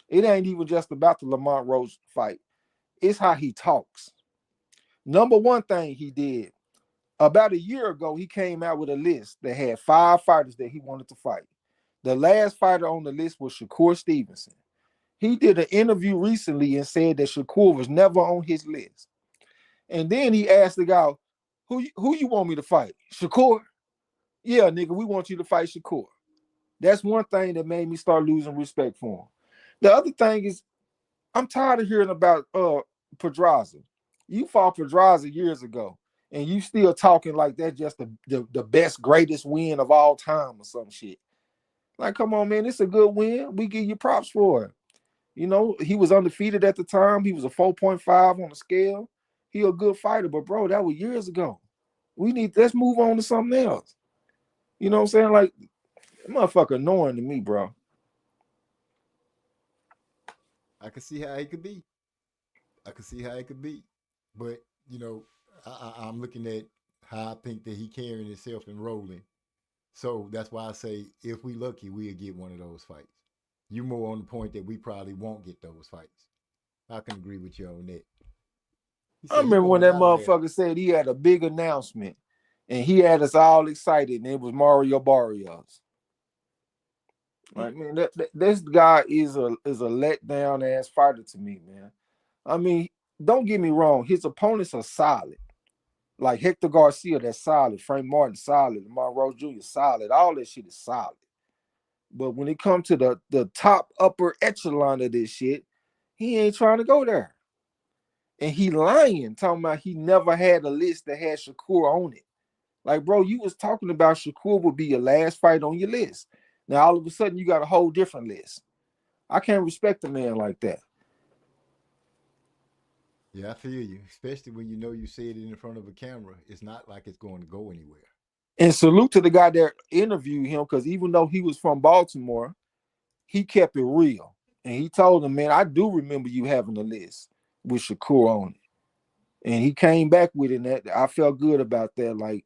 It ain't even just about the Lamont Roach fight. It's how he talks. Number one thing he did, about a year ago, he came out with a list that had 5 fighters that he wanted to fight. The last fighter on the list was Shakur Stevenson. He did an interview recently and said that Shakur was never on his list. And then he asked the guy, who you want me to fight? Shakur? Yeah, nigga, we want you to fight Shakur. That's one thing that made me start losing respect for him. The other thing is, I'm tired of hearing about Pedraza. You fought Pedraza years ago, and you still talking like that's just the best, greatest win of all time or some shit. Like, come on, man, it's a good win. We give you props for it. You know, he was undefeated at the time. He was a 4.5 on the scale. He a good fighter, but bro, that was years ago. Let's move on to something else. You know what I'm saying? Like, motherfucker annoying to me, bro. I can see how it could be. But, you know, I'm looking at how I think that he carrying himself and rolling. So that's why I say if we lucky, we'll get one of those fights. You more on the point that we probably won't get those fights. I can agree with you on that. I remember when that motherfucker said he had a big announcement and he had us all excited, and it was Mario Barrios. Like, man, this guy is a letdown ass fighter to me, man. I mean, don't get me wrong, his opponents are solid. Like Hector Garcia, that's solid. Frank Martin, solid. Lamar Rose Jr., solid. All that shit is solid. But when it comes to the top upper echelon of this shit, he ain't trying to go there. And he lying, talking about he never had a list that had Shakur on it. Like, bro, you was talking about Shakur would be your last fight on your list. Now, all of a sudden, you got a whole different list. I can't respect a man like that. Yeah, I feel you. Especially when you know you said it in front of a camera. It's not like it's going to go anywhere. And salute to the guy that interviewed him, because even though he was from Baltimore, he kept it real. And he told him, man, I do remember you having a list with Shakur on it. And he came back with it. And that, I felt good about that. Like,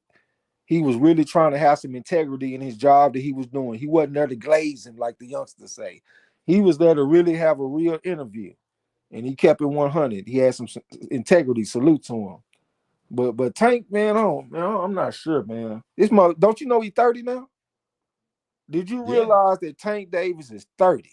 he was really trying to have some integrity in his job that he was doing. He wasn't there to glaze him, like the youngsters say. He was there to really have a real interview. And he kept it 100. He had some integrity. Salute to him. But Tank, man, I'm not sure, man. Don't you know he's 30 now? Did you realize that Tank Davis is 30?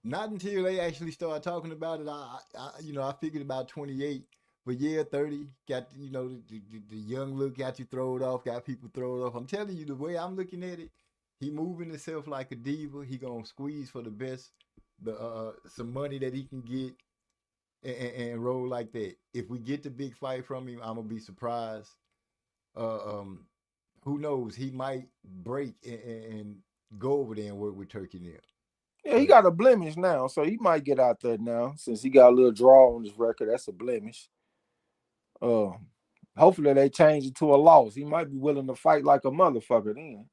Not until they actually started talking about it. I figured about 28. But yeah, 30 got, the young look got you thrown off, got people thrown off. I'm telling you, the way I'm looking at it, he moving himself like a diva. He gonna squeeze for the best, some money that he can get, and roll like that. If we get the big fight from him, I'm gonna be surprised. Who knows? He might break and go over there and work with Turkey now. Yeah, he got a blemish now, so he might get out there now since he got a little draw on his record. That's a blemish. Hopefully they change it to a loss. He might be willing to fight like a motherfucker then.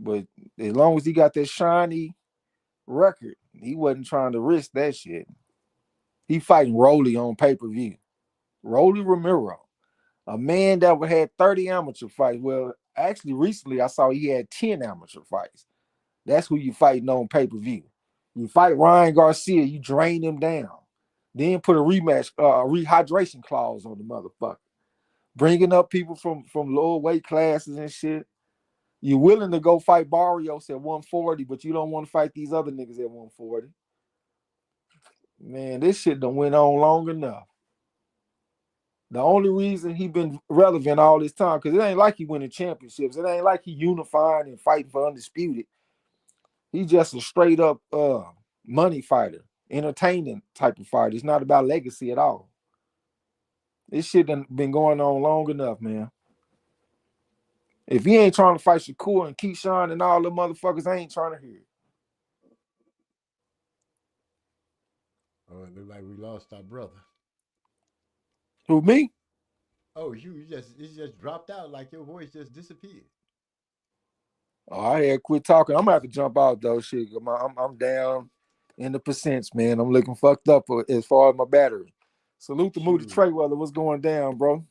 But as long as he got that shiny record, he wasn't trying to risk that shit. He fighting Rolly on pay-per-view. Rolly Romero, a man that had 30 amateur fights. Well, actually, recently I saw he had 10 amateur fights. That's who you fighting on pay-per-view. You fight Ryan Garcia, you drain him down. Then put a rematch, rehydration clause on the motherfucker. Bringing up people from lower weight classes and shit. You're willing to go fight Barrios at 140, but you don't want to fight these other niggas at 140. Man, this shit done went on long enough. The only reason he been relevant all this time, because it ain't like he winning championships. It ain't like he unifying and fighting for undisputed. He just a straight up money fighter, entertaining type of fighter. It's not about legacy at all. This shit done been going on long enough, man. If he ain't trying to fight Shakur and Keyshawn and all the motherfuckers, I ain't trying to hear it. Oh, it look like we lost our brother. Who, me? Oh, it just dropped out, like your voice just disappeared. Oh, I had quit talking. I'm gonna have to jump out though. Shit, I'm down in the percents, man. I'm looking fucked up as far as my battery. Salute to Moody Treyweather. What's going down, bro?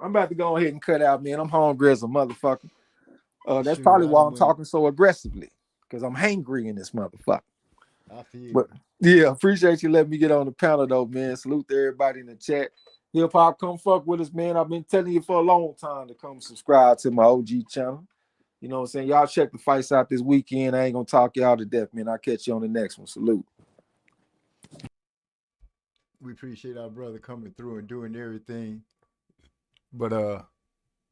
I'm about to go ahead and cut out, man. I'm hungry as a motherfucker. That's probably why I'm talking so aggressively, because I'm hangry in this motherfucker. I feel. But yeah, appreciate you letting me get on the panel though, man. Salute to everybody in the chat. Hip hop, come fuck with us, man. I've been telling you for a long time to come subscribe to my OG channel. You know what I'm saying? Y'all check the fights out this weekend. I ain't gonna talk y'all to death, man. I'll catch you on the next one. Salute. We appreciate our brother coming through and doing everything. But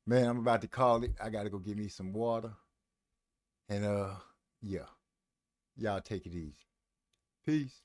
man, I'm about to call it. I gotta go get me some water. And yeah. Y'all take it easy. Peace.